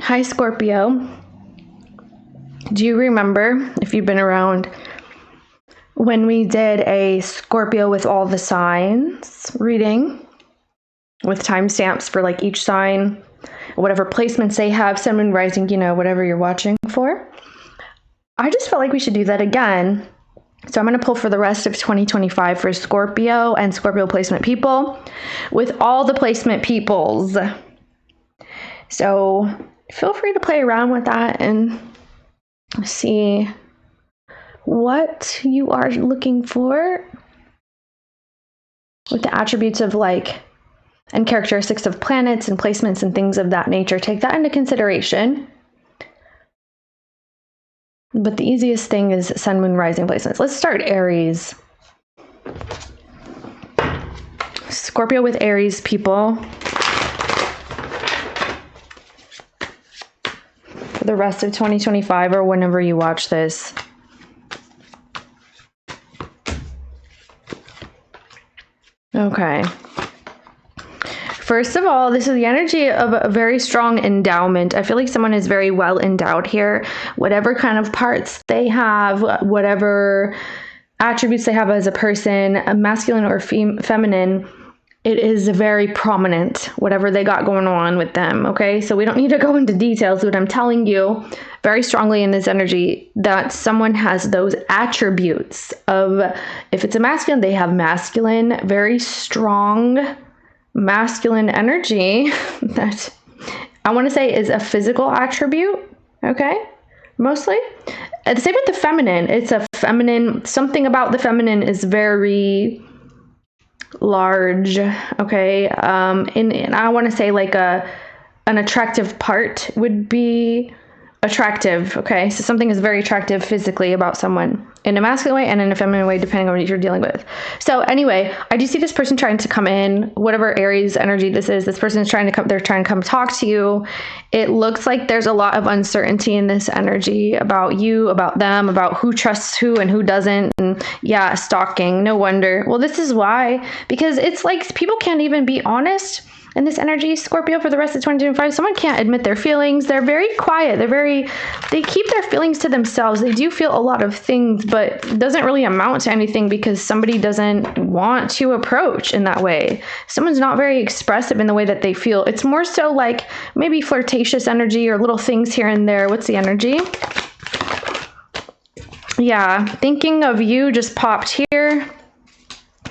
Hi, Scorpio. Do you remember, if you've been around, when we did a Scorpio with all the signs reading with timestamps for like each sign, whatever placements they have, sun, moon, rising, you know, whatever you're watching for? I just felt like we should do that again. So I'm going to pull for the rest of 2025 for Scorpio and Scorpio placement people with all the placement peoples. So feel free to play around with that and see what you are looking for with the attributes of like and characteristics of planets and placements and things of that nature. Take that into consideration. But the easiest thing is sun, moon, rising placements. Let's start Aries. Scorpio with Aries people for the rest of 2025 or whenever you watch this. Okay. First of all, this is the energy of a very strong endowment. I feel like someone is very well endowed here. Whatever kind of parts they have, whatever attributes they have as a person, masculine or feminine, it is very prominent, whatever they got going on with them, okay? So we don't need to go into details, but I'm telling you very strongly in this energy that someone has those attributes of, if it's a masculine, they have masculine, very strong masculine energy that I want to say is a physical attribute, okay? Mostly. The same with the feminine. It's a feminine, something about the feminine is very large, okay? And I want to say like an attractive part would be attractive, okay? So something is very attractive physically about someone in a masculine way and in a feminine way, depending on what you're dealing with. So anyway, I do see this person trying to come in, whatever Aries energy this is, this person is trying to come, they're trying to come talk to you. It looks like there's a lot of uncertainty in this energy about you, about them, about who trusts who and who doesn't. And yeah, stalking, no wonder. Well, this is why, because it's like people can't even be honest in this energy, Scorpio, for the rest of 2025. Someone can't admit their feelings. They're very quiet. They keep their feelings to themselves. They do feel a lot of things, but it doesn't really amount to anything because somebody doesn't want to approach in that way. Someone's not very expressive in the way that they feel. It's more so like maybe flirtatious energy or little things here and there. What's the energy? Yeah, thinking of you just popped here.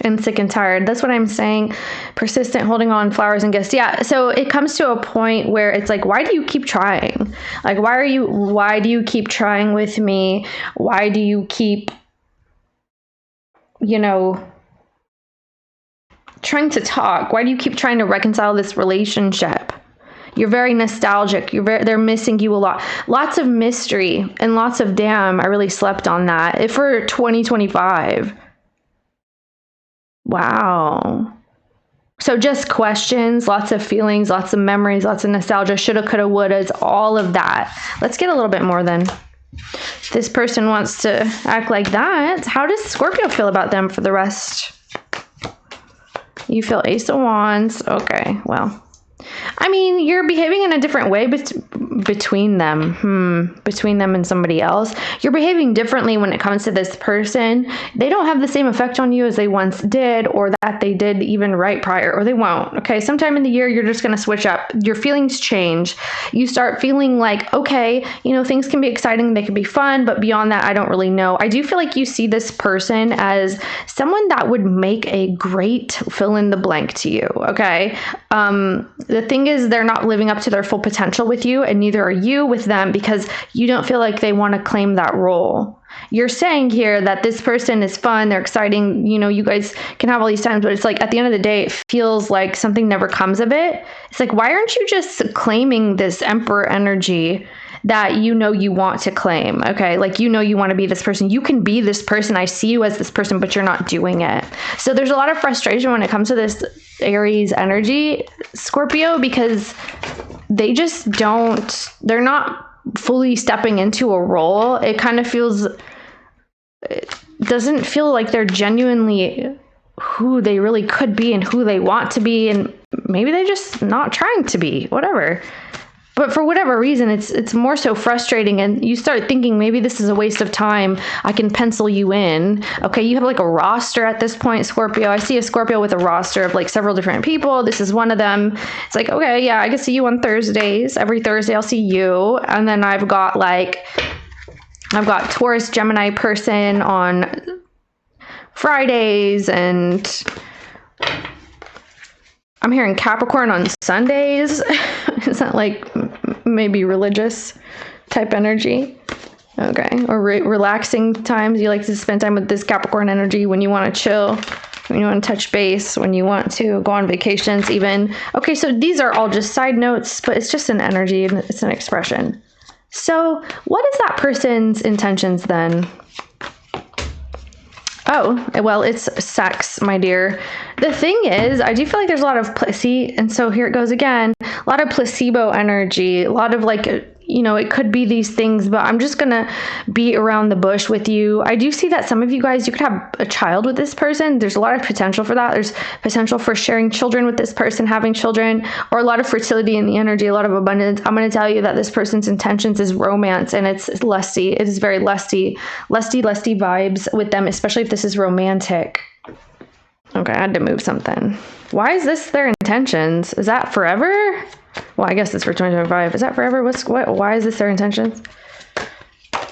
And sick and tired. That's what I'm saying. Persistent, holding on, flowers and gifts. Yeah. So it comes to a point where it's like, why do you keep trying? Like, why do you keep trying with me? Why do you keep, you know, trying to talk? Why do you keep trying to reconcile this relationship? You're very nostalgic. They're missing you a lot. Lots of mystery and lots of damn, I really slept on that. If for 2025. Wow. So just questions, lots of feelings, lots of memories, lots of nostalgia, shoulda, coulda, wouldas, all of that. Let's get a little bit more then. If this person wants to act like that, how does Scorpio feel about them for the rest? You feel Ace of Wands. Okay, well. I mean, you're behaving in a different way between them. Between them and somebody else. You're behaving differently when it comes to this person. They don't have the same effect on you as they once did, or that they did even right prior, or they won't. Okay, sometime in the year, you're just going to switch up. Your feelings change. You start feeling like, okay, you know, things can be exciting, they can be fun, but beyond that, I don't really know. I do feel like you see this person as someone that would make a great fill in the blank to you, okay? The thing is, they're not living up to their full potential with you, and neither are you with them because you don't feel like they want to claim that role. You're saying here that this person is fun, they're exciting, you know, you guys can have all these times, but it's like at the end of the day, it feels like something never comes of it. It's like, why aren't you just claiming this Emperor energy that you know you want to claim? Okay, like, you know, you want to be this person. You can be this person. I see you as this person, but you're not doing it. So there's a lot of frustration when it comes to this Aries energy, Scorpio, because they just don't, they're not fully stepping into a role. It kind of feels, it doesn't feel like they're genuinely who they really could be and who they want to be, and maybe they're just not trying to be, whatever. But for whatever reason, it's more so frustrating, and you start thinking maybe this is a waste of time. I can pencil you in. Okay, you have like a roster at this point, Scorpio. I see a Scorpio with a roster of like several different people. This is one of them. It's like, okay, yeah, I can see you on Thursdays. Every Thursday I'll see you. And then I've got Taurus, Gemini person on Fridays, and I'm hearing Capricorn on Sundays. Is that like maybe religious type energy? Okay. Or relaxing times. You like to spend time with this Capricorn energy when you want to chill, when you want to touch base, when you want to go on vacations even. Okay, so these are all just side notes, but it's just an energy and it's an expression. So what is that person's intentions then? Oh, well, it's sex, my dear. The thing is, I do feel like there's a lot of, and so here it goes again, a lot of placebo energy, a lot of like, you know, it could be these things, but I'm just going to beat around the bush with you. I do see that some of you guys, you could have a child with this person. There's a lot of potential for that. There's potential for sharing children with this person, having children, or a lot of fertility in the energy, a lot of abundance. I'm going to tell you that this person's intentions is romance, and it's lusty. It is very lusty vibes with them, especially if this is romantic. Okay, I had to move something. Why is this their intentions? Is that forever? Well, I guess it's for 2025. Is that forever? Why is this their intentions?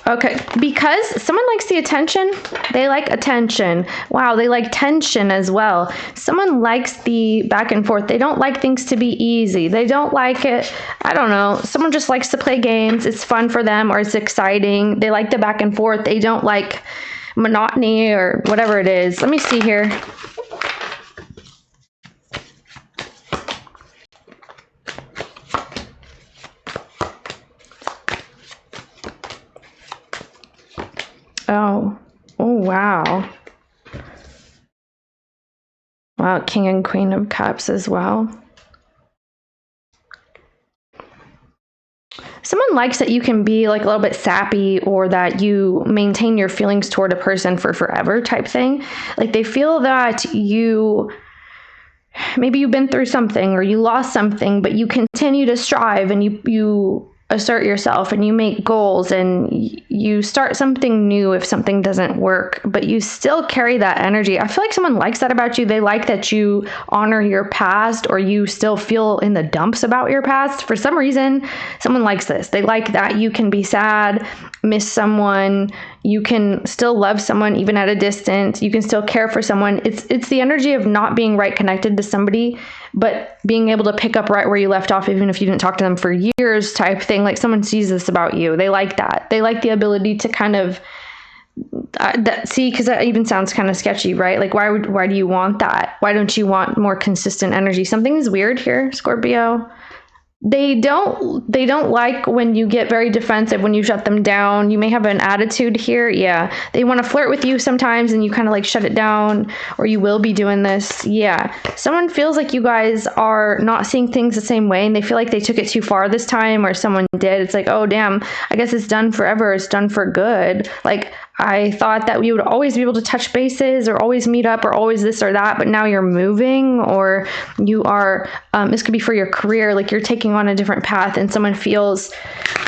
Okay, because someone likes the attention. They like attention. Wow, they like tension as well. Someone likes the back and forth. They don't like things to be easy. They don't like it. I don't know. Someone just likes to play games. It's fun for them, or it's exciting. They like the back and forth. They don't like monotony or whatever it is. Let me see here. Oh, wow. Wow, King and Queen of Cups as well. Someone likes that you can be like a little bit sappy, or that you maintain your feelings toward a person for forever type thing. Like they feel that maybe you've been through something or you lost something, but you continue to strive and you assert yourself and you make goals and you start something new if something doesn't work, but you still carry that energy. I feel like someone likes that about you. They like that you honor your past, or you still feel in the dumps about your past. For some reason, someone likes this. They like that you can be sad, miss someone, you can still love someone even at a distance, you can still care for someone. It's the energy of not being right connected to somebody, but being able to pick up right where you left off, even if you didn't talk to them for years type thing. Like someone sees this about you. They like that. They like the ability to kind of, because that even sounds kind of sketchy, right? Like why do you want that? Why don't you want more consistent energy? Something is weird here, Scorpio. They don't like when you get very defensive, when you shut them down. You may have an attitude here. Yeah. They want to flirt with you sometimes and you kind of like shut it down, or you will be doing this. Yeah. Someone feels like you guys are not seeing things the same way, and they feel like they took it too far this time, or someone did. It's like, oh, damn, I guess it's done forever. It's done for good. Like, I thought that we would always be able to touch bases or always meet up or always this or that, but now you're moving, or you are, this could be for your career, like you're taking on a different path and someone feels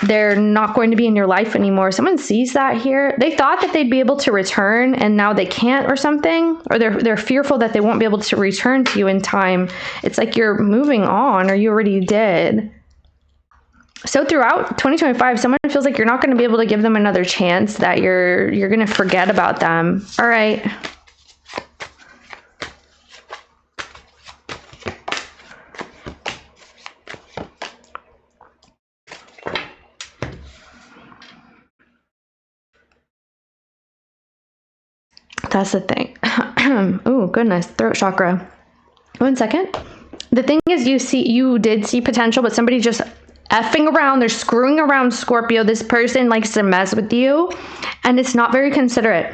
they're not going to be in your life anymore. Someone sees that here. They thought that they'd be able to return and now they can't or something, or they're fearful that they won't be able to return to you in time. It's like you're moving on, or you already did. So throughout 2025, someone feels like you're not going to be able to give them another chance, that you're going to forget about them. All right. That's the thing. Oh, goodness. Throat chakra. 1 second. The thing is, you did see potential, but somebody just effing around. They're screwing around, Scorpio. This person likes to mess with you, and it's not very considerate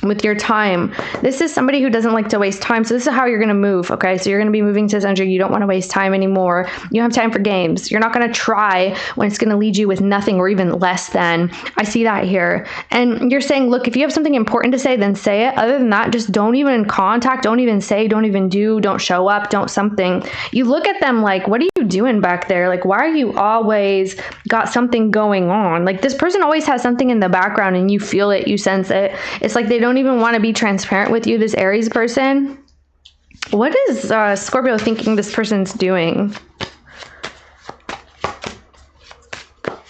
with your time. This is somebody who doesn't like to waste time. So this is how you're going to move. Okay. So you're going to be moving to this energy. You don't want to waste time anymore. You have time for games. You're not going to try when it's going to lead you with nothing or even less than. I see that here. And you're saying, look, if you have something important to say, then say it. Other than that, just don't even contact, don't even say, don't even do, don't show up, don't something. You look at them like, what are you doing back there? Like, why are you always got something going on? Like, this person always has something in the background and you feel it, you sense it. It's like they don't even want to be transparent with you, this Aries person. What is Scorpio thinking this person's doing?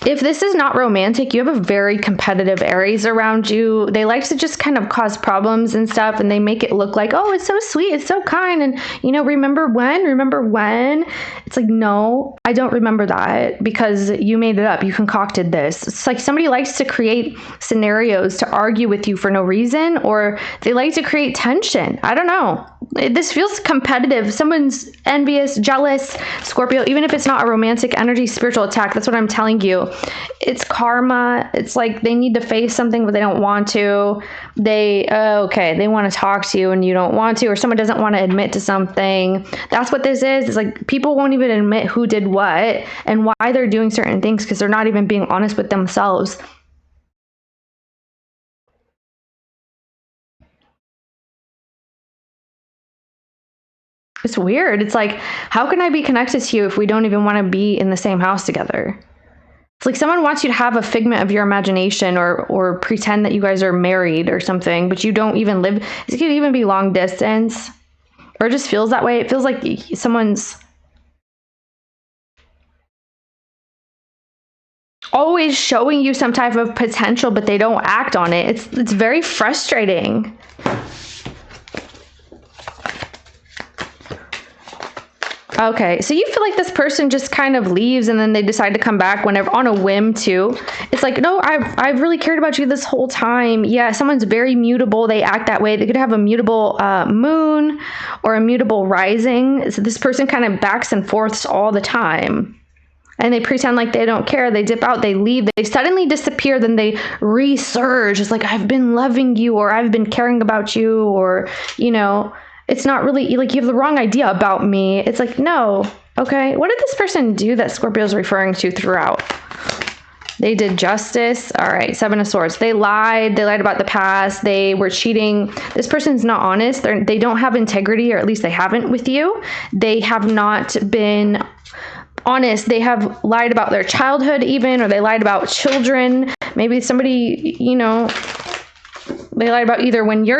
If this is not romantic, you have a very competitive Aries around you. They like to just kind of cause problems and stuff, and they make it look like, oh, it's so sweet, it's so kind, and, you know, remember when? It's like, no, I don't remember that, because you made it up. You concocted this. It's like somebody likes to create scenarios to argue with you for no reason, or they like to create tension. I don't know. This feels competitive. Someone's envious, jealous, Scorpio, even if it's not a romantic energy, spiritual attack. That's what I'm telling you. It's karma. It's like they need to face something, but they don't want to. They want to talk to you and you don't want to, or someone doesn't want to admit to something. That's what this is. It's like people won't even admit who did what and why they're doing certain things because they're not even being honest with themselves. It's weird. It's like, how can I be connected to you if we don't even want to be in the same house together? It's like someone wants you to have a figment of your imagination or pretend that you guys are married or something, but you don't even live. It could even be long distance, or it just feels that way. It feels like someone's always showing you some type of potential, but they don't act on it. It's very frustrating. Okay, so you feel like this person just kind of leaves and then they decide to come back whenever on a whim too. It's like, no, I've really cared about you this whole time. Yeah, someone's very mutable. They act that way. They could have a mutable moon or a mutable rising. So this person kind of backs and forths all the time. And they pretend like they don't care. They dip out, they leave, they suddenly disappear, then they resurge. It's like, I've been loving you, or I've been caring about you, or, you know, it's not really, like, you have the wrong idea about me. It's like, no, okay. What did this person do that Scorpio is referring to throughout? They did justice. All right, Seven of Swords. They lied about the past. They were cheating. This person's not honest. They don't have integrity, or at least they haven't with you. They have not been honest. They have lied about their childhood even, or they lied about children. Maybe somebody, you know, they lied about either when you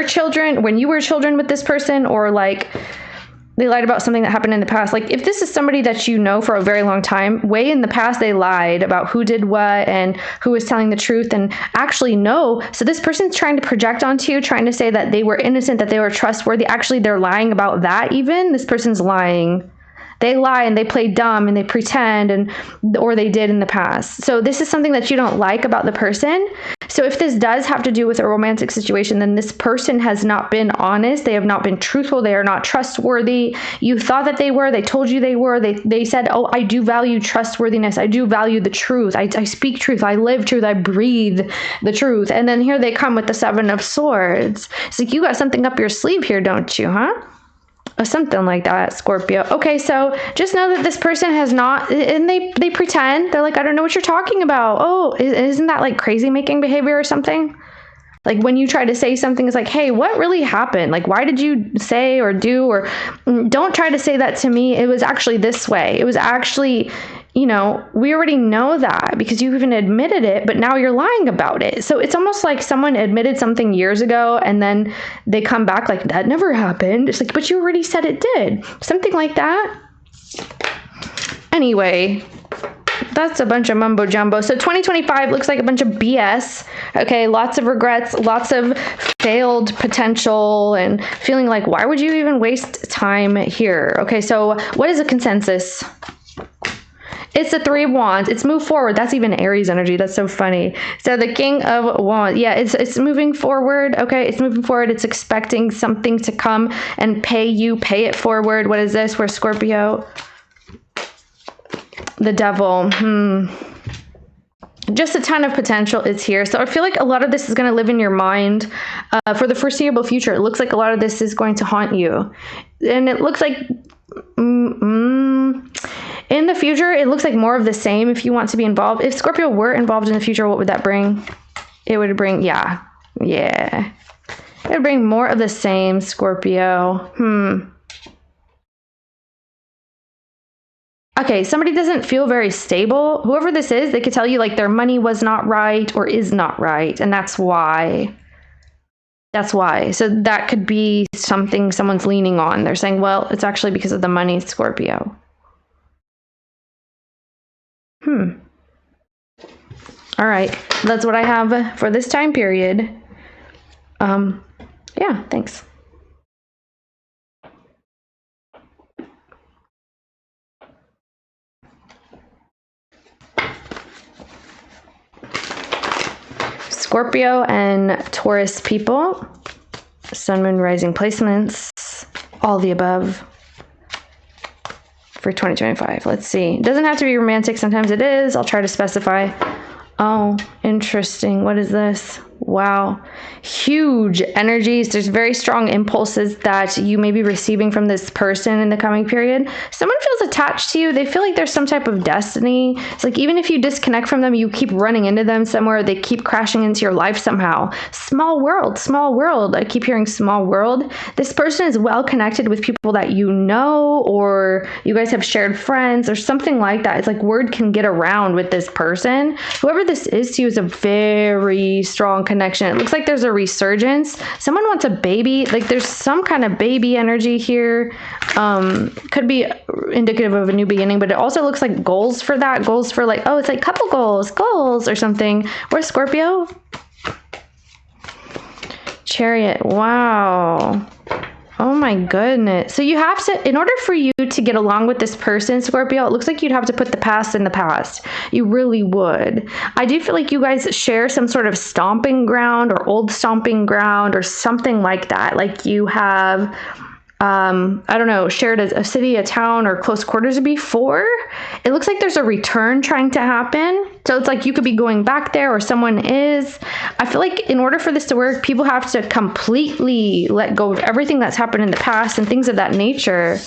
were children with this person, or like they lied about something that happened in the past. Like if this is somebody that you know for a very long time, way in the past they lied about who did what and who was telling the truth, and actually no. So this person's trying to project onto you, trying to say that they were innocent, that they were trustworthy. Actually, they're lying about that even. This person's lying. They lie and they play dumb and they pretend, or they did in the past. So this is something that you don't like about the person. So if this does have to do with a romantic situation, then this person has not been honest. They have not been truthful. They are not trustworthy. You thought that they were. They told you they were. They said, oh, I do value trustworthiness. I do value the truth. I speak truth. I live truth. I breathe the truth. And then here they come with the Seven of Swords. It's like, you got something up your sleeve here, don't you, huh? Or something like that, Scorpio. Okay, so just know that this person has not, and they pretend. They're like, I don't know what you're talking about. Oh, isn't that like crazy making behavior or something? Like when you try to say something, it's like, hey, what really happened? Like, why did you say or do, or don't try to say that to me. It was actually this way. It was actually, you know, we already know that because you even admitted it, but now you're lying about it. So it's almost like someone admitted something years ago and then they come back like, that never happened. It's like, but you already said it did. Something like that. Anyway, that's a bunch of mumbo jumbo. So 2025 looks like a bunch of BS. Okay, lots of regrets, lots of failed potential, and feeling like, why would you even waste time here? Okay, so what is a consensus? It's the Three of Wands. It's move forward. That's even Aries energy. That's so funny. So the King of Wands. Yeah, it's moving forward. Okay, it's moving forward. It's expecting something to come and pay it forward. What is this? We're Scorpio. The Devil. Just a ton of potential is here. So I feel like a lot of this is going to live in your mind for the foreseeable future. It looks like a lot of this is going to haunt you. And it looks like in the future, it looks like more of the same if you want to be involved. If Scorpio were involved in the future, what would that bring? It would bring, yeah. It would bring more of the same, Scorpio. Okay, somebody doesn't feel very stable. Whoever this is, they could tell you like their money was not right or is not right, and that's why. That's why. So that could be something someone's leaning on. They're saying, well, it's actually because of the money, Scorpio. All right, that's what I have for this time period. Yeah, thanks. Scorpio and Taurus people, Sun, Moon, Rising placements, all the above for 2025. Let's see. It doesn't have to be romantic. Sometimes it is. I'll try to specify. Oh, interesting. What is this? Wow. Huge energies. There's very strong impulses that you may be receiving from this person in the coming period. Someone feels attached to you. They feel like there's some type of destiny. It's like even if you disconnect from them, you keep running into them somewhere. They keep crashing into your life somehow. Small world, small world. I keep hearing small world. This person is well connected with people that you know, or you guys have shared friends or something like that. It's like word can get around with this person. Whoever this is to you is a very strong connection. It looks like there's a resurgence. Someone wants a baby. Like there's some kind of baby energy here. Could be indicative of a new beginning, but it also looks like goals for that. Goals for like, oh, it's like couple goals or something. Where's Scorpio? Chariot. Wow. Oh my goodness. So you have to, in order for you to get along with this person, Scorpio, it looks like you'd have to put the past in the past. You really would. I do feel like you guys share some sort of stomping ground or old stomping ground or something like that. Like you have, I don't know, shared a city, a town, or close quarters before. It looks like there's a return trying to happen. So it's like you could be going back there or someone is. I feel like in order for this to work, people have to completely let go of everything that's happened in the past and things of that nature.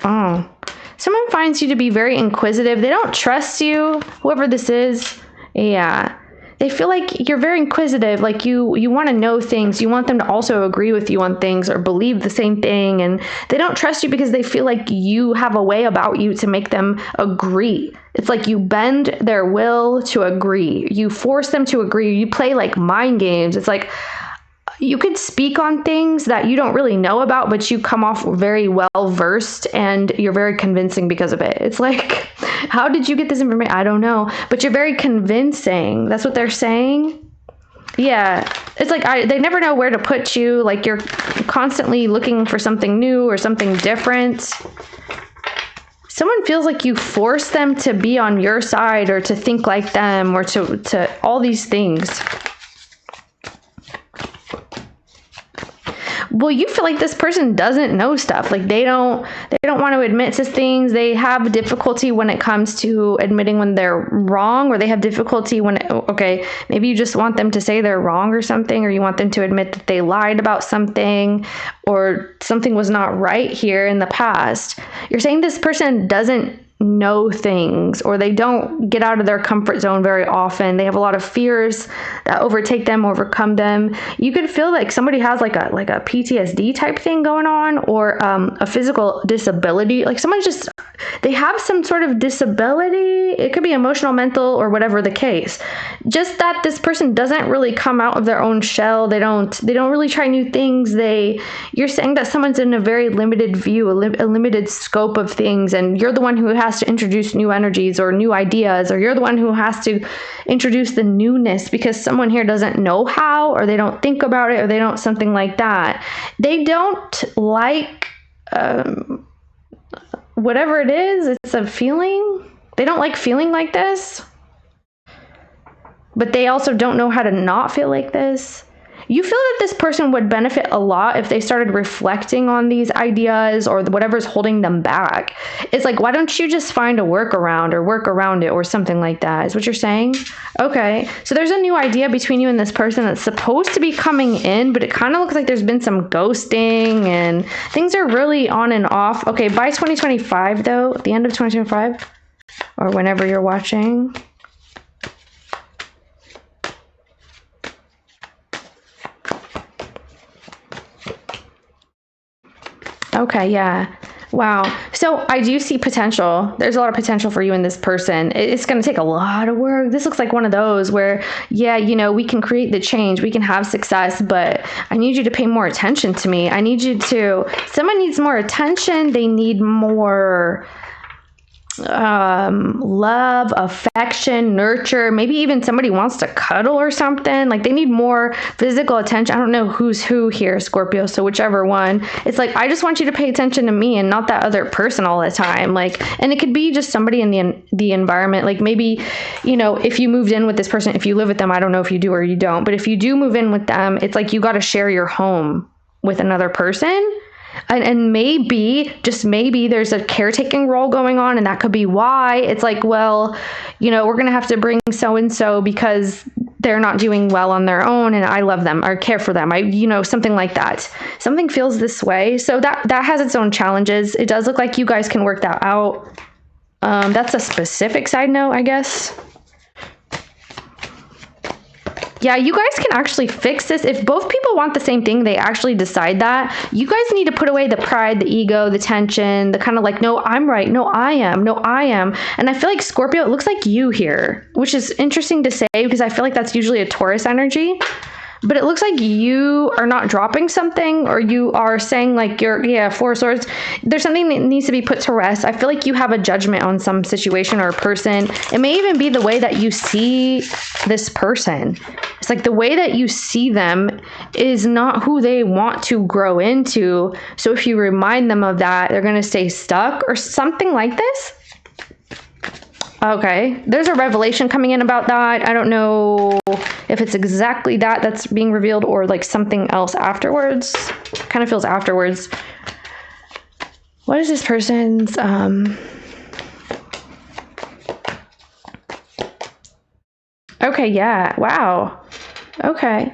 Oh, someone finds you to be very inquisitive. They don't trust you, whoever this is. Yeah. They feel like you're very inquisitive, like you want to know things. You want them to also agree with you on things or believe the same thing. And they don't trust you because they feel like you have a way about you to make them agree. It's like you bend their will to agree. You force them to agree. You play like mind games. It's like you could speak on things that you don't really know about, but you come off very well versed and you're very convincing because of it. It's like, how did you get this information? I don't know, but you're very convincing. That's what they're saying. Yeah, it's like they never know where to put you. Like you're constantly looking for something new or something different. Someone feels like you force them to be on your side or to think like them or to all these things. Well, you feel like this person doesn't know stuff. Like they don't want to admit to things. They have difficulty when it comes to admitting when they're wrong, or they have difficulty when, okay, maybe you just want them to say they're wrong or something, or you want them to admit that they lied about something or something was not right here in the past. You're saying this person doesn't know things, or they don't get out of their comfort zone very often. They have a lot of fears that overtake them, overcome them. You could feel like somebody has like a PTSD type thing going on, or a physical disability. Like someone just, they have some sort of disability. It could be emotional, mental, or whatever the case. Just that this person doesn't really come out of their own shell. They don't really try new things. You're saying that someone's in a very limited view, a limited scope of things, and you're the one who has to introduce new energies or new ideas, or you're the one who has to introduce the newness because someone here doesn't know how, or they don't think about it, or they don't something like that. They don't like whatever it is. It's a feeling. They don't like feeling like this, but they also don't know how to not feel like this. You feel that this person would benefit a lot if they started reflecting on these ideas or whatever's holding them back. It's like, why don't you just find a workaround or work around it or something like that, is what you're saying? Okay, so there's a new idea between you and this person that's supposed to be coming in, but it kind of looks like there's been some ghosting and things are really on and off. Okay, by 2025 though, at the end of 2025, or whenever you're watching, okay. Okay, yeah. Wow. So I do see potential. There's a lot of potential for you in this person. It's going to take a lot of work. This looks like one of those where, yeah, you know, we can create the change, we can have success, but I need you to pay more attention to me. I need you to, someone needs more attention. They need more love, affection, nurture. Maybe even somebody wants to cuddle or something. Like they need more physical attention. I don't know who's who here, Scorpio, so whichever one. It's like, I just want you to pay attention to me and not that other person all the time. Like, and it could be just somebody in the environment. Like maybe, you know, if you moved in with this person, if you live with them, I don't know if you do or you don't, but if you do move in with them, it's like you got to share your home with another person. And maybe, just maybe, there's a caretaking role going on, and that could be why. It's like, well, you know, we're going to have to bring so-and-so because they're not doing well on their own, and I love them, or care for them. You know, something like that. Something feels this way. So that has its own challenges. It does look like you guys can work that out. That's a specific side note, I guess. Yeah, you guys can actually fix this. If both people want the same thing, they actually decide that. You guys need to put away the pride, the ego, the tension, the kind of like, no, I'm right. No, I am. No, I am. And I feel like Scorpio, it looks like you here, which is interesting to say because I feel like that's usually a Taurus energy. But it looks like you are not dropping something, or you are saying like you're, Four of Swords. There's something that needs to be put to rest. I feel like you have a judgment on some situation or person. It may even be the way that you see this person. It's like the way that you see them is not who they want to grow into. So if you remind them of that, they're going to stay stuck or something like this. Okay, there's a revelation coming in about that. I don't know if it's exactly that that's being revealed or like something else afterwards. Kind of feels afterwards. What is this person's okay, yeah, wow. Okay.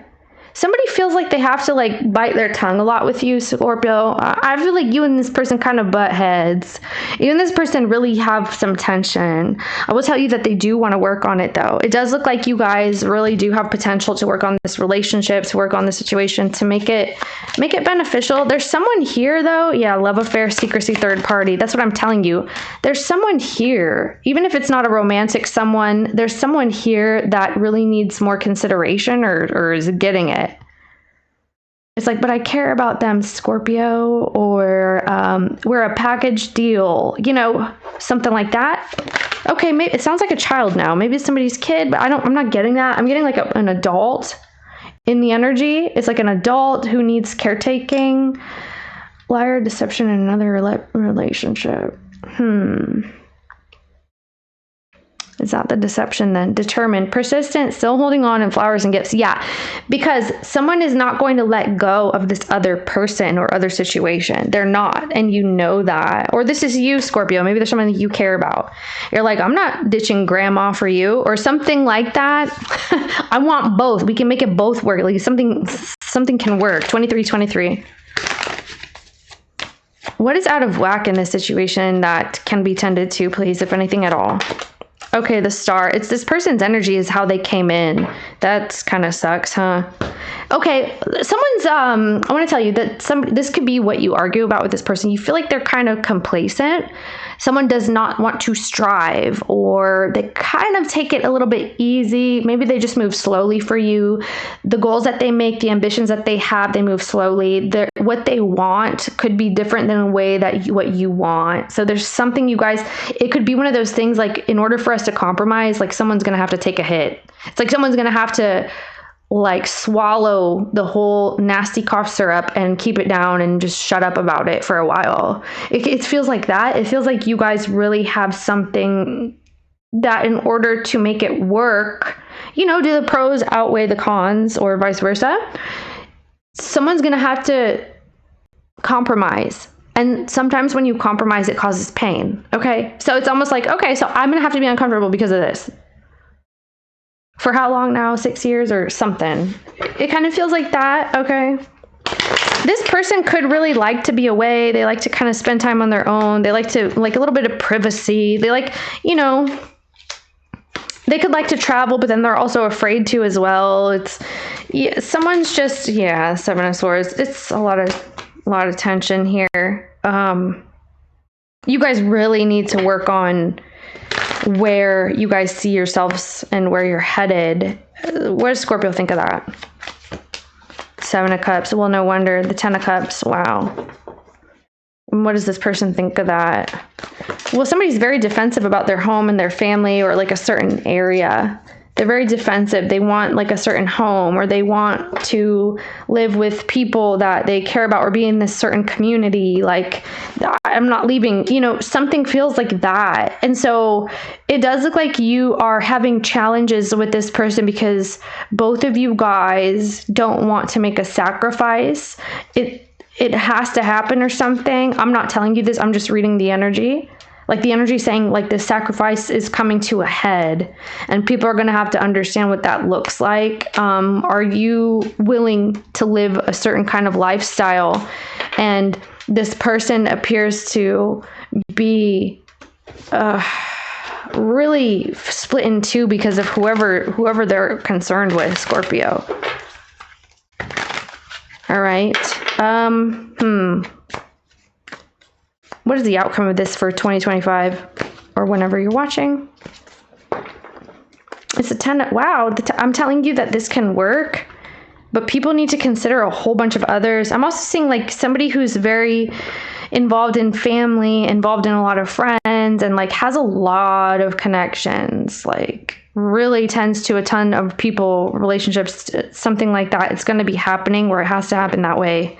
Somebody feels like they have to like bite their tongue a lot with you, Scorpio. I feel like you and this person kind of butt heads. You and this person really have some tension. I will tell you that they do want to work on it though. It does look like you guys really do have potential to work on this relationship, to work on the situation, to make it beneficial. There's someone here though. Yeah, love affair, secrecy, third party. That's what I'm telling you. There's someone here, even if it's not a romantic someone, there's someone here that really needs more consideration or is getting it. It's like, but I care about them, Scorpio, or we're a package deal, you know, something like that. Okay, maybe it sounds like a child now. Maybe it's somebody's kid, but I'm not getting that. I'm getting like an adult in the energy. It's like an adult who needs caretaking. Liar, deception, in another relationship. Is that the deception then? Determined, persistent, still holding on, and flowers and gifts. Yeah, because someone is not going to let go of this other person or other situation. They're not, and you know that. Or this is you, Scorpio. Maybe there's someone that you care about. You're like, I'm not ditching grandma for you, or something like that. I want both. We can make it both work. Like something can work. 2323. What is out of whack in this situation that can be tended to, please, if anything at all? Okay, the star. It's this person's energy is how they came in. That's kind of sucks, huh? Okay, someone's, I want to tell you that this could be what you argue about with this person. You feel like they're kind of complacent. Someone does not want to strive, or they kind of take it a little bit easy. Maybe they just move slowly for you. The goals that they make, the ambitions that they have, they move slowly. What they want could be different than a way that what you want. So there's something you guys, it could be one of those things like in order for us to compromise, like someone's going to have to take a hit. It's like someone's going to have to like swallow the whole nasty cough syrup and keep it down and just shut up about it for a while. It feels like that. It feels like you guys really have something that in order to make it work, you know, do the pros outweigh the cons or vice versa? Someone's going to have to compromise. And sometimes when you compromise, it causes pain. Okay. So it's almost like, okay, so I'm going to have to be uncomfortable because of this. For how long now? 6 years or something. It kind of feels like that. Okay. This person could really like to be away. They like to kind of spend time on their own. They like to like a little bit of privacy. They like, you know, they could like to travel, but then they're also afraid to as well. It's, yeah, someone's just, yeah, Seven of Swords. It's a lot of tension here. you guys really need to work on where you guys see yourselves and where you're headed. What does Scorpio think of that? Seven of Cups. Well, no wonder. The Ten of Cups. Wow. And what does this person think of that? Well, somebody's very defensive about their home and their family, or like a certain area. They're very defensive. They want like a certain home, or they want to live with people that they care about, or be in this certain community. Like, I'm not leaving, you know, something feels like that. And so it does look like you are having challenges with this person because both of you guys don't want to make a sacrifice. It has to happen or something. I'm not telling you this. I'm just reading the energy. Like the energy saying like the sacrifice is coming to a head and people are going to have to understand what that looks like. Are you willing to live a certain kind of lifestyle? And this person appears to be really split in two because of whoever they're concerned with, Scorpio. All right. What is the outcome of this for 2025 or whenever you're watching? It's a 10. Wow. I'm telling you that this can work, but people need to consider a whole bunch of others. I'm also seeing like somebody who's very involved in family, involved in a lot of friends, and like has a lot of connections, like really tends to a ton of people, relationships, something like that. It's going to be happening where it has to happen that way.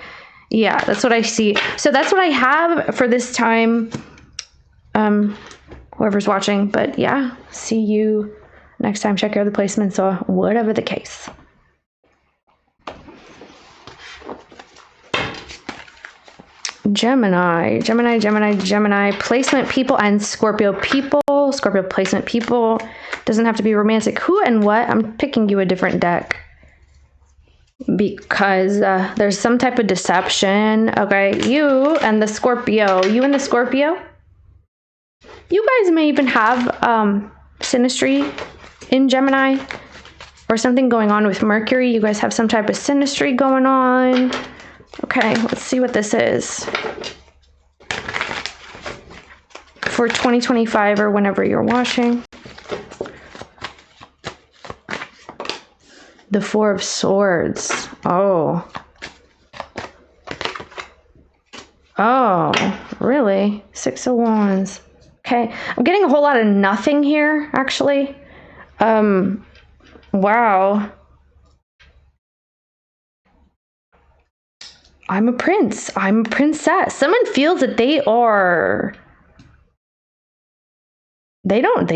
Yeah, that's what I see. So that's what I have for this time. Whoever's watching, but yeah, see you next time. Check your other placements or whatever the case. Gemini, placement people and Scorpio people. Scorpio placement people. Doesn't have to be romantic. Who and what? I'm picking you a different deck. Because there's some type of deception. Okay, you and the Scorpio. You and the Scorpio. You guys may even have synastry in Gemini or something going on with Mercury. You guys have some type of synastry going on. Okay, let's see what this is for 2025 or whenever you're watching. The Four of Swords. Oh, really? Six of Wands. Okay, I'm getting a whole lot of nothing here, actually. Wow. I'm a prince. I'm a princess. Someone feels that they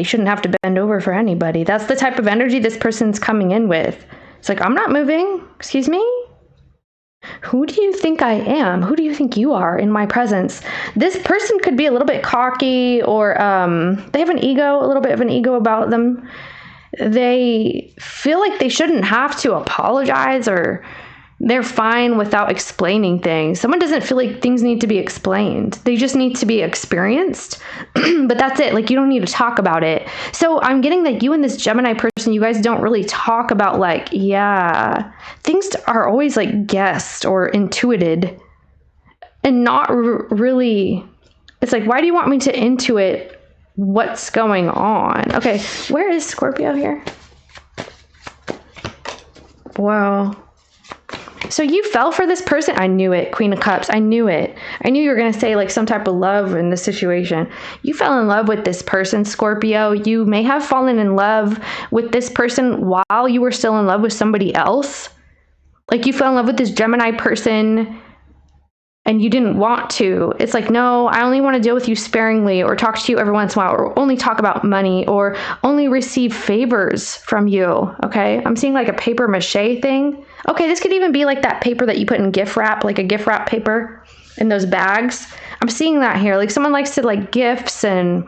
shouldn't have to bend over for anybody. That's the type of energy this person's coming in with. It's like, I'm not moving. Excuse me? Who do you think I am? Who do you think you are in my presence? This person could be a little bit cocky, or they have an ego, a little bit of an ego about them. They feel like they shouldn't have to apologize, or they're fine without explaining things. Someone doesn't feel like things need to be explained. They just need to be experienced. But that's it. Like, you don't need to talk about it. So I'm getting that you and this Gemini person, you guys don't really talk about, like, yeah, things are always like guessed or intuited and not really. It's like, why do you want me to intuit what's going on? Okay, where is Scorpio here? Wow. So you fell for this person? I knew it. Queen of Cups. I knew it. I knew you were going to say like some type of love in this situation. You fell in love with this person, Scorpio. You may have fallen in love with this person while you were still in love with somebody else. Like, you fell in love with this Gemini person and you didn't want to. It's like, no, I only want to deal with you sparingly, or talk to you every once in a while, or only talk about money, or only receive favors from you. Okay, I'm seeing like a paper mache thing. Okay, this could even be like that paper that you put in gift wrap, like a gift wrap paper in those bags. I'm seeing that here. Like, someone likes to like gifts and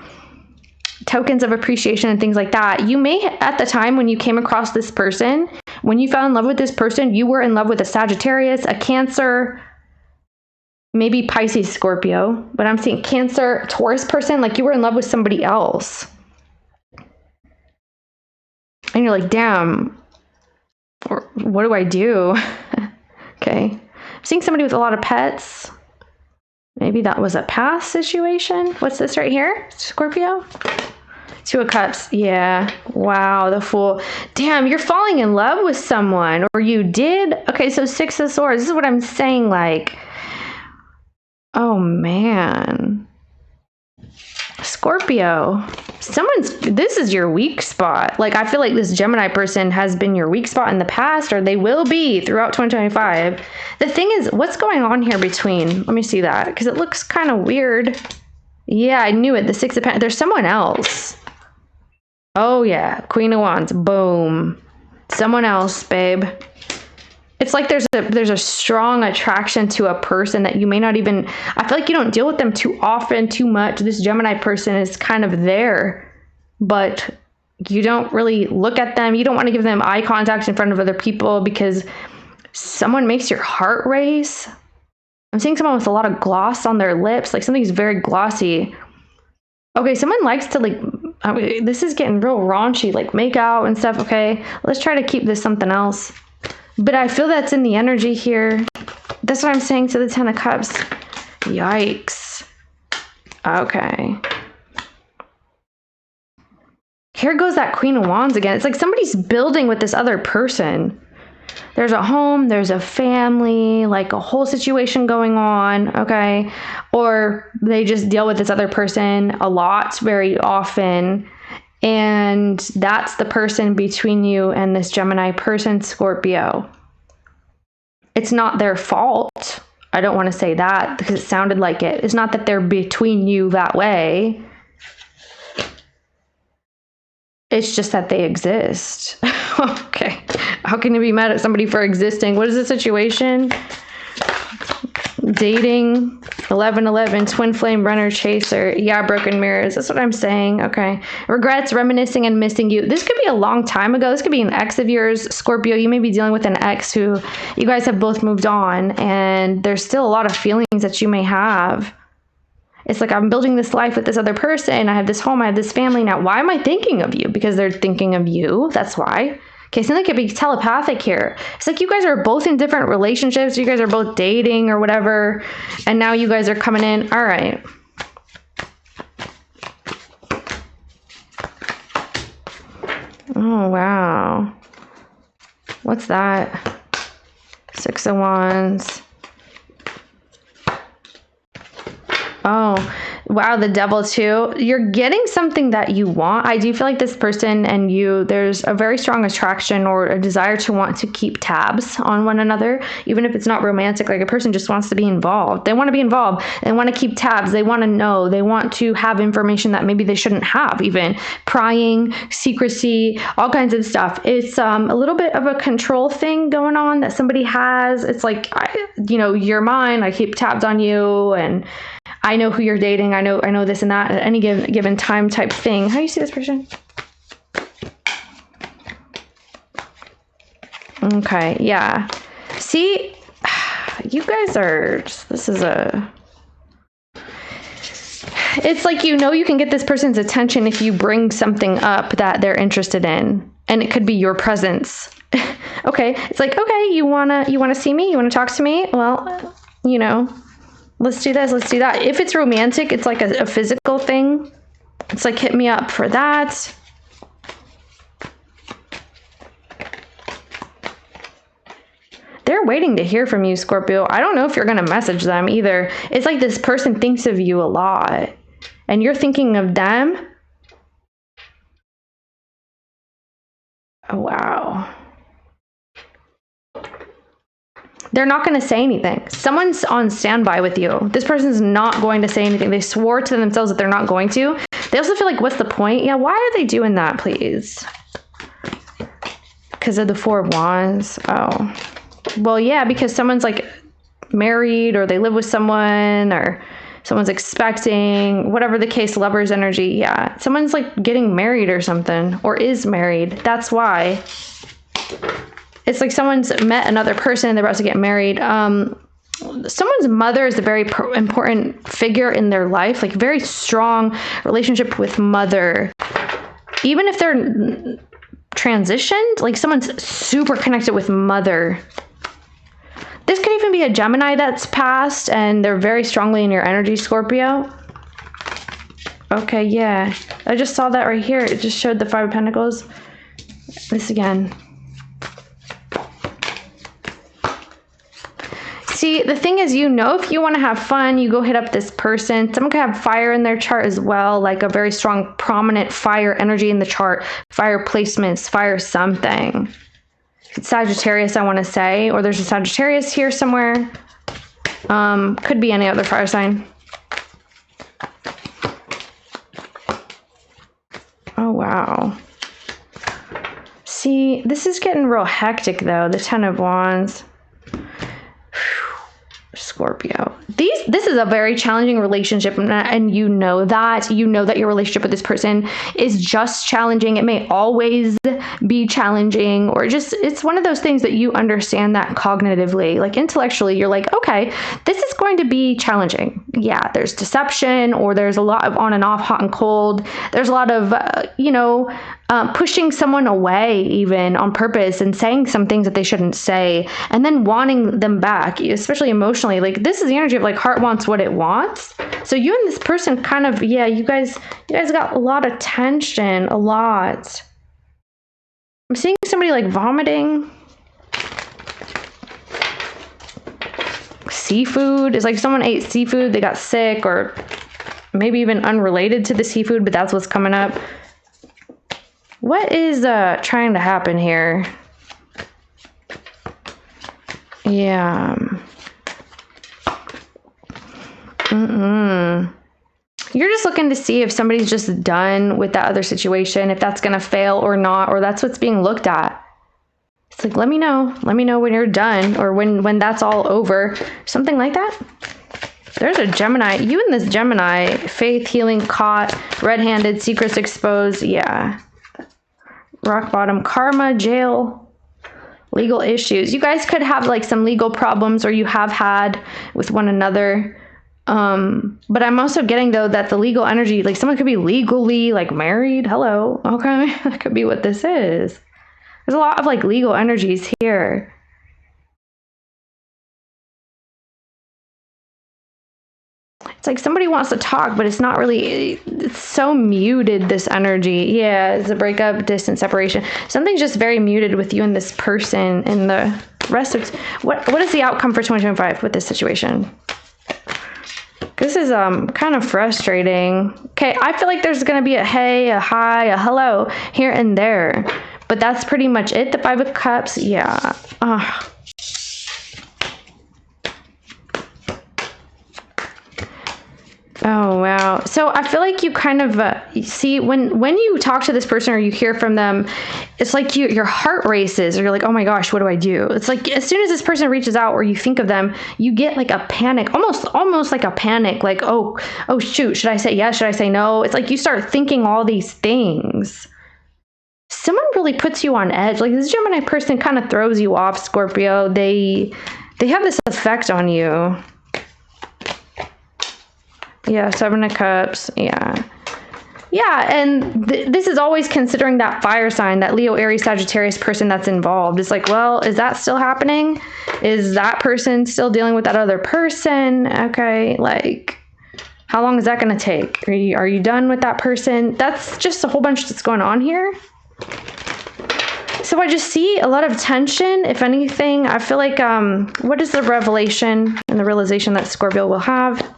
tokens of appreciation and things like that. You may, at the time when you came across this person, when you fell in love with this person, you were in love with a Sagittarius, a Cancer, maybe Pisces, Scorpio, but I'm seeing Cancer, Taurus person, like you were in love with somebody else. And you're like, damn, what do I do? Okay. I'm seeing somebody with a lot of pets. Maybe that was a past situation. What's this right here, Scorpio? Two of Cups. Yeah. Wow, the Fool. Damn, you're falling in love with someone, or you did. Okay, so Six of Swords. This is what I'm saying, like, oh man. Scorpio, this is your weak spot. Like, I feel like this Gemini person has been your weak spot in the past, or they will be throughout 2025. The thing is, what's going on here between? Let me see that, because it looks kind of weird. Yeah, I knew it. The Six of Pentacles. There's someone else. Oh yeah, Queen of Wands. Boom. Someone else, babe. It's like there's a strong attraction to a person that you may not even, I feel like you don't deal with them too often, too much. This Gemini person is kind of there, but you don't really look at them. You don't want to give them eye contact in front of other people because someone makes your heart race. I'm seeing someone with a lot of gloss on their lips, like something's very glossy. Okay, someone likes to, like, I mean, this is getting real raunchy, like make out and stuff. Okay, let's try to keep this something else. But I feel that's in the energy here. That's what I'm saying to the Ten of Cups. Yikes. Okay. Here goes that Queen of Wands again. It's like somebody's building with this other person. There's a home, there's a family, like a whole situation going on, okay? Or they just deal with this other person a lot, very often. And that's the person between you and this Gemini person, Scorpio. It's not their fault. I don't want to say that because it sounded like it. It's not that they're between you that way. It's just that they exist. Okay. How can you be mad at somebody for existing? What is the situation? Dating, 1111, twin flame, runner, chaser. Yeah, broken mirrors. That's what I'm saying. Okay. Regrets, reminiscing, and missing you. This could be a long time ago. This could be an ex of yours, Scorpio. You may be dealing with an ex who you guys have both moved on, and there's still a lot of feelings that you may have. It's like, I'm building this life with this other person. I have this home. I have this family. Now, why am I thinking of you? Because they're thinking of you. That's why. Okay, something could be telepathic here. It's like you guys are both in different relationships. You guys are both dating or whatever. And now you guys are coming in. All right. Oh, wow. What's that? Six of Wands. Oh, wow, the Devil too. You're getting something that you want. I do feel like this person and you, there's a very strong attraction or a desire to want to keep tabs on one another, even if it's not romantic. Like a person just wants to be involved. They want to be involved. They want to keep tabs. They want to know. They want to have information that maybe they shouldn't have, even prying, secrecy, all kinds of stuff. It's a little bit of a control thing going on that somebody has. It's like, you're mine. I keep tabs on you, and I know who you're dating. I know this and that at any given time type thing. How do you see this person? Okay, yeah. See, you guys are, it's like, you can get this person's attention if you bring something up that they're interested in. And it could be your presence. Okay, it's like, okay, you wanna see me? You wanna talk to me? Well, let's do this, let's do that. If it's romantic, it's like a physical thing. It's like, hit me up for that. They're waiting to hear from you, Scorpio. I don't know if you're going to message them either. It's like this person thinks of you a lot, and you're thinking of them. Oh, wow. They're not going to say anything. Someone's on standby with you. This person's not going to say anything. They swore to themselves that they're not going to. They also feel like, what's the point? Yeah, why are they doing that, please? Because of the Four of Wands. Oh. Well, yeah, because someone's like married, or they live with someone, or someone's expecting, whatever the case, lover's energy. Yeah, someone's like getting married or something, or is married. That's why. It's like someone's met another person and they're about to get married. Someone's mother is a very important figure in their life, like very strong relationship with mother. Even if they're transitioned, like someone's super connected with mother. This could even be a Gemini that's passed and they're very strongly in your energy, Scorpio. Okay, yeah. I just saw that right here. It just showed the Five of Pentacles. This again. See, the thing is, you know, if you want to have fun, you go hit up this person. Someone could have fire in their chart as well, like a very strong, prominent fire energy in the chart, fire placements, fire something. It's Sagittarius, I want to say, or there's a Sagittarius here somewhere. Could be any other fire sign. Oh, wow. See, this is getting real hectic, though, the Ten of Wands. Scorpio. This is a very challenging relationship, and you know that your relationship with this person is just challenging. It may always be challenging, or just it's one of those things that you understand that cognitively, like intellectually, you're like, okay, this is going to be challenging. Yeah, there's deception, or there's a lot of on and off, hot and cold. There's a lot of pushing someone away even on purpose and saying some things that they shouldn't say, and then wanting them back, especially emotionally. Like, this is the energy of like heart wants what it wants. So you and this person kind of, yeah, you guys got a lot of tension, a lot. I'm seeing somebody like vomiting. Seafood. It's like someone ate seafood, they got sick, or maybe even unrelated to the seafood, but that's what's coming up. What is trying to happen here? Yeah. You're just looking to see if somebody's just done with that other situation, if that's going to fail or not, or that's what's being looked at. It's like, let me know when you're done, or when that's all over, something like that. There's a Gemini. You and this Gemini, faith, healing, caught, red-handed, secrets exposed. Yeah. Rock bottom, karma, jail, legal issues. You guys could have like some legal problems, or you have had with one another. But I'm also getting, though, that the legal energy, like someone could be legally like married. Hello. Okay. That could be what this is. There's a lot of like legal energies here. It's like somebody wants to talk, but it's not really, it's so muted, this energy. Yeah, it's a breakup, distance, separation. Something's just very muted with you and this person, and the rest of, what is the outcome for 2025 with this situation? This is kind of frustrating. Okay, I feel like there's going to be a hey, a hi, a hello here and there, but that's pretty much it. The Five of Cups, yeah. Oh, wow. So I feel like you kind of see when you talk to this person or you hear from them, it's like your heart races, or you're like, oh my gosh, what do I do? It's like as soon as this person reaches out or you think of them, you get like a panic, almost like a panic, like, oh shoot, should I say yes? Should I say no? It's like you start thinking all these things. Someone really puts you on edge. Like, this Gemini person kind of throws you off, Scorpio. They have this effect on you. Yeah, Seven of Cups. Yeah. Yeah, and this is always considering that fire sign, that Leo, Aries, Sagittarius person that's involved. It's like, well, is that still happening? Is that person still dealing with that other person? Okay, like, how long is that going to take? Are you done with that person? That's just a whole bunch that's going on here. So I just see a lot of tension. If anything, I feel like, what is the revelation and the realization that Scorpio will have?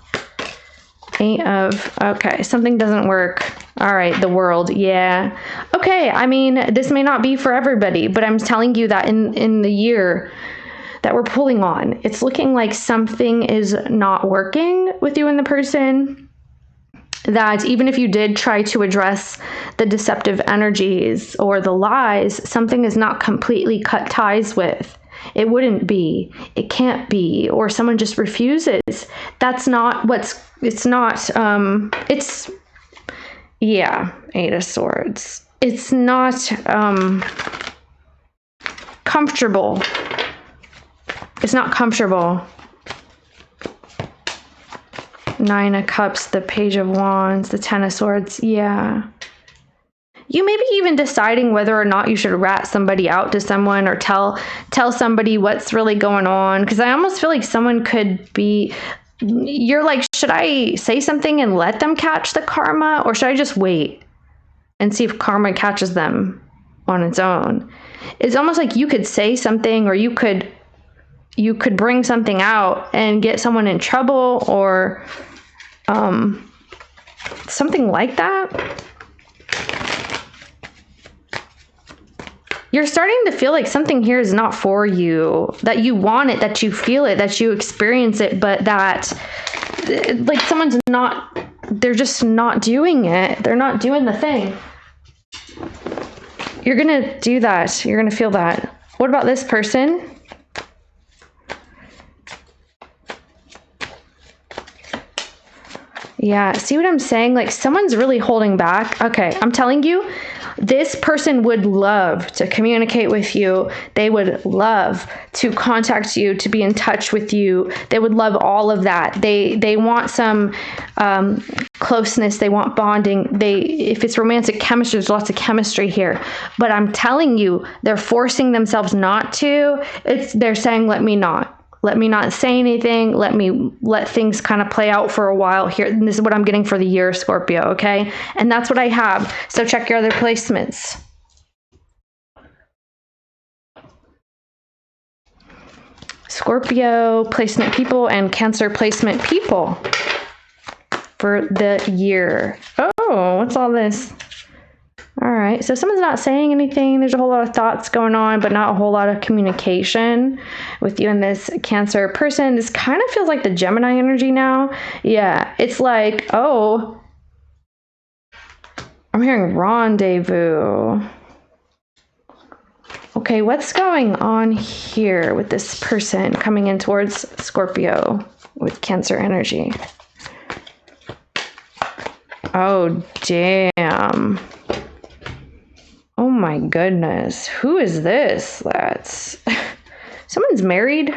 Okay, something doesn't work. All right, the world, yeah. Okay, I mean, this may not be for everybody, but I'm telling you that in the year that we're pulling on, it's looking like something is not working with you and the person. That even if you did try to address the deceptive energies or the lies, something is not completely cut ties with. It wouldn't be, it can't be, or someone just refuses. That's not yeah, Eight of Swords. It's not comfortable. It's not comfortable. Nine of Cups, the Page of Wands, the Ten of Swords. Yeah. you may be even deciding whether or not you should rat somebody out to someone or tell somebody what's really going on. Because I almost feel like someone could be, you're like, should I say something and let them catch the karma, or should I just wait and see if karma catches them on its own? It's almost like you could say something, or you could bring something out and get someone in trouble, or something like that. You're starting to feel like something here is not for you, that you want it, that you feel it, that you experience it, but that like someone's not, they're just not doing it. They're not doing the thing. You're going to do that. You're going to feel that. What about this person? Yeah, see what I'm saying? Like someone's really holding back. Okay, I'm telling you, this person would love to communicate with you. They would love to contact you, to be in touch with you. They would love all of that. They want some closeness. They want bonding. If it's romantic chemistry, there's lots of chemistry here. But I'm telling you, they're forcing themselves not to. They're saying, let me not say anything. Let things kind of play out for a while here. And this is what I'm getting for the year, Scorpio, okay? And that's what I have. So check your other placements. Scorpio placement people and Cancer placement people for the year. Oh, what's all this? All right, so someone's not saying anything. There's a whole lot of thoughts going on, but not a whole lot of communication with you and this Cancer person. This kind of feels like the Gemini energy now. Yeah, it's like, oh, I'm hearing rendezvous. Okay, what's going on here with this person coming in towards Scorpio with Cancer energy? Oh, damn. Oh my goodness. Who is this? That's someone's married.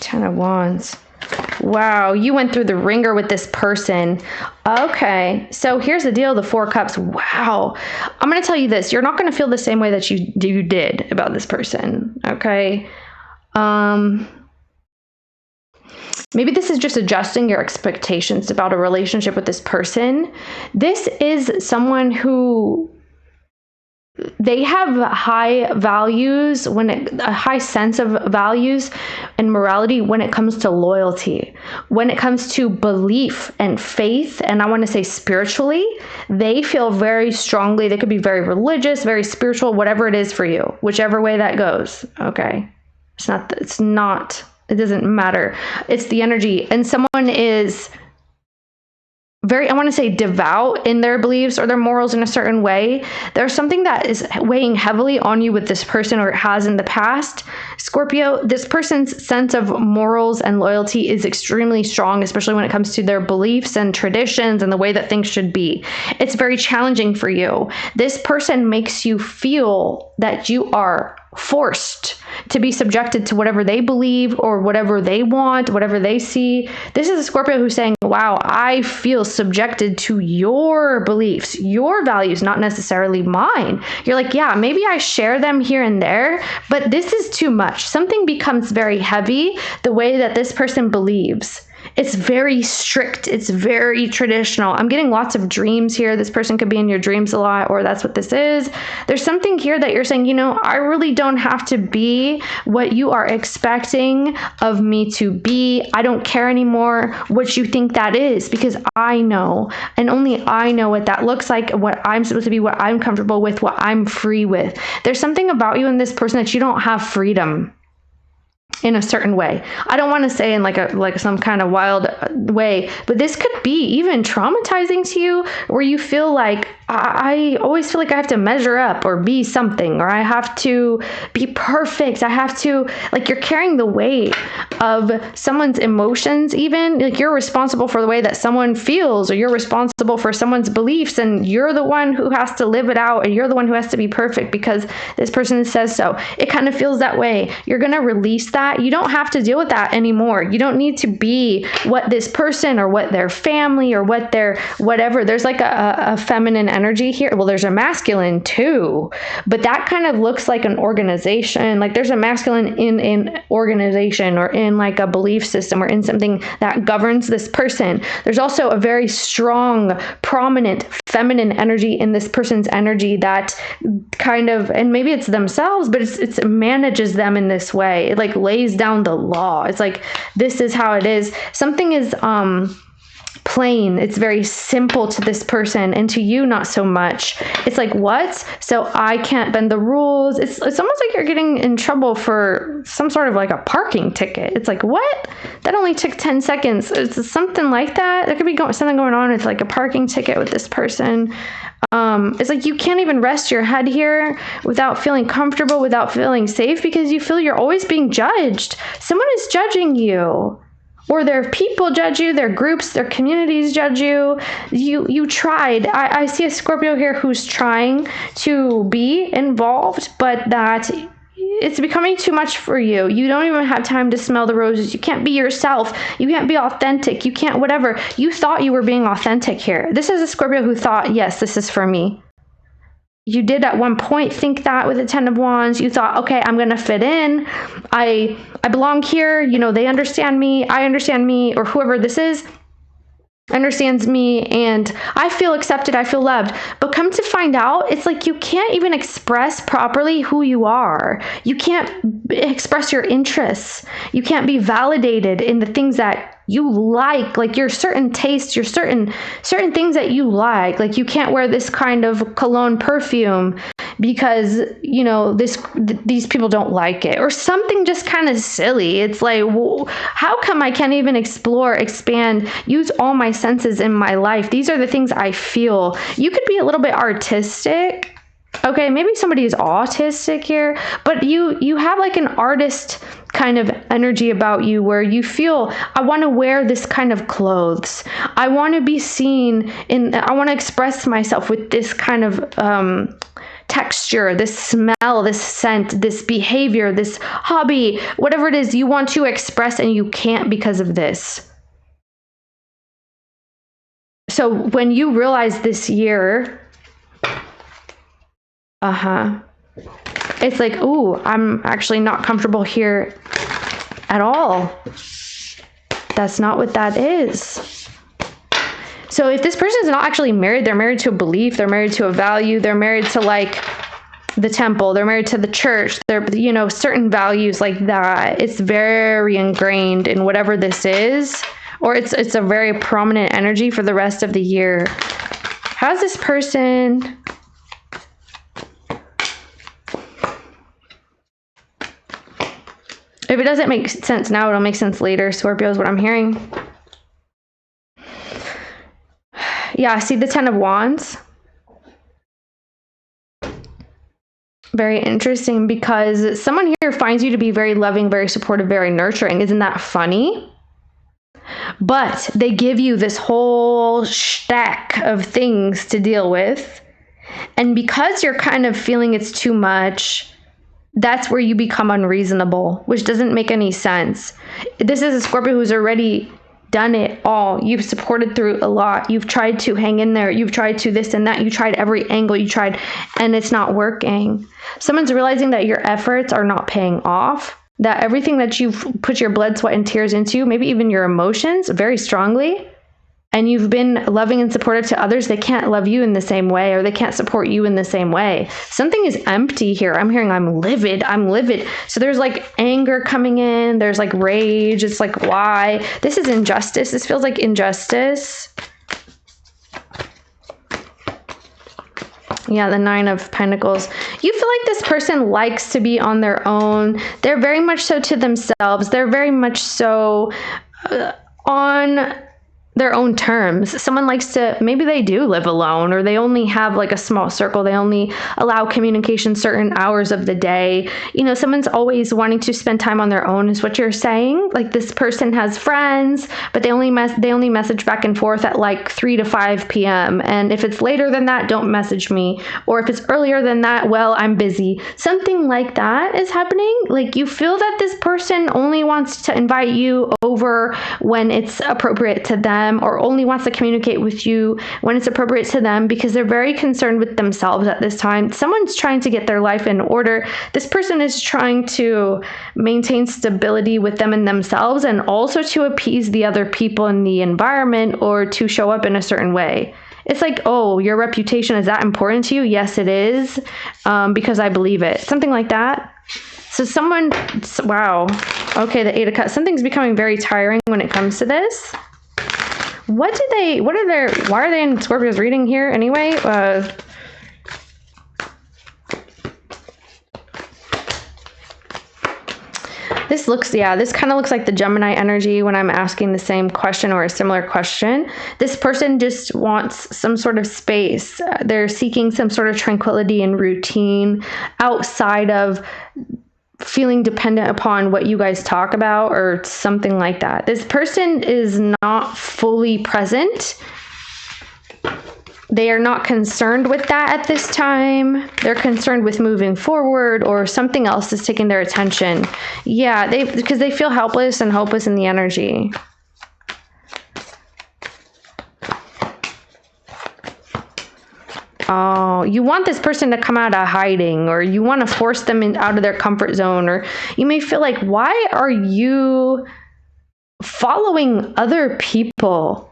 Ten of Wands. Wow, you went through the ringer with this person. Okay, so here's the deal, the Four of Cups. Wow. I'm going to tell you this. You're not going to feel the same way that you did about this person, okay? Maybe this is just adjusting your expectations about a relationship with this person. This is someone who they have high values, a high sense of values and morality when it comes to loyalty, when it comes to belief and faith. And I want to say spiritually, they feel very strongly. They could be very religious, very spiritual, whatever it is for you, whichever way that goes. Okay. It doesn't matter. It's the energy. And someone is very, I want to say, devout in their beliefs or their morals in a certain way. There's something that is weighing heavily on you with this person, or it has in the past. Scorpio, this person's sense of morals and loyalty is extremely strong, especially when it comes to their beliefs and traditions and the way that things should be. It's very challenging for you. This person makes you feel that you are forced to be subjected to whatever they believe or whatever they want, whatever they see. This is a Scorpio who's saying, wow, I feel subjected to your beliefs, your values, not necessarily mine. You're like, yeah, maybe I share them here and there, but this is too much. Something becomes very heavy the way that this person believes. It's very strict. It's very traditional. I'm getting lots of dreams here. This person could be in your dreams a lot, or that's what this is. There's something here that you're saying, you know, I really don't have to be what you are expecting of me to be. I don't care anymore what you think that is, because I know, and only I know what that looks like, what I'm supposed to be, what I'm comfortable with, what I'm free with. There's something about you and this person that you don't have freedom in a certain way. I don't want to say in like some kind of wild way, but this could be even traumatizing to you, where you feel like, I always feel like I have to measure up or be something, or I have to be perfect. I have to, like, you're carrying the weight of someone's emotions, even like you're responsible for the way that someone feels, or you're responsible for someone's beliefs, and you're the one who has to live it out, and you're the one who has to be perfect because this person says so. It kind of feels that way. You're going to release that that, you don't have to deal with that anymore. You don't need to be what this person or what their family or what their whatever. There's like a feminine energy here. Well, there's a masculine too, but that kind of looks like an organization. Like there's a masculine in an organization or in like a belief system or in something that governs this person. There's also a very strong, prominent feminine energy in this person's energy that kind of, and maybe it's themselves, but it manages them in this way. It like lays down the law. It's like, this is how it is. Something is plain. It's very simple to this person, and to you, not so much. It's like, what? So I can't bend the rules. It's almost like you're getting in trouble for some sort of like a parking ticket. It's like, what? That only took 10 seconds. It's something like that. There could be something going on. It's like a parking ticket with this person. It's like you can't even rest your head here without feeling comfortable, without feeling safe, because you feel you're always being judged. Someone is judging you. Or their people judge you, their groups, their communities judge you. You tried. I see a Scorpio here who's trying to be involved, but that it's becoming too much for you. You don't even have time to smell the roses. You can't be yourself. You can't be authentic. You can't whatever. You thought you were being authentic here. This is a Scorpio who thought, yes, this is for me. You did at one point think that with the 10 of Wands. You thought, okay, I'm going to fit in. I belong here. You know, they understand me. I understand me, or whoever this is understands me, and I feel accepted. I feel loved. But come to find out, it's like you can't even express properly who you are. You can't express your interests. You can't be validated in the things that you like your certain tastes, your certain things that you like. Like you can't wear this kind of cologne perfume because, you know, these people don't like it, or something just kind of silly. It's like, how come I can't even explore, expand, use all my senses in my life? These are the things I feel. You could be a little bit artistic. Okay, maybe somebody is autistic here, but you have like an artist kind of energy about you where you feel, I want to wear this kind of clothes. I want to be seen I want to express myself with this kind of texture, this smell, this scent, this behavior, this hobby, whatever it is you want to express, and you can't because of this. So when you realize this year, it's like, ooh, I'm actually not comfortable here at all. That's not what that is. So if this person is not actually married, they're married to a belief, they're married to a value, they're married to like the temple, they're married to the church, they're, you know, certain values like that. It's very ingrained in whatever this is, or it's a very prominent energy for the rest of the year. How's this person? If it doesn't make sense now, it'll make sense later. Scorpio is what I'm hearing. Yeah, see the 10 of Wands? Very interesting, because someone here finds you to be very loving, very supportive, very nurturing. Isn't that funny? But they give you this whole stack of things to deal with. And because you're kind of feeling it's too much, that's where you become unreasonable, which doesn't make any sense. This is a Scorpio who's already done it all. You've supported through a lot. You've tried to hang in there. You've tried to this and that. You tried every angle you tried, and it's not working. Someone's realizing that your efforts are not paying off, that everything that you've put your blood, sweat, and tears into, maybe even your emotions very strongly, and you've been loving and supportive to others, they can't love you in the same way, or they can't support you in the same way. Something is empty here. I'm hearing I'm livid. So there's like anger coming in. There's like rage. It's like, why? This is injustice. This feels like injustice. Yeah, the 9 of Pentacles. You feel like this person likes to be on their own. They're very much so to themselves. They're very much so on their own terms. Someone likes to, maybe they do live alone, or they only have like a small circle. They only allow communication certain hours of the day. You know, someone's always wanting to spend time on their own is what you're saying. Like this person has friends, but they only message back and forth at like 3 to 5 p.m. And if it's later than that, don't message me. Or if it's earlier than that, well, I'm busy. Something like that is happening. Like you feel that this person only wants to invite you over when it's appropriate to them, or only wants to communicate with you when it's appropriate to them, because they're very concerned with themselves at this time. Someone's trying to get their life in order. This person is trying to maintain stability with them and themselves, and also to appease the other people in the environment, or to show up in a certain way. It's like, oh, your reputation, is that important to you? Yes, it is, because I believe it. Something like that. So someone, wow. Okay, the 8 of Cups. Something's becoming very tiring when it comes to this. Why are they in Scorpio's reading here anyway? This kind of looks like the Gemini energy when I'm asking the same question or a similar question. This person just wants some sort of space. They're seeking some sort of tranquility and routine outside of feeling dependent upon what you guys talk about or something like that. This person is not fully present. They are not concerned with that at this time. They're concerned with moving forward, or something else is taking their attention. Yeah, because they feel helpless and hopeless in the energy. Oh, you want this person to come out of hiding, or you want to force them out of their comfort zone, or you may feel like, why are you following other people?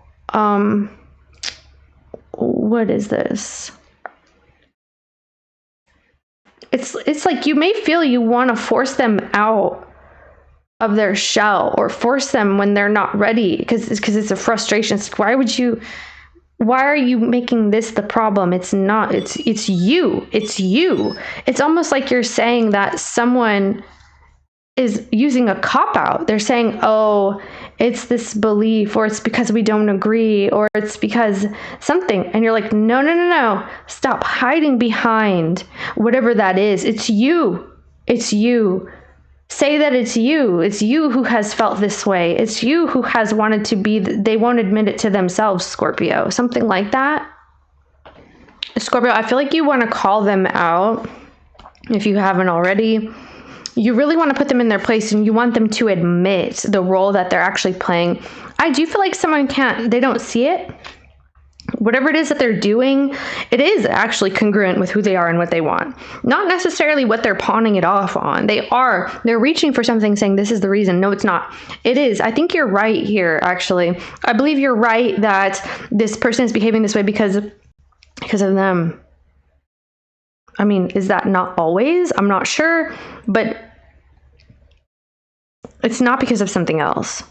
What is this? It's like you may feel you want to force them out of their shell, or force them when they're not ready, because it's a frustration. It's, why are you making this the problem? It's not. It's you. It's you. It's almost like you're saying that someone is using a cop-out. They're saying, oh, it's this belief, or it's because we don't agree, or it's because something. And you're like, no. Stop hiding behind whatever that is. It's you. It's you. Say that it's you. It's you who has felt this way. It's you who has wanted to be, they won't admit it to themselves, Scorpio. Something like that. Scorpio, I feel like you want to call them out if you haven't already. You really want to put them in their place, and you want them to admit the role that they're actually playing. I do feel like someone they don't see it. Whatever it is that they're doing, it is actually congruent with who they are and what they want. Not necessarily what they're pawning it off on. They're reaching for something, saying this is the reason. No, it's not. It is. I think you're right here, actually. I believe you're right that this person is behaving this way because of them. I mean, is that not always? I'm not sure, but it's not because of something else.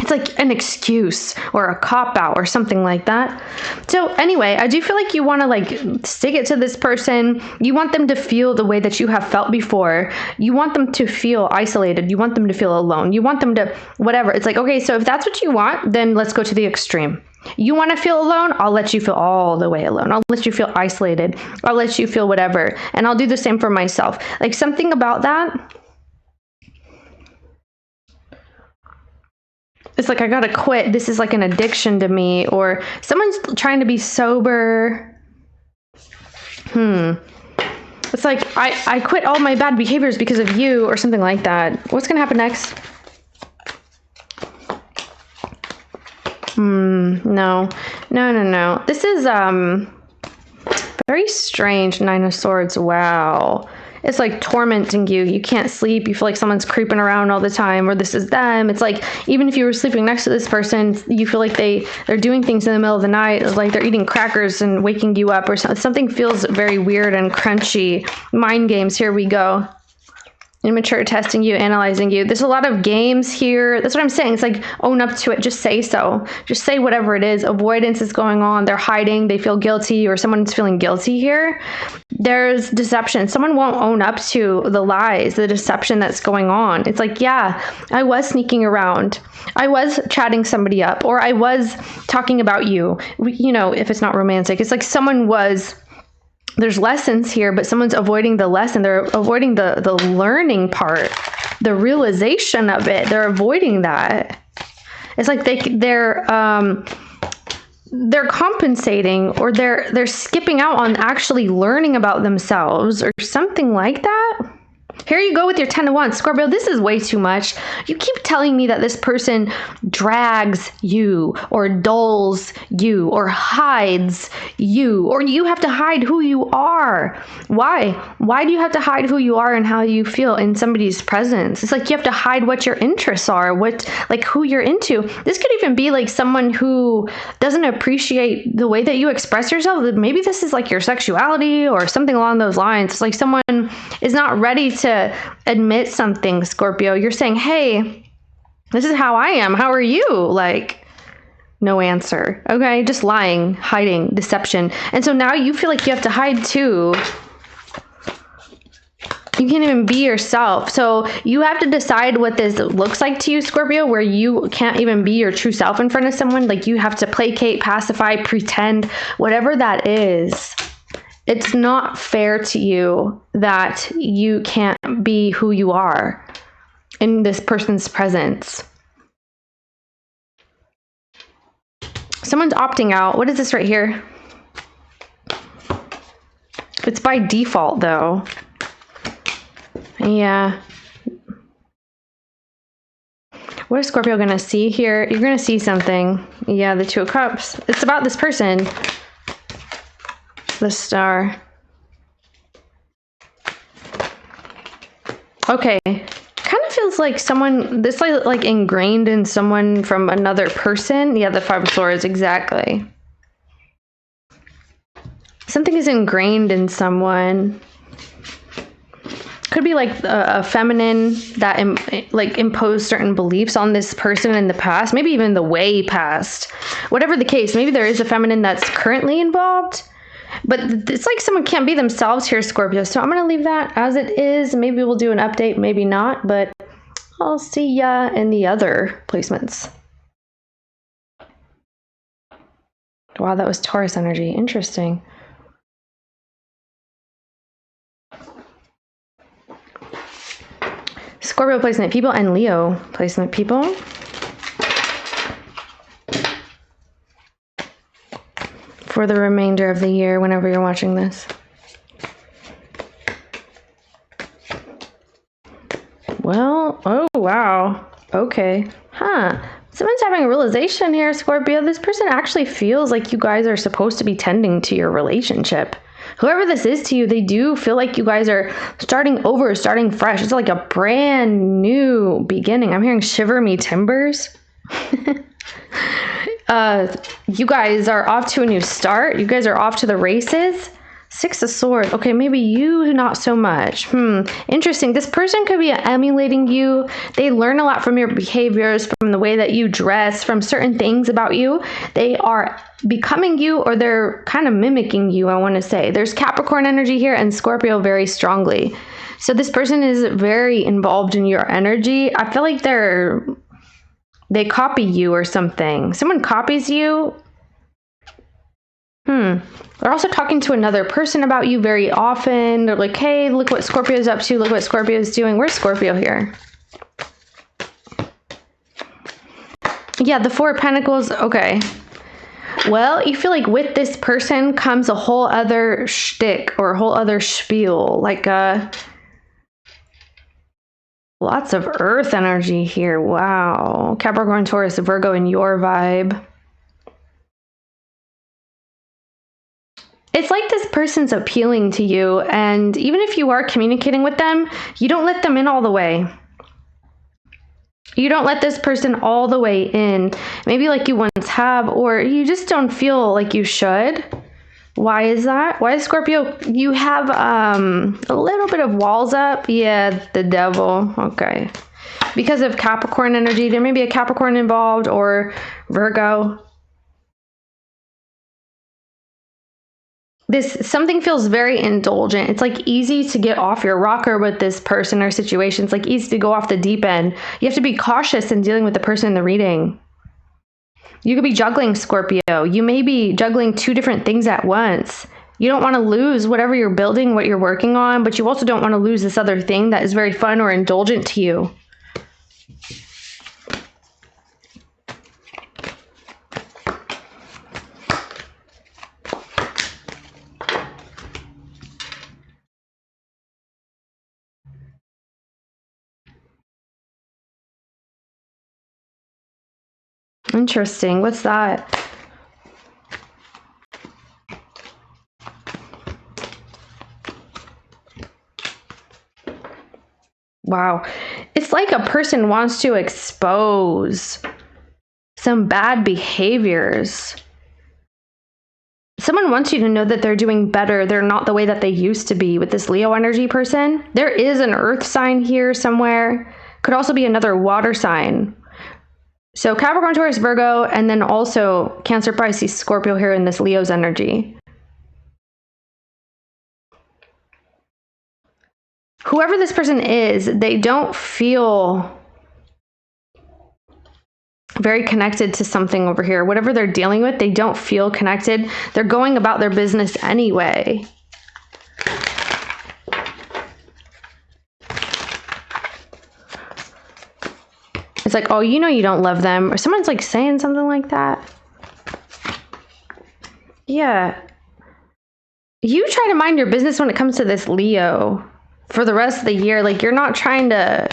It's like an excuse or a cop-out or something like that. So anyway, I do feel like you want to like stick it to this person. You want them to feel the way that you have felt before. You want them to feel isolated. You want them to feel alone. You want them to whatever. It's like, okay, so if that's what you want, then let's go to the extreme. You want to feel alone? I'll let you feel all the way alone. I'll let you feel isolated. I'll let you feel whatever. And I'll do the same for myself. Like something about that. It's like, I gotta quit. This is like an addiction to me. Or someone's trying to be sober. It's like, I quit all my bad behaviors because of you, or something like that. What's gonna happen next? No. This is very strange. 9 of Swords. Wow. It's like tormenting you. You can't sleep. You feel like someone's creeping around all the time, or this is them. It's like, even if you were sleeping next to this person, you feel like they're doing things in the middle of the night, like they're eating crackers and waking you up, or something feels very weird and crunchy. Mind games. Here we go. Immature, testing you, analyzing you. There's a lot of games here. That's what I'm saying. It's like, own up to it. Just say so. Just say whatever it is. Avoidance is going on. They're hiding. They feel guilty, or someone's feeling guilty here. There's deception. Someone won't own up to the lies, the deception that's going on. It's like, yeah, I was sneaking around. I was chatting somebody up, or I was talking about you. You know, if it's not romantic, it's like someone was, there's lessons here, but someone's avoiding the lesson. They're avoiding the learning part, the realization of it. They're avoiding that. It's like they're compensating, or they're skipping out on actually learning about themselves or something like that. Here you go with your 10 of Wands. Scorpio, this is way too much. You keep telling me that this person drags you or dulls you or hides you, or you have to hide who you are. Why? Why do you have to hide who you are and how you feel in somebody's presence? It's like you have to hide what your interests are, like who you're into. This could even be like someone who doesn't appreciate the way that you express yourself. Maybe this is like your sexuality or something along those lines. It's like someone is not ready to admit something, Scorpio. You're saying, hey, this is how I am. How are you? Like, no answer. Okay, just lying, hiding, deception. And so now you feel like you have to hide too. You can't even be yourself. So you have to decide what this looks like to you, Scorpio, where you can't even be your true self in front of someone. Like you have to placate, pacify, pretend, whatever that is. It's not fair to you that you can't be who you are in this person's presence. Someone's opting out. What is this right here? It's by default, though. Yeah. What is Scorpio going to see here? You're going to see something. Yeah, the Two of Cups. It's about this person. The Star. Okay. Kind of feels like someone, this like ingrained in someone from another person. Yeah, the Five of Swords, exactly. Something is ingrained in someone. Could be like a feminine that imposed certain beliefs on this person in the past, maybe even the way past. Whatever the case, maybe there is a feminine that's currently involved. But it's like someone can't be themselves here, Scorpio. So I'm going to leave that as it is. Maybe we'll do an update, maybe not. But I'll see ya in the other placements. Wow, that was Taurus energy. Interesting. Scorpio placement people and Leo placement people. For the remainder of the year, whenever you're watching this. Well, oh wow. Okay. Huh. Someone's having a realization here, Scorpio. This person actually feels like you guys are supposed to be tending to your relationship. Whoever this is to you, they do feel like you guys are starting over, starting fresh. It's like a brand new beginning. I'm hearing shiver me timbers. You guys are off to a new start. You guys are off to the races. Six of Swords. Okay, maybe you not so much. Interesting. This person could be emulating you. They learn a lot from your behaviors, from the way that you dress, from certain things about you. They are becoming you, or they're kind of mimicking you, I want to say. There's Capricorn energy here and Scorpio very strongly. So this person is very involved in your energy. I feel like they copy you or something. Someone copies you. They're also talking to another person about you very often. They're like, hey, look what Scorpio's up to. Look what Scorpio's doing. Where's Scorpio here? Yeah, the Four of Pentacles. Okay. Well, you feel like with this person comes a whole other shtick or a whole other spiel. Like, lots of earth energy here. Wow. Capricorn, Taurus, Virgo in your vibe. It's like this person's appealing to you, and even if you are communicating with them, you don't let them in all the way. You don't let this person all the way in. Maybe like you once have, or you just don't feel like you should. Why is that? Why is Scorpio? You have a little bit of walls up. Yeah, the devil. Okay. Because of Capricorn energy. There may be a Capricorn involved or Virgo. something feels very indulgent. It's like easy to get off your rocker with this person or situation. It's like easy to go off the deep end. You have to be cautious in dealing with the person in the reading. You could be juggling, Scorpio. You may be juggling 2 different things at once. You don't want to lose whatever you're building, what you're working on, but you also don't want to lose this other thing that is very fun or indulgent to you. Interesting. What's that? Wow. It's like a person wants to expose some bad behaviors. Someone wants you to know that they're doing better. They're not the way that they used to be with this Leo energy person. There is an earth sign here somewhere. Could also be another water sign. So Capricorn, Taurus, Virgo, and then also Cancer, Pisces, Scorpio here in this Leo's energy. Whoever this person is, they don't feel very connected to something over here. Whatever they're dealing with, they don't feel connected. They're going about their business anyway. It's like, oh, you know you don't love them. Or someone's like saying something like that. Yeah. You try to mind your business when it comes to this Leo for the rest of the year. Like, you're not trying to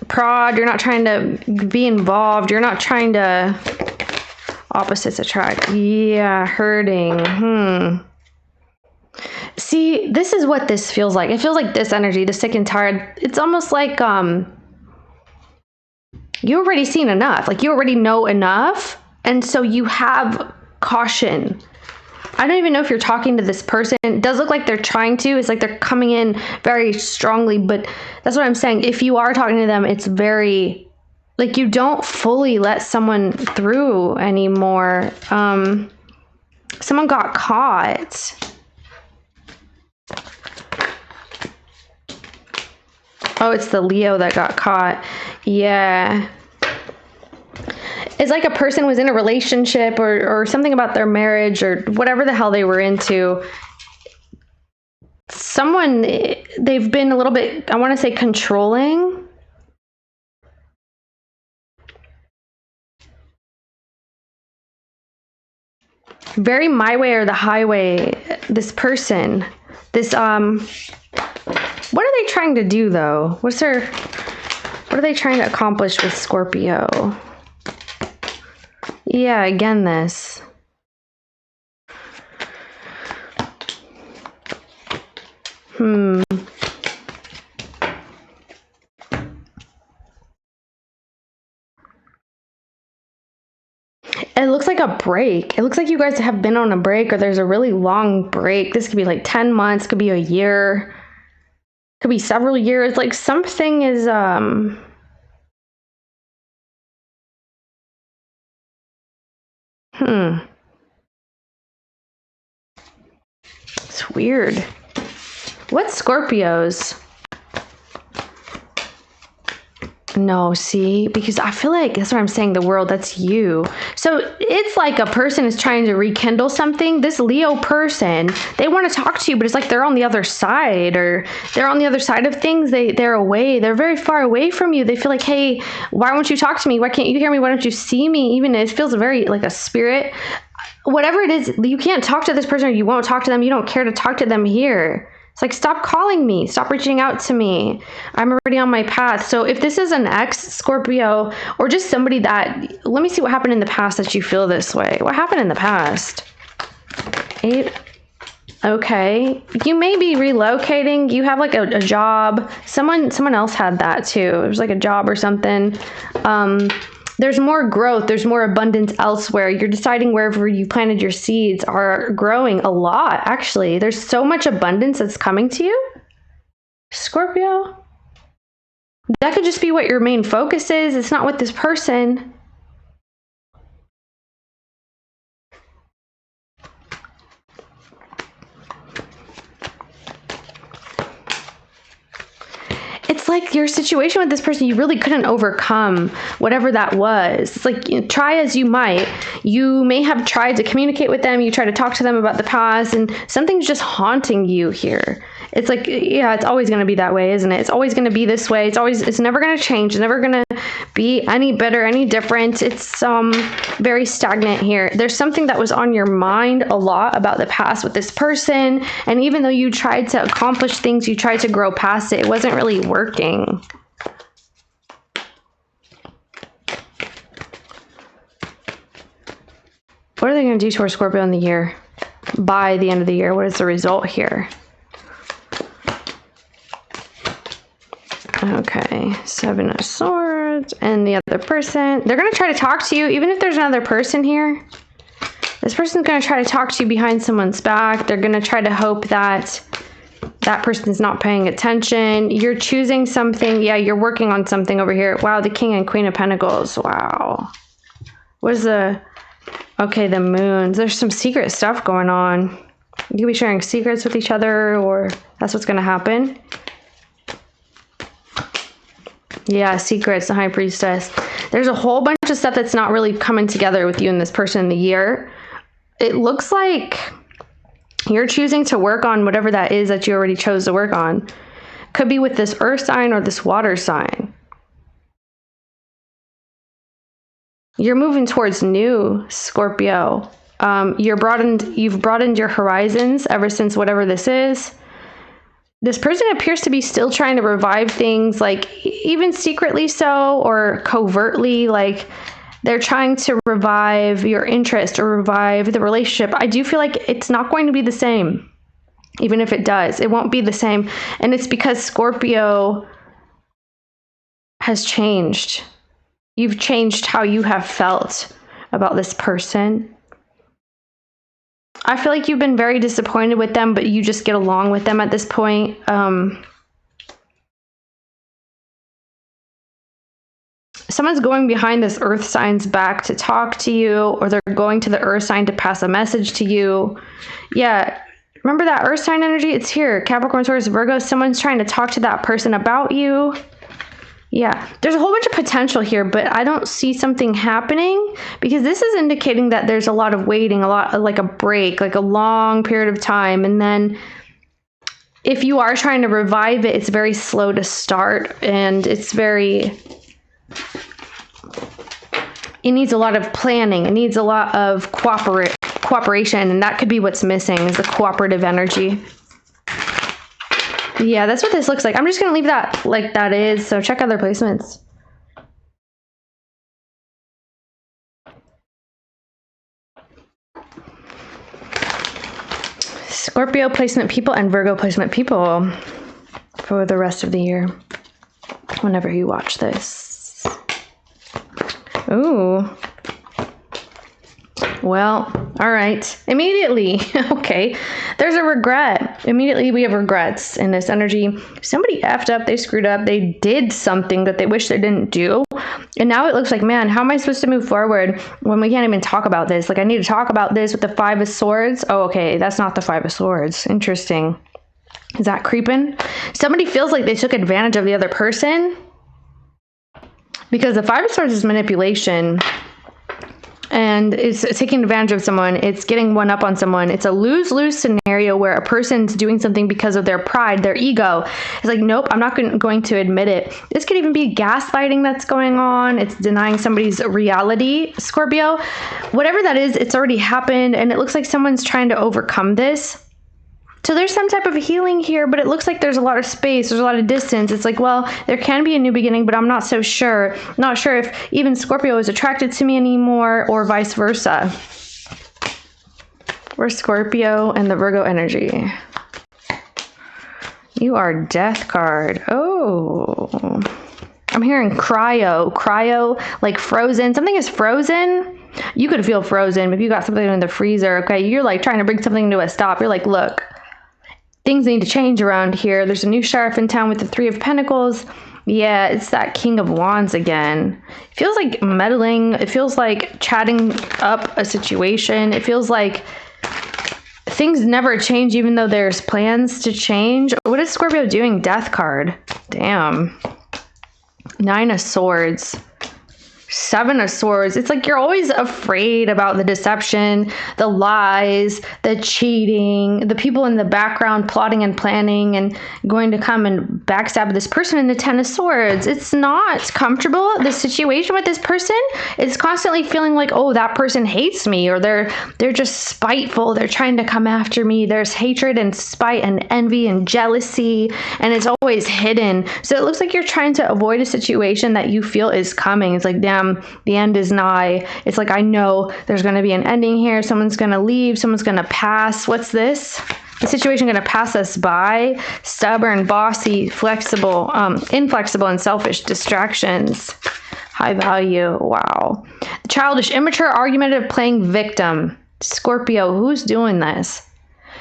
prod. You're not trying to be involved. You're not trying to... Opposites attract. Yeah, hurting. See, this is what this feels like. It feels like this energy, the sick and tired. It's almost like... you already seen enough. Like, you already know enough. And so you have caution. I don't even know if you're talking to this person. It does look like they're trying to. It's like they're coming in very strongly. But that's what I'm saying. If you are talking to them, it's very... like, you don't fully let someone through anymore. Someone got caught. Oh, it's the Leo that got caught. Yeah. It's like a person was in a relationship or something about their marriage or whatever the hell they were into. Someone, they've been a little bit, I want to say, controlling. Very my way or the highway, this person. This, what are they trying to do, though? What are they trying to accomplish with Scorpio? Yeah, again, this. It looks like a break. It looks like you guys have been on a break, or there's a really long break. This could be like 10 months, could be a year, could be several years. Like, something is, it's weird. What's Scorpios? No, see, because I feel like that's what I'm saying, the world, that's you. So it's like a person is trying to rekindle something. This Leo person, they want to talk to you, but it's like they're on the other side, or they're on the other side of things. They're away. They're very far away from you. They feel like, hey, why won't you talk to me? Why can't you hear me? Why don't you see me? Even it feels very like a spirit. Whatever it is, you can't talk to this person, or you won't talk to them. You don't care to talk to them here. It's like, stop calling me. Stop reaching out to me. I'm already on my path. So if this is an ex Scorpio, or just somebody that, let me see what happened in the past that you feel this way. What happened in the past? 8. Okay. You may be relocating. You have like a job. Someone else had that too. It was like a job or something. There's more growth. There's more abundance elsewhere. You're deciding wherever you planted your seeds are growing a lot, actually. There's so much abundance that's coming to you, Scorpio. That could just be what your main focus is. It's not with this person. it's like your situation with this person, you really couldn't overcome whatever that was. It's like, you know, try as you might, you may have tried to communicate with them, you try to talk to them about the past, and something's just haunting you here. It's like, yeah, it's always going to be that way, isn't it? It's always going to be this way. It's never going to change. It's never going to be any better, any different. It's very stagnant here. There's something that was on your mind a lot about the past with this person, and even though you tried to accomplish things, you tried to grow past it, it wasn't really working. What are they going to do to our Scorpio in the year? By the end of the year, what is the result here? Okay, 7 of Swords, and the other person, they're going to try to talk to you, even if there's another person here. This person's going to try to talk to you behind someone's back. They're going to try to hope that that person's not paying attention. You're choosing something. Yeah, you're working on something over here. Wow, the King and Queen of Pentacles. Wow. What is the... Okay, the Moons. There's some secret stuff going on. You could be sharing secrets with each other, or that's what's going to happen. Yeah, secrets, the High Priestess. There's a whole bunch of stuff that's not really coming together with you and this person in the year. It looks like you're choosing to work on whatever that is that you already chose to work on. Could be with this earth sign or this water sign. You're moving towards new, Scorpio. You've broadened your horizons ever since whatever this is. This person appears to be still trying to revive things, like even secretly so, or covertly, like they're trying to revive your interest or revive the relationship. I do feel like it's not going to be the same. Even if it does, it won't be the same. And it's because Scorpio has changed. You've changed how you have felt about this person. I feel like you've been very disappointed with them, but you just get along with them at this point. Someone's going behind this earth sign's back to talk to you, or they're going to the earth sign to pass a message to you. Yeah, remember that earth sign energy? It's here. Capricorn, Taurus, Virgo. Someone's trying to talk to that person about you. Yeah, there's a whole bunch of potential here, but I don't see something happening because this is indicating that there's a lot of waiting, a lot like a break, like a long period of time. And then if you are trying to revive it, it's very slow to start, and it's very... It needs a lot of planning. It needs a lot of cooperation, and that could be what's missing, is the cooperative energy. Yeah, that's what this looks like. I'm just going to leave that like that is, so check other placements. Scorpio placement people and Virgo placement people for the rest of the year, whenever you watch this. Ooh. Well, all right. Immediately, okay, there's a regret. Immediately we have regrets in this energy. Somebody effed up, they screwed up, they did something that they wish they didn't do. And now it looks like, man, how am I supposed to move forward when we can't even talk about this? Like, I need to talk about this with the 5 of Swords. Oh, okay, that's not the 5 of Swords. Interesting. Is that creeping? Somebody feels like they took advantage of the other person. Because the 5 of Swords is manipulation. And it's taking advantage of someone. It's getting one up on someone. It's a lose-lose scenario where a person's doing something because of their pride, their ego. It's like, nope, I'm not going to admit it. This could even be gaslighting that's going on. It's denying somebody's reality, Scorpio. Whatever that is, it's already happened, and it looks like someone's trying to overcome this. So there's some type of healing here, but it looks like there's a lot of space, there's a lot of distance. It's like, well, there can be a new beginning, but I'm not so sure. Not sure if even Scorpio is attracted to me anymore, or vice versa. We're Scorpio and the Virgo energy. You are Death card. Oh. I'm hearing cryo. Cryo, like frozen. Something is frozen. You could feel frozen if you got something in the freezer. Okay, you're like trying to bring something to a stop. You're like, look, things need to change around here. There's a new sheriff in town with the 3 of Pentacles. Yeah, it's that King of Wands again. It feels like meddling. It feels like chatting up a situation. It feels like things never change even though there's plans to change. What is Scorpio doing? Death card. Damn. 9 of Swords. 7 of Swords. It's like you're always afraid about the deception, the lies, the cheating, the people in the background plotting and planning and going to come and backstab this person in the 10 of Swords. It's not comfortable. The situation with this person is constantly feeling like, oh, that person hates me, or they're just spiteful. They're trying to come after me. There's hatred and spite and envy and jealousy, and it's always hidden. So it looks like you're trying to avoid a situation that you feel is coming. It's like, damn, the end is nigh. It's like, I know there's going to be an ending here. Someone's going to leave. Someone's going to pass. What's this? The situation going to pass us by. Stubborn, bossy, flexible, inflexible, and selfish. Distractions. High value. Wow. Childish, immature, argumentative, playing victim. Scorpio, who's doing this?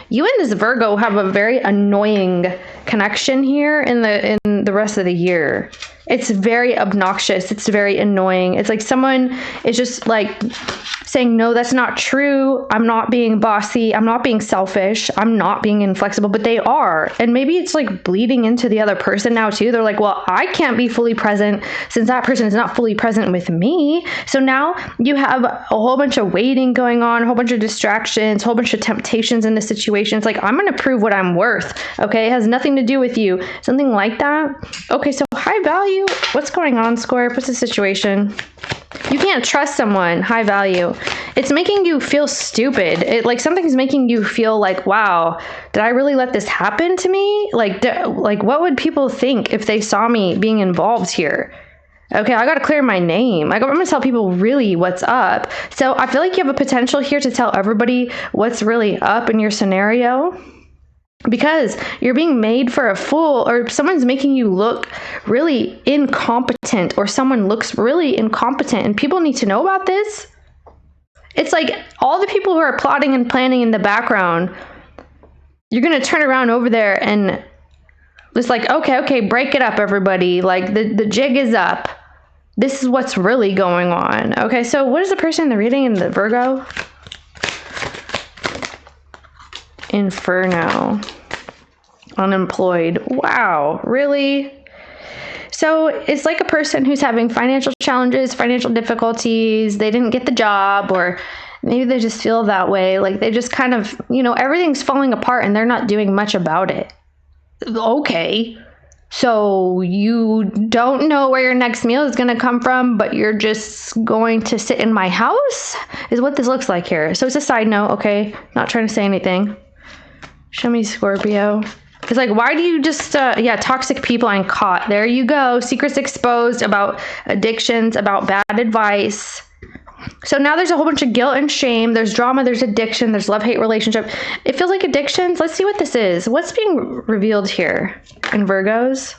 You and this Virgo have a very annoying connection here in the rest of the year. It's very obnoxious. It's very annoying. It's like someone is just like saying, no, that's not true. I'm not being bossy. I'm not being selfish. I'm not being inflexible, but they are. And maybe it's like bleeding into the other person now too. They're like, well, I can't be fully present since that person is not fully present with me. So now you have a whole bunch of waiting going on, a whole bunch of distractions, a whole bunch of temptations in the situation. It's like, I'm going to prove what I'm worth. Okay. It has nothing to do with you. Something like that. Okay. So high value. What's going on, Scorp? What's the situation? You can't trust someone. High value. It's making you feel stupid. Like something's making you feel like, wow, did I really let this happen to me? Like what would people think if they saw me being involved here? Okay, I got to clear my name. I'm going to tell people really what's up. So I feel like you have a potential here to tell everybody what's really up in your scenario, because you're being made for a fool, or someone's making you look really incompetent, or someone looks really incompetent, and people need to know about this. It's like all the people who are plotting and planning in the background, you're going to turn around over there and it's like, okay, break it up, everybody. Like the jig is up. This is what's really going on. Okay, so what is the person in the reading in the Virgo? Inferno. Unemployed. Wow, really? So it's like a person who's having financial challenges, financial difficulties. They didn't get the job, or maybe they just feel that way. Like they just kind of, everything's falling apart and they're not doing much about it. Okay. So you don't know where your next meal is going to come from, but you're just going to sit in my house is what this looks like here. So it's a side note. Okay. Not trying to say anything. Show me Scorpio. It's like, why do you just, toxic people and caught. There you go. Secrets exposed about addictions, about bad advice. So now there's a whole bunch of guilt and shame. There's drama. There's addiction. There's love-hate relationship. It feels like addictions. Let's see what this is. What's being revealed here in Virgos?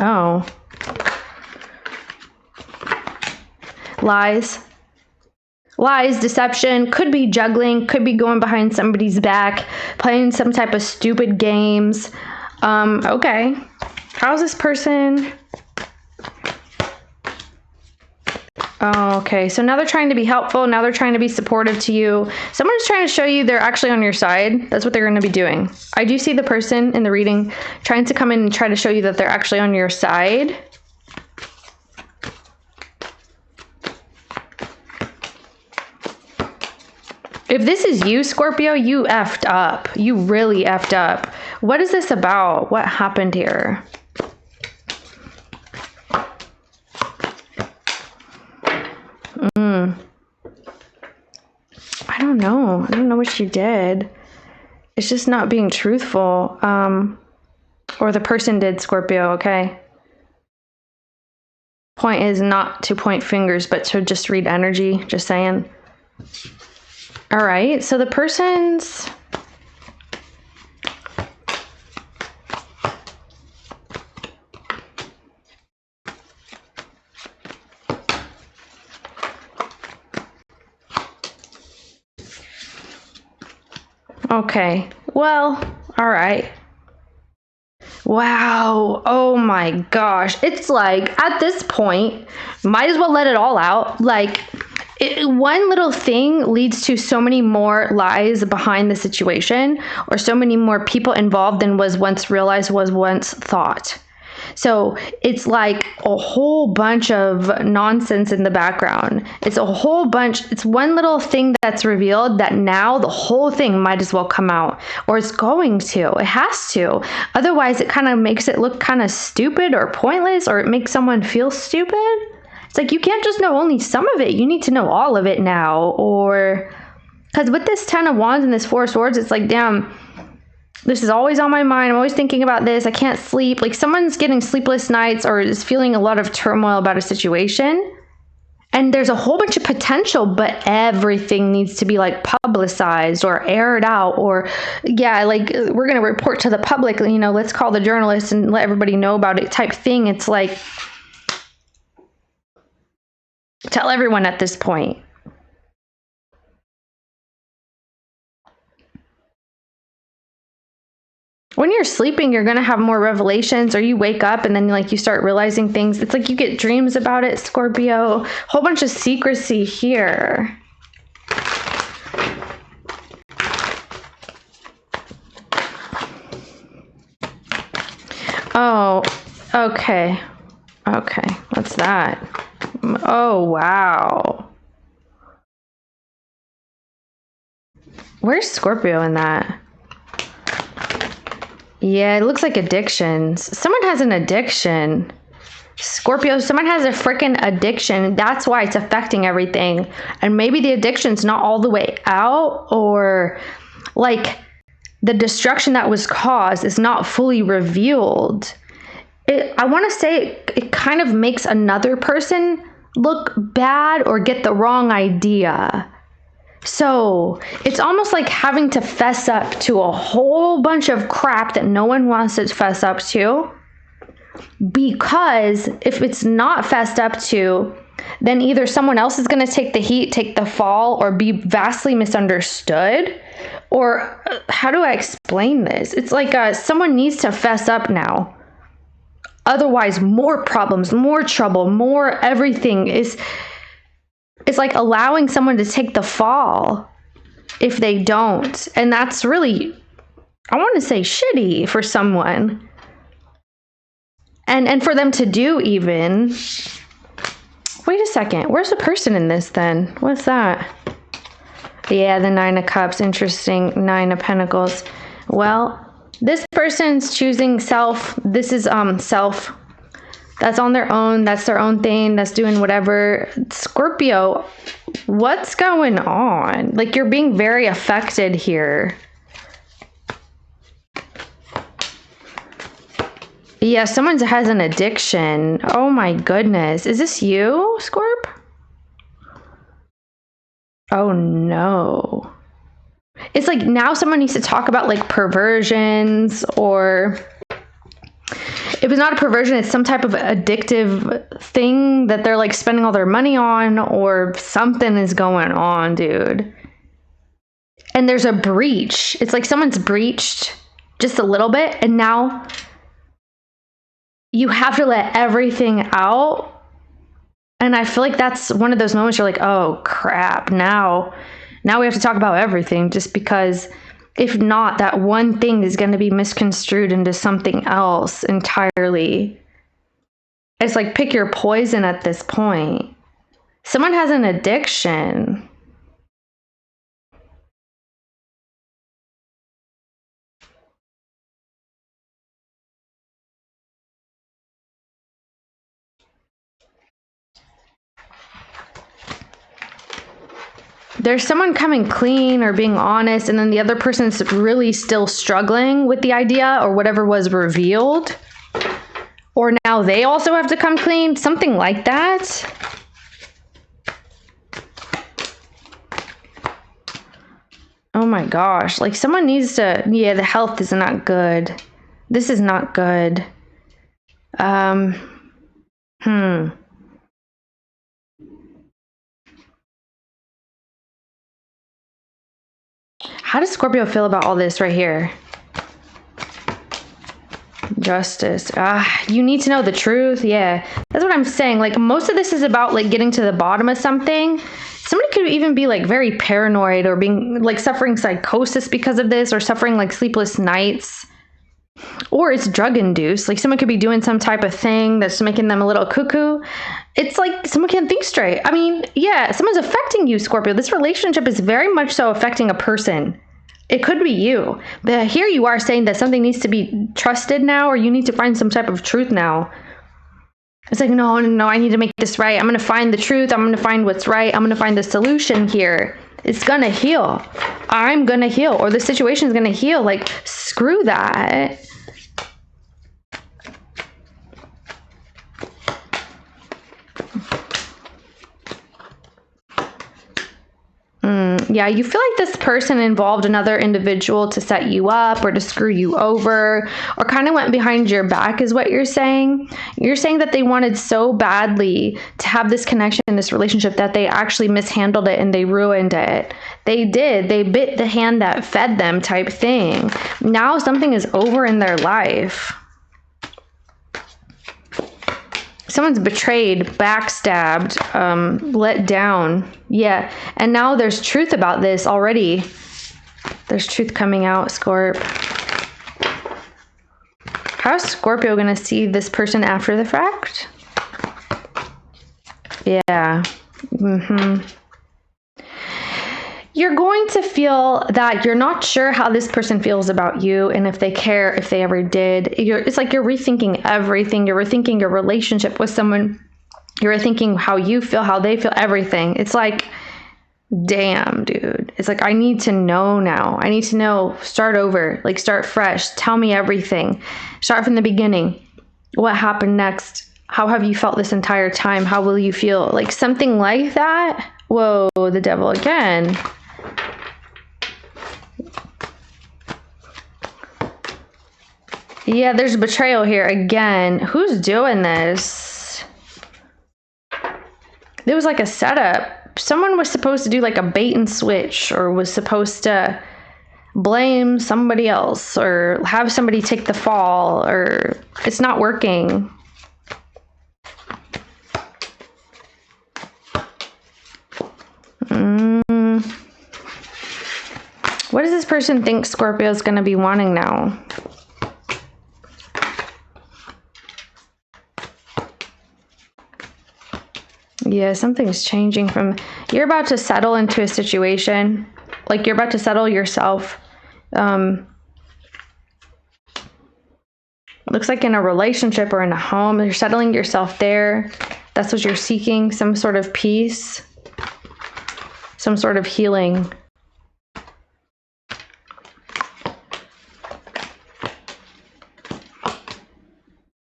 Oh. Lies. Lies, deception, could be juggling, could be going behind somebody's back, playing some type of stupid games. Okay. How's this person? Oh, okay. So now they're trying to be helpful. Now they're trying to be supportive to you. Someone's trying to show you they're actually on your side. That's what they're going to be doing. I do see the person in the reading trying to come in and try to show you that they're actually on your side. If this is you, Scorpio, you effed up. You really effed up. What is this about? What happened here? I don't know. I don't know what you did. It's just not being truthful. Or the person did, Scorpio, okay? Point is not to point fingers, but to just read energy. Just saying. All right, so the person's okay. Well, all right. Wow. Oh my gosh. It's like at this point, might as well let it all out. Like one little thing leads to so many more lies behind the situation, or so many more people involved than was once realized, was once thought. So it's like a whole bunch of nonsense in the background. It's a whole bunch. It's one little thing that's revealed that now the whole thing might as well come out, or it's going to. It has to. Otherwise, it kind of makes it look kind of stupid or pointless, or it makes someone feel stupid. It's like you can't just know only some of it. You need to know all of it now. Or because with this 10 of Wands and this 4 of Swords, it's like, damn, this is always on my mind. I'm always thinking about this. I can't sleep. Like someone's getting sleepless nights or is feeling a lot of turmoil about a situation. And there's a whole bunch of potential, but everything needs to be like publicized or aired out, or yeah, like we're going to report to the public, you know, let's call the journalists and let everybody know about it type thing. It's like, tell everyone at this point. When you're sleeping, you're going to have more revelations, or you wake up and then like you start realizing things. It's like you get dreams about it, Scorpio. Whole bunch of secrecy here. Oh, okay. Okay, what's that? Oh, wow. Where's Scorpio in that? Yeah, it looks like addictions. Someone has an addiction. Scorpio, someone has a freaking addiction. That's why it's affecting everything. And maybe the addiction's not all the way out, or like the destruction that was caused is not fully revealed. I want to say it kind of makes another person look bad or get the wrong idea. So it's almost like having to fess up to a whole bunch of crap that no one wants to fess up to. Because if it's not fessed up to, then either someone else is going to take the heat, take the fall, or be vastly misunderstood. Or how do I explain this? It's like someone needs to fess up now. Otherwise, more problems, more trouble, more everything is... It's like allowing someone to take the fall if they don't. And that's really, I want to say, shitty for someone. And for them to do even. Wait a second. Where's the person in this then? What's that? Yeah, the 9 of Cups. Interesting. 9 of Pentacles. Well, this person's choosing self. This is self. That's on their own. That's their own thing. That's doing whatever. Scorpio, what's going on? Like, you're being very affected here. Yeah, someone has an addiction. Oh my goodness. Is this you, Scorp? Oh no. It's like now someone needs to talk about like perversions, or... if it's not a perversion, it's some type of addictive thing that they're like spending all their money on, or something is going on, dude. And there's a breach. It's like someone's breached just a little bit, and now you have to let everything out. And I feel like that's one of those moments you're like, oh crap, now we have to talk about everything, just because if not, that one thing is going to be misconstrued into something else entirely. It's like pick your poison at this point. Someone has an addiction. There's someone coming clean or being honest, and then the other person's really still struggling with the idea or whatever was revealed. Or now they also have to come clean, something like that. Oh my gosh, like someone needs to, yeah, the health is not good. This is not good. How does Scorpio feel about all this right here? Justice. You need to know the truth. Yeah, that's what I'm saying. Like most of this is about like getting to the bottom of something. Somebody could even be like very paranoid or being like suffering psychosis because of this, or suffering like sleepless nights. Or it's drug induced. Like someone could be doing some type of thing that's making them a little cuckoo. It's like someone can't think straight. I mean, yeah, someone's affecting you, Scorpio. This relationship is very much so affecting a person. It could be you. But here you are saying that something needs to be trusted now, or you need to find some type of truth now. It's like, no, I need to make this right. I'm going to find the truth. I'm going to find what's right. I'm going to find the solution here. It's going to heal. I'm going to heal, or the situation is going to heal. Like, screw that. Yeah, you feel like this person involved another individual to set you up or to screw you over, or kind of went behind your back is what you're saying. You're saying that they wanted so badly to have this connection in this relationship that they actually mishandled it and they ruined it. They did. They bit the hand that fed them type thing. Now something is over in their life. Someone's betrayed, backstabbed, let down. Yeah. And now there's truth about this already. There's truth coming out, Scorp. How's Scorpio going to see this person after the fact? Yeah. You're going to feel that you're not sure how this person feels about you, and if they care, if they ever did. It's like you're rethinking everything. You're rethinking your relationship with someone. You're rethinking how you feel, how they feel, everything. It's like, damn, dude. It's like, I need to know now. I need to know. Start over. Like, start fresh. Tell me everything. Start from the beginning. What happened next? How have you felt this entire time? How will you feel? Like something like that. Whoa, the devil again. Yeah, there's betrayal here again. Who's doing this? There was like a setup. Someone was supposed to do like a bait and switch, or was supposed to blame somebody else, or have somebody take the fall, or it's not working. What does this person think Scorpio is going to be wanting now? Yeah, something's changing from... You're about to settle into a situation. Like, you're about to settle yourself. Looks like in a relationship or in a home. You're settling yourself there. That's what you're seeking. Some sort of peace. Some sort of healing.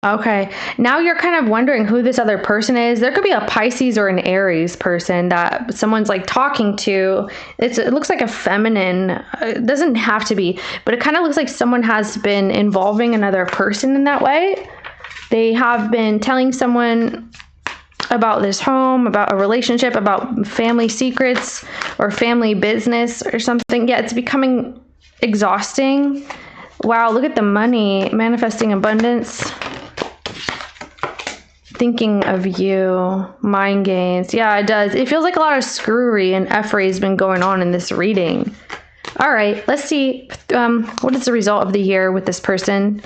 Okay, now you're kind of wondering who this other person is. There could be a Pisces or an Aries person that someone's like talking to. It looks like a feminine. It doesn't have to be, but it kind of looks like someone has been involving another person in that way. They have been telling someone about this home, about a relationship, about family secrets or family business or something. Yeah, it's becoming exhausting. Wow, look at the money, manifesting abundance. Thinking of you, mind games. Yeah, it does. It feels like a lot of screwery and effery has been going on in this reading. All right, let's see. What is the result of the year with this person?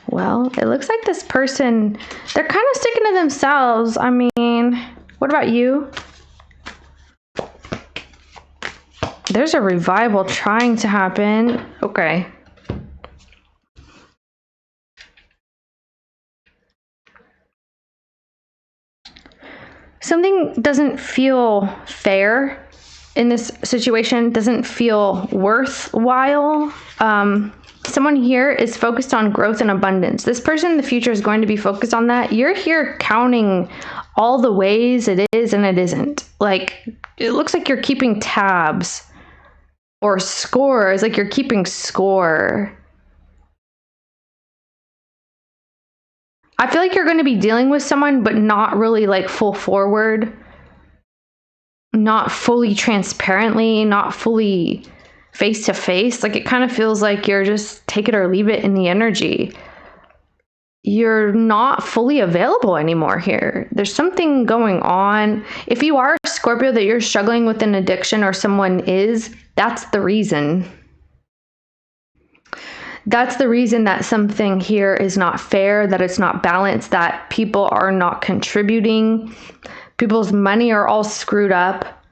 Well, it looks like this person, they're kind of sticking to themselves. I mean, what about you? There's a revival trying to happen. Okay. Something doesn't feel fair in this situation, doesn't feel worthwhile. Someone here is focused on growth and abundance. This person in the future is going to be focused on that. You're here counting all the ways it is and it isn't. Like, it looks like you're keeping tabs. Or scores, like you're keeping score. I feel like you're going to be dealing with someone, but not really like full forward. Not fully transparently, not fully face to face. Like, it kind of feels like you're just take it or leave it in the energy. you're not fully available anymore here. There's something going on. If you are a Scorpio that you're struggling with an addiction, or someone is, that's the reason. That's the reason that something here is not fair, that it's not balanced, that people are not contributing. People's money are all screwed up.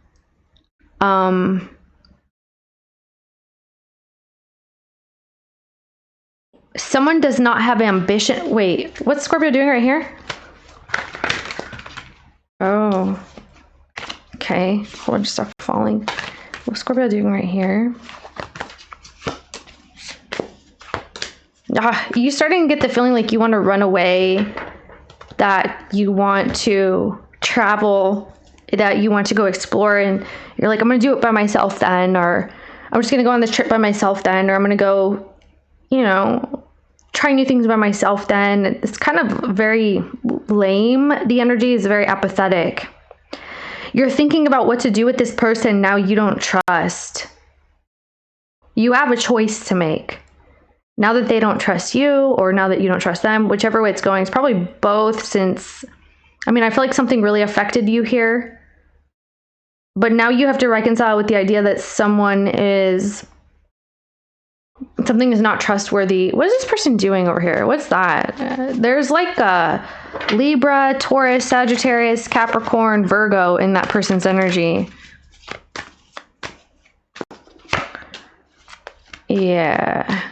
Someone does not have ambition. Wait, what's Scorpio doing right here? Oh, okay. Hold on, just stop falling. What's Scorpio doing right here? You starting to get the feeling like you want to run away, that you want to travel, that you want to go explore, and you're like, I'm going to do it by myself then, or I'm just going to go on this trip by myself then, or I'm going to go, you know, try new things by myself then. It's kind of very lame. The energy is very apathetic. You're thinking about what to do with this person now you don't trust. You have a choice to make. Now that they don't trust you, or now that you don't trust them, whichever way it's going, it's probably both, since, I mean, I feel like something really affected you here. But now you have to reconcile with the idea that something is not trustworthy. What is this person doing over here? What's that? There's like a Libra, Taurus, Sagittarius, Capricorn, Virgo in that person's energy. Yeah.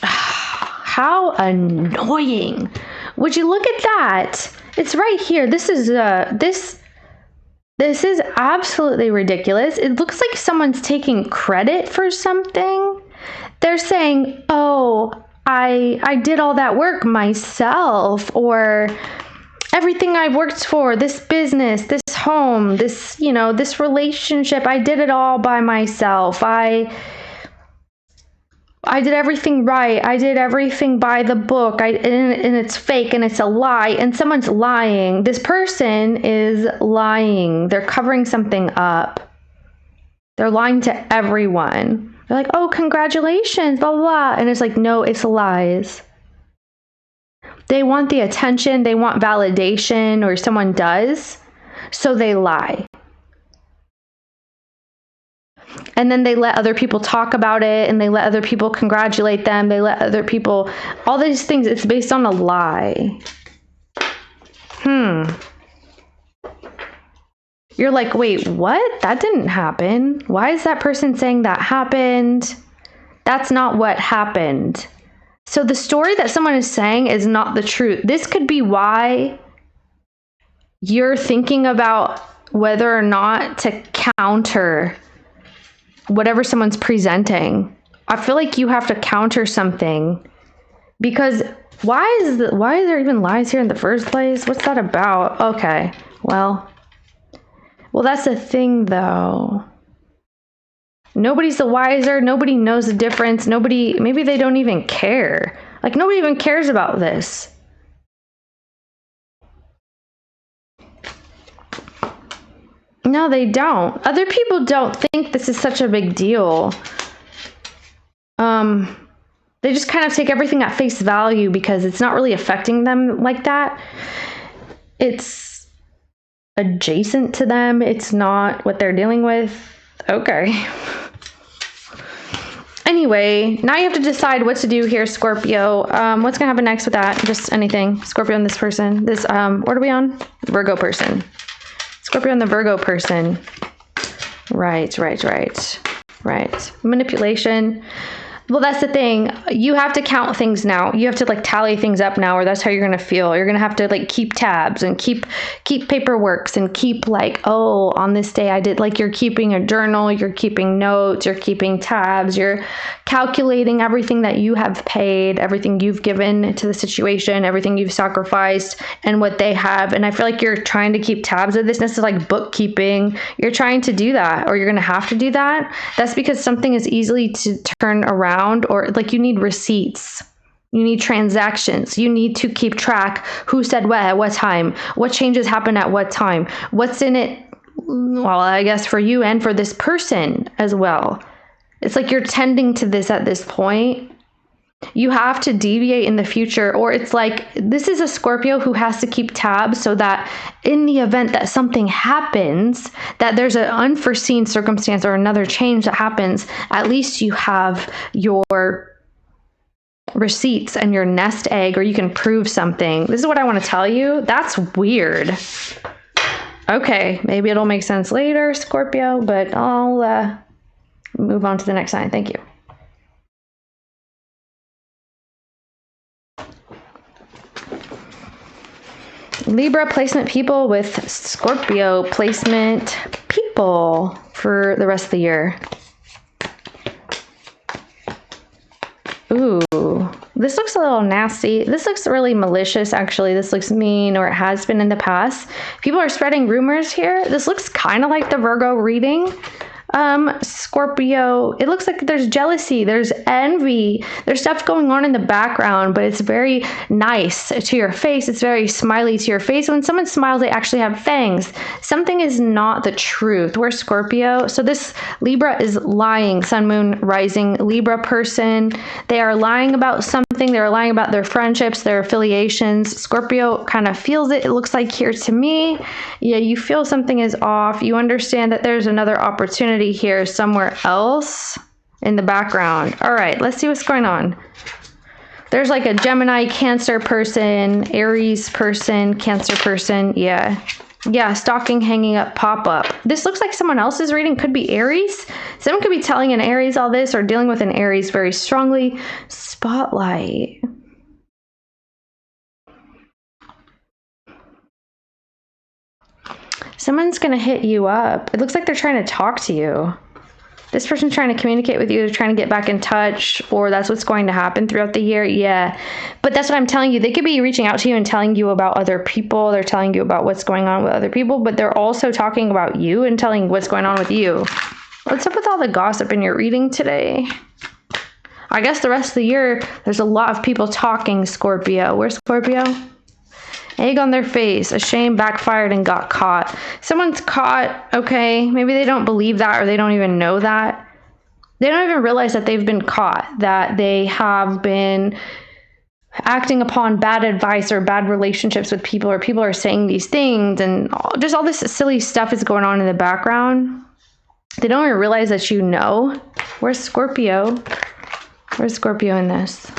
How annoying. Would you look at that? It's right here. This is this is absolutely ridiculous. It looks like someone's taking credit for something. They're saying, oh, I did all that work myself, or everything I've worked for, this business, this home, this, you know, this relationship, I did it all by myself. I did everything right. I did everything by the book. And it's fake and it's a lie. And someone's lying. This person is lying. They're covering something up. They're lying to everyone. They're like, oh, congratulations, blah, blah, blah. And it's like, no, it's lies. They want the attention. They want validation, or someone does. So they lie. And then they let other people talk about it, and they let other people congratulate them. They let other people, all these things, it's based on a lie. You're like, wait, what? That didn't happen. Why is that person saying that happened? That's not what happened. So the story that someone is saying is not the truth. This could be why you're thinking about whether or not to counter whatever someone's presenting. I feel like you have to counter something, because why is there even lies here in the first place? What's that about? Okay, well, that's the thing though. Nobody's the wiser. Nobody knows the difference. Maybe they don't even care. Like, nobody even cares about this. No, they don't. Other people don't think this is such a big deal. They just kind of take everything at face value because it's not really affecting them like that. It's adjacent to them. It's not what they're dealing with. Okay. Anyway, now you have to decide what to do here, Scorpio. What's going to happen next with that? Just anything. Scorpio and this person. This, what are we on? Virgo person. Scorpio and the Virgo person. Right. Manipulation. Well, that's the thing. You have to count things now. You have to like tally things up now, or that's how you're going to feel. You're going to have to like keep tabs and keep paperworks and keep like, oh, on this day I did, like, you're keeping a journal, you're keeping notes, you're keeping tabs, you're calculating everything that you have paid, everything you've given to the situation, everything you've sacrificed, and what they have. And I feel like you're trying to keep tabs of this. This is like bookkeeping. You're trying to do that, or you're going to have to do that. That's because something is easily to turn around, or like you need receipts. You need transactions. You need to keep track who said what at what time, what changes happened at what time, what's in it. Well, I guess for you and for this person as well. It's like you're tending to this at this point. You have to deviate in the future, or it's like this is a Scorpio who has to keep tabs so that in the event that something happens, that there's an unforeseen circumstance or another change that happens, at least you have your receipts and your nest egg, or you can prove something. This is what I want to tell you. That's weird. Okay, maybe it'll make sense later, Scorpio, but I'll move on to the next sign. Thank you. Libra placement people with Scorpio placement people for the rest of the year. Ooh, this looks a little nasty. This looks really malicious, actually. This looks mean, or it has been in the past. People are spreading rumors here. This looks kind of like the Virgo reading. Scorpio, it looks like there's jealousy, there's envy, there's stuff going on in the background, but it's very nice to your face. It's very smiley to your face. When someone smiles, they actually have fangs. Something is not the truth. We're Scorpio. So this Libra is lying. Sun, moon, rising Libra person. They are lying about something. They're lying about their friendships, their affiliations. Scorpio kind of feels it. It looks like here to me. Yeah, you feel something is off. You understand that there's another opportunity here somewhere else in the background. All right, let's see what's going on. There's like a Gemini, Cancer person, Aries person, Cancer person. Yeah, stocking hanging up, pop up. This looks like someone else's reading. Could be Aries. Someone could be telling an Aries all this, or dealing with an Aries very strongly. Spotlight. Someone's going to hit you up. It looks like they're trying to talk to you. This person's trying to communicate with you. They're trying to get back in touch, or that's what's going to happen throughout the year. Yeah. But that's what I'm telling you. They could be reaching out to you and telling you about other people. They're telling you about what's going on with other people, but they're also talking about you and telling what's going on with you. What's up with all the gossip in your reading today? I guess the rest of the year, there's a lot of people talking, Scorpio. Where's Scorpio? Egg on their face, a shame, backfired, and got caught. Someone's caught, okay, maybe they don't believe that, or they don't even know that. They don't even realize that they've been caught, that they have been acting upon bad advice or bad relationships with people, or people are saying these things, and just all this silly stuff is going on in the background. They don't even realize that you know. Where's Scorpio? Where's Scorpio in this?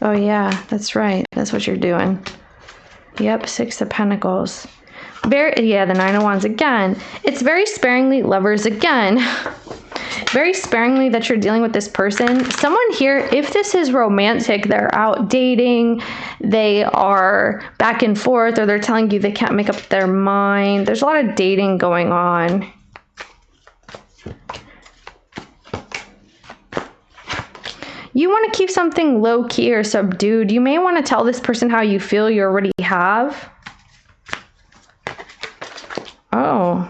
Oh yeah, that's right. That's what you're doing. Yep, Six of Pentacles. Yeah, the Nine of Wands again. It's very sparingly, Lovers again. Very sparingly that you're dealing with this person. Someone here, if this is romantic, they're out dating, they are back and forth, or they're telling you they can't make up their mind. There's a lot of dating going on. You want to keep something low-key or subdued. You may want to tell this person how you feel you already have. Oh.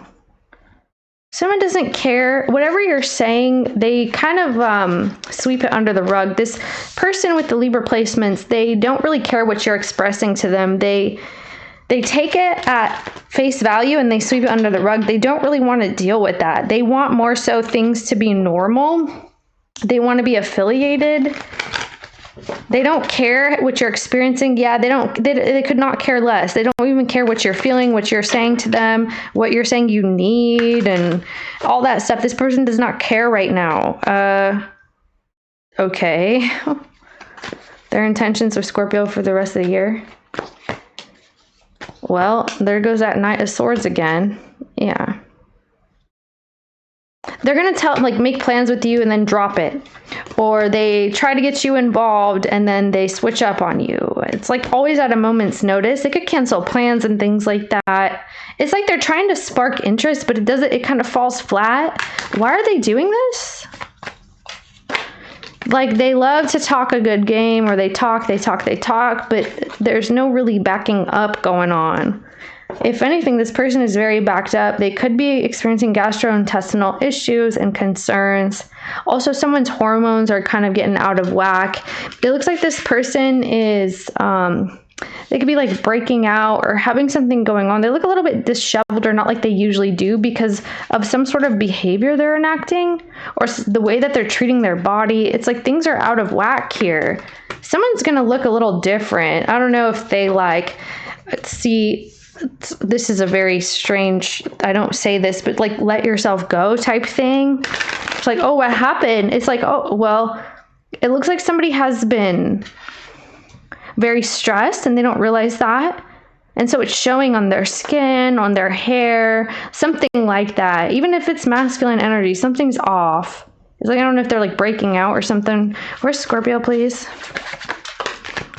Someone doesn't care. Whatever you're saying, they kind of sweep it under the rug. This person with the Libra placements, they don't really care what you're expressing to them. They take it at face value and they sweep it under the rug. They don't really want to deal with that. They want more so things to be normal. They want to be affiliated. They don't care what you're experiencing. Yeah, they could not care less. They don't even care what you're feeling, what you're saying to them, what you're saying you need, and all that stuff. This person does not care right now. Okay. Their intentions with Scorpio for the rest of the year. Well, there goes that Knight of Swords again. Yeah. They're going to make plans with you and then drop it. Or they try to get you involved and then they switch up on you. It's like always at a moment's notice. They could cancel plans and things like that. It's like they're trying to spark interest, but it kind of falls flat. Why are they doing this? Like, they love to talk a good game, or they talk, but there's no really backing up going on. If anything, this person is very backed up. They could be experiencing gastrointestinal issues and concerns. Also, someone's hormones are kind of getting out of whack. It looks like this person is They could be like breaking out or having something going on. They look a little bit disheveled or not like they usually do because of some sort of behavior they're enacting or the way that they're treating their body. It's like things are out of whack here. Someone's going to look a little different. I don't know if they like, see, this is a very strange, I don't say this, but like let yourself go type thing. It's like, oh, what happened? It's like, oh, well, it looks like somebody has been very stressed and they don't realize that. And so it's showing on their skin, on their hair, something like that. Even if it's masculine energy, something's off. It's like, I don't know if they're like breaking out or something. Where's Scorpio, please?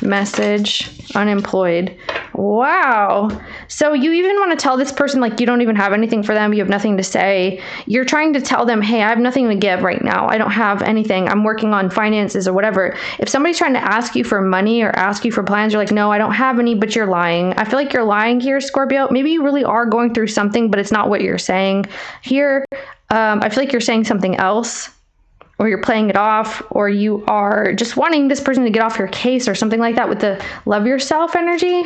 Message, unemployed. Wow. So you even want to tell this person like you don't even have anything for them. You have nothing to say. You're trying to tell them, hey, I have nothing to give right now. I don't have anything. I'm working on finances or whatever. If somebody's trying to ask you for money or ask you for plans, you're like, no, I don't have any, but you're lying. I feel like you're lying here, Scorpio. Maybe you really are going through something, but it's not what you're saying here. I feel like you're saying something else, or you're playing it off, or you are just wanting this person to get off your case or something like that with the love yourself energy.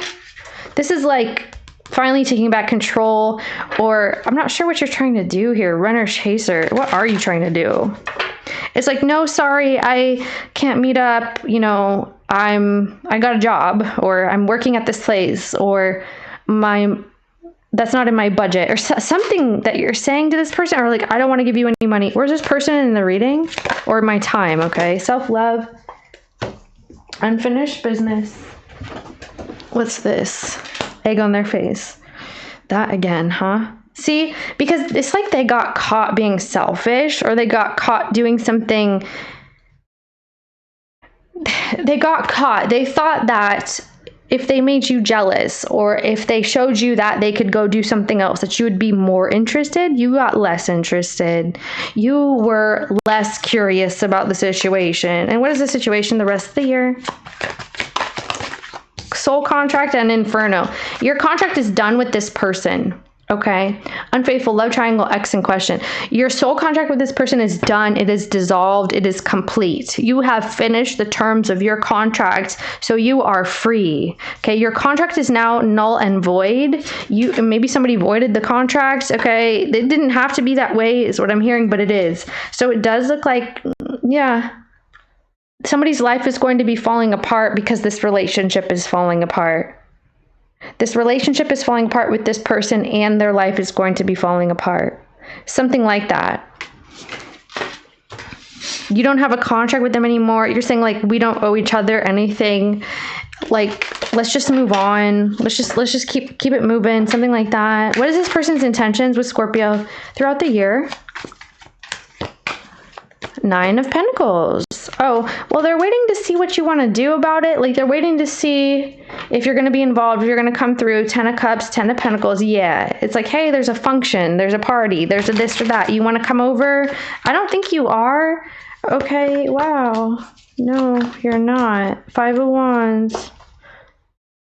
This is like finally taking back control, or I'm not sure what you're trying to do here. Runner chaser. What are you trying to do? It's like, no, sorry, I can't meet up. You know, I got a job, or I'm working at this place, or that's not in my budget, or something that you're saying to this person, or like, I don't want to give you any money. Where's this person in the reading? Or my time, okay? Self-love, unfinished business. What's this? Egg on their face. That again, huh? See, because it's like they got caught being selfish, or they got caught doing something. They got caught. They thought that if they made you jealous, or if they showed you that they could go do something else, that you would be more interested. You got less interested. You were less curious about the situation. And what is the situation the rest of the year? Soul contract and inferno. Your contract is done with this person. Okay. Unfaithful, love triangle, X in question. Your soul contract with this person is done. It is dissolved. It is complete. You have finished the terms of your contract, so you are free. Okay. Your contract is now null and void. Maybe somebody voided the contract. Okay. It didn't have to be that way is what I'm hearing, but it is. So it does look like, yeah, somebody's life is going to be falling apart because this relationship is falling apart. This relationship is falling apart with this person, and their life is going to be falling apart. Something like that. You don't have a contract with them anymore. You're saying like, we don't owe each other anything. Like, let's just move on. Let's just keep it moving. Something like that. What is this person's intentions with Scorpio throughout the year? Nine of Pentacles. Oh, well, they're waiting to see what you want to do about it. Like, they're waiting to see if you're going to be involved, if you're going to come through. 10 of Cups, 10 of Pentacles. Yeah. It's like, hey, there's a function. There's a party. There's a this or that. You want to come over? I don't think you are. Okay. Wow. No, you're not. 5 of Wands.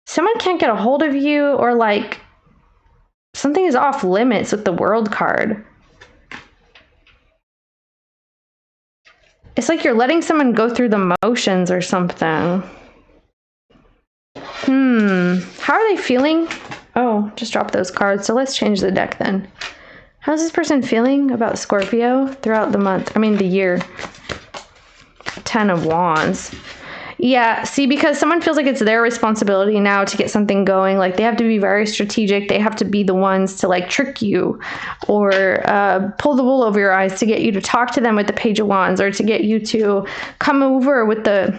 Someone can't get a hold of you, or like something is off limits with the World card. It's like you're letting someone go through the motions or something. How are they feeling? Oh, just drop those cards. So let's change the deck then. How's this person feeling about Scorpio throughout the month? I mean, the year. 10 of Wands. Yeah, see, because someone feels like it's their responsibility now to get something going. Like, they have to be very strategic. They have to be the ones to like trick you, or pull the wool over your eyes to get you to talk to them with the Page of Wands, or to get you to come over with the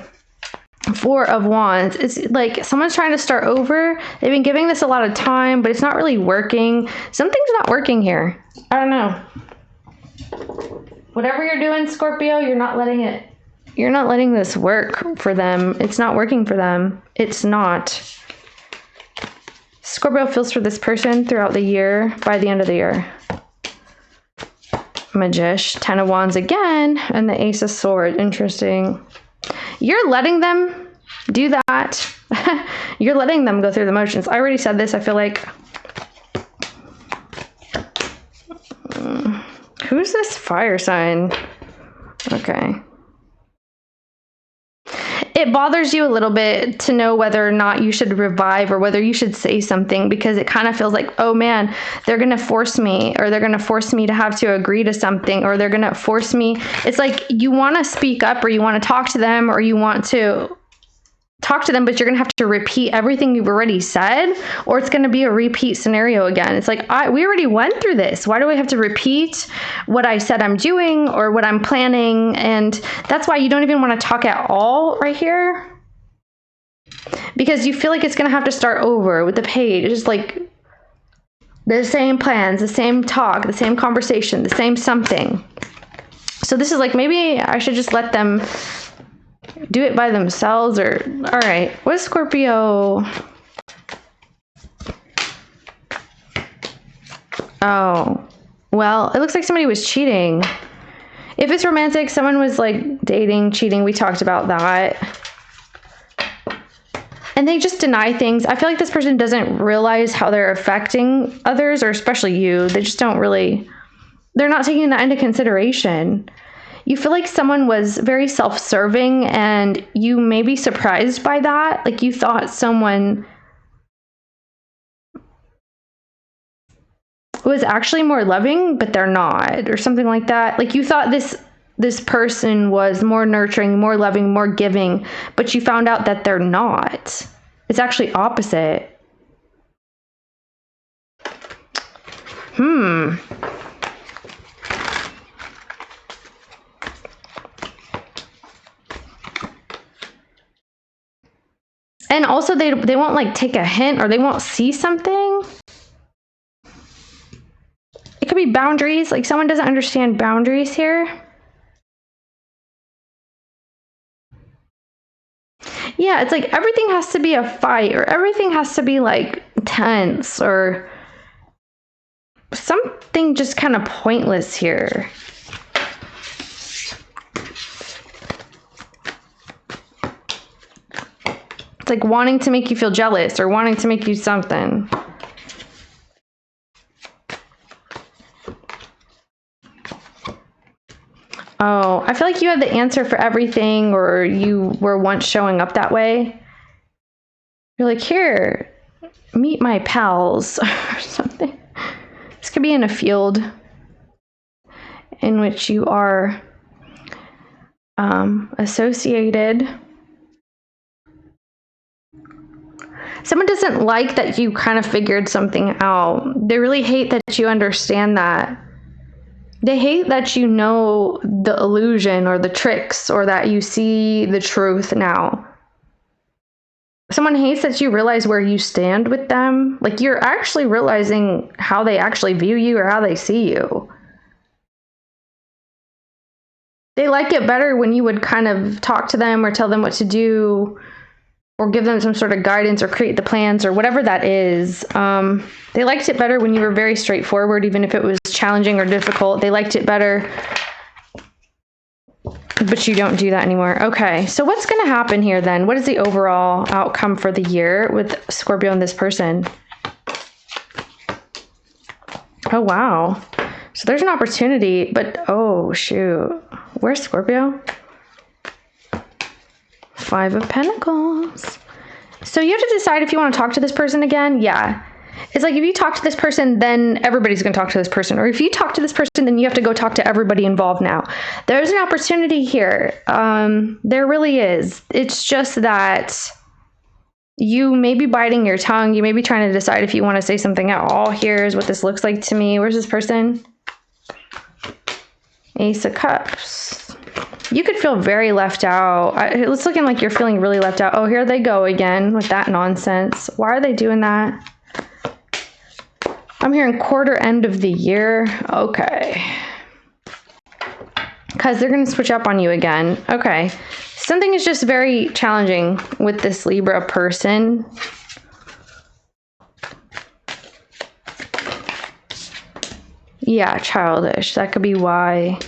4 of Wands. It's like someone's trying to start over. They've been giving this a lot of time, but it's not really working. Something's not working here. I don't know. Whatever you're doing, Scorpio, you're not letting this work for them. It's not working for them. It's not. Scorpio feels for this person throughout the year, by the end of the year. Magician, 10 of Wands again, and the Ace of Swords. Interesting. You're letting them do that. You're letting them go through the motions. I already said this, I feel like. Who's this fire sign? Okay. it bothers you a little bit to know whether or not you should revive or whether you should say something, because it kind of feels like, oh man, they're going to force me, or they're going to force me to have to agree to something, or they're going to force me. It's like you want to speak up, or you want to talk to them, or you want to talk to them, but you're going to have to repeat everything you've already said, or it's going to be a repeat scenario again. It's like, we already went through this. Why do I have to repeat what I said I'm doing or what I'm planning? And that's why you don't even want to talk at all right here, because you feel like it's going to have to start over with the page. It's just like the same plans, the same talk, the same conversation, the same something. So this is like, maybe I should just let them do it by themselves, or all right, what is Scorpio? Oh, well, it looks like somebody was cheating. If it's romantic, someone was like dating, cheating. We talked about that. And they just deny things. I feel like this person doesn't realize how they're affecting others, or especially you. They just don't really, they're not taking that into consideration. You feel like someone was very self-serving, and you may be surprised by that. Like you thought someone was actually more loving, but they're not, or something like that. Like you thought this person was more nurturing, more loving, more giving, but you found out that they're not. It's actually opposite. And also they won't like take a hint, or they won't see something. It could be boundaries. Like someone doesn't understand boundaries here. Yeah, it's like everything has to be a fight, or everything has to be like tense, or something just kind of pointless here. It's like wanting to make you feel jealous, or wanting to make you something. Oh, I feel like you had the answer for everything, or you were once showing up that way. You're like, here, meet my pals, or something. This could be in a field in which you are associated. Someone doesn't like that you kind of figured something out. They really hate that you understand that. They hate that you know the illusion or the tricks, or that you see the truth now. Someone hates that you realize where you stand with them. Like you're actually realizing how they actually view you, or how they see you. They like it better when you would kind of talk to them, or tell them what to do, or give them some sort of guidance, or create the plans, or whatever that is. They liked it better when you were very straightforward, even if it was challenging or difficult. They liked it better, but you don't do that anymore. Okay, so what's going to happen here then? What is the overall outcome for the year with Scorpio and this person? Oh, wow. So there's an opportunity, but oh, shoot. Where's Scorpio? 5 of Pentacles. So you have to decide if you want to talk to this person again. Yeah. It's like if you talk to this person, then everybody's going to talk to this person. Or if you talk to this person, then you have to go talk to everybody involved now. There's an opportunity here. There really is. It's just that you may be biting your tongue. You may be trying to decide if you want to say something at all. Here's what this looks like to me. Where's this person? Ace of Cups. You could feel very left out. It's looking like you're feeling really left out. Oh, here they go again with that nonsense. Why are they doing that? I'm hearing quarter end of the year. Okay. Because they're going to switch up on you again. Okay. Something is just very challenging with this Libra person. Yeah, childish. That could be why.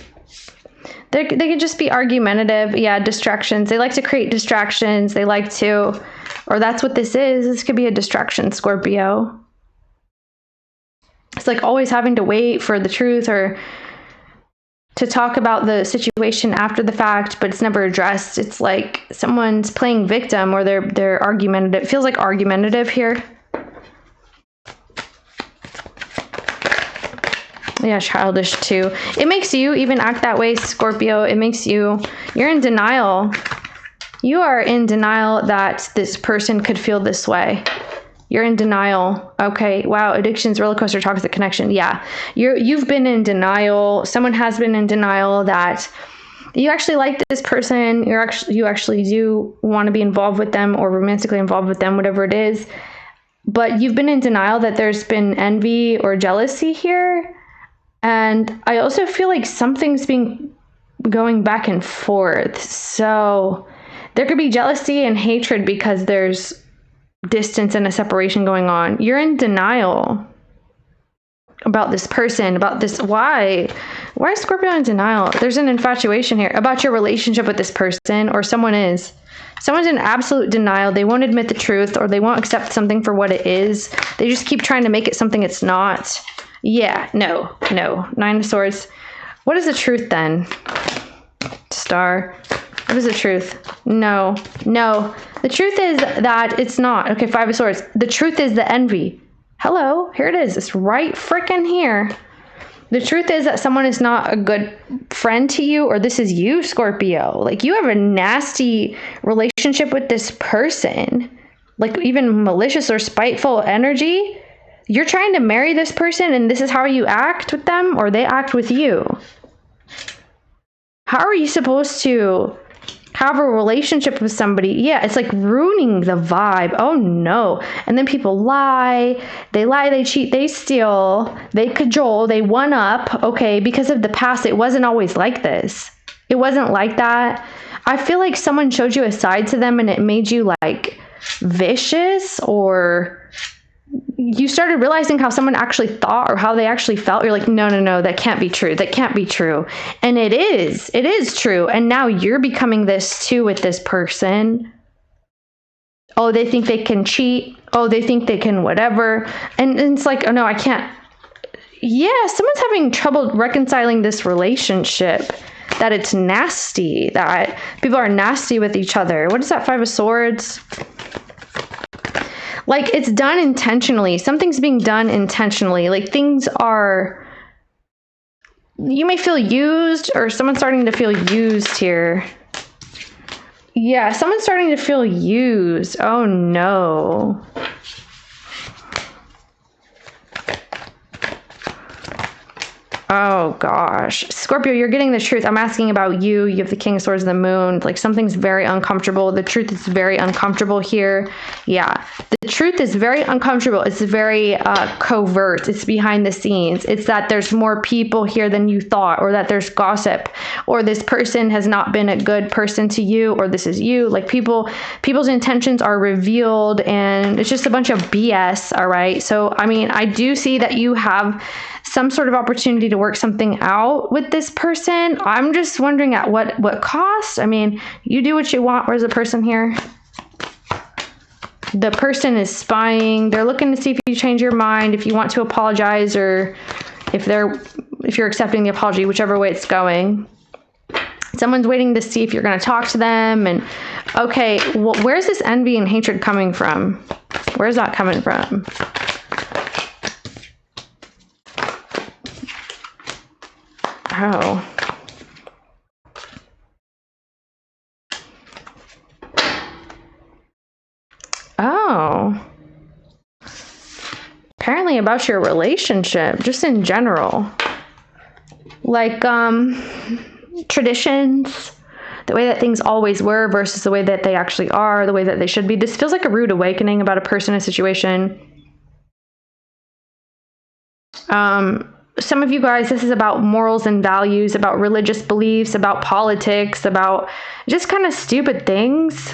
They could just be argumentative. Yeah, distractions. They like to create distractions. They like to, or that's what this is. This could be a distraction, Scorpio. It's like always having to wait for the truth, or to talk about the situation after the fact, but it's never addressed. It's like someone's playing victim, or they're argumentative. It feels like argumentative here. Yeah, childish too. It makes you even act that way, Scorpio. It makes you're in denial. You are in denial that this person could feel this way. You're in denial. Okay, wow, addictions, roller coaster, toxic connection. Yeah, you've been in denial. Someone has been in denial that you actually like this person. You actually do want to be involved with them, or romantically involved with them, whatever it is. But you've been in denial that there's been envy or jealousy here. And I also feel like something's been going back and forth. So there could be jealousy and hatred because there's distance and a separation going on. You're in denial about this person, about this. Why is Scorpio in denial? There's an infatuation here about your relationship with this person, or someone's in absolute denial. They won't admit the truth, or they won't accept something for what it is. They just keep trying to make it something it's not. Yeah, no. Nine of Swords. What is the truth then? Star. What is the truth? No. The truth is that it's not. Okay, Five of Swords. The truth is the envy. Hello, here it is. It's right frickin' here. The truth is that someone is not a good friend to you, or this is you, Scorpio. Like, you have a nasty relationship with this person. Like, even malicious or spiteful energy. You're trying to marry this person, and this is how you act with them, or they act with you. How are you supposed to have a relationship with somebody? Yeah, it's like ruining the vibe. Oh no. And then people lie, they cheat, they steal, they cajole, they one up. Okay, because of the past, it wasn't always like this. It wasn't like that. I feel like someone showed you a side to them, and it made you like vicious, or you started realizing how someone actually thought, or how they actually felt. You're like, no, that can't be true. That can't be true. And it is true. And now you're becoming this too with this person. Oh, they think they can cheat. Oh, they think they can whatever. And it's like, oh no, I can't. Yeah, someone's having trouble reconciling this relationship, that it's nasty, that people are nasty with each other. What is that Five of Swords? Like, it's done intentionally. Something's being done intentionally. Like, things are, you may feel used, or someone's starting to feel used here. Yeah, someone's starting to feel used. Oh no. Oh gosh. Scorpio, you're getting the truth. I'm asking about you. You have the King of Swords and the Moon. Like, something's very uncomfortable. The truth is very uncomfortable here. Yeah. The truth is very uncomfortable. It's very covert. It's behind the scenes. It's that there's more people here than you thought, or that there's gossip, or this person has not been a good person to you, or this is you. Like, people's intentions are revealed, and it's just a bunch of BS. All right. So, I mean, I do see that you have some sort of opportunity to work something out with this person. I'm just wondering at what cost. I mean, you do what you want. Where's the person here? The person is spying. They're looking to see if you change your mind, if you want to apologize, or if you're accepting the apology, whichever way it's going. Someone's waiting to see if you're going to talk to them. And okay, well, where's this envy and hatred coming from? Where's that coming from? Oh. Oh. Apparently about your relationship, just in general. Like, traditions, the way that things always were versus the way that they actually are, the way that they should be. This feels like a rude awakening about a person, a situation. Some of you guys, this is about morals and values, about religious beliefs, about politics, about just kind of stupid things.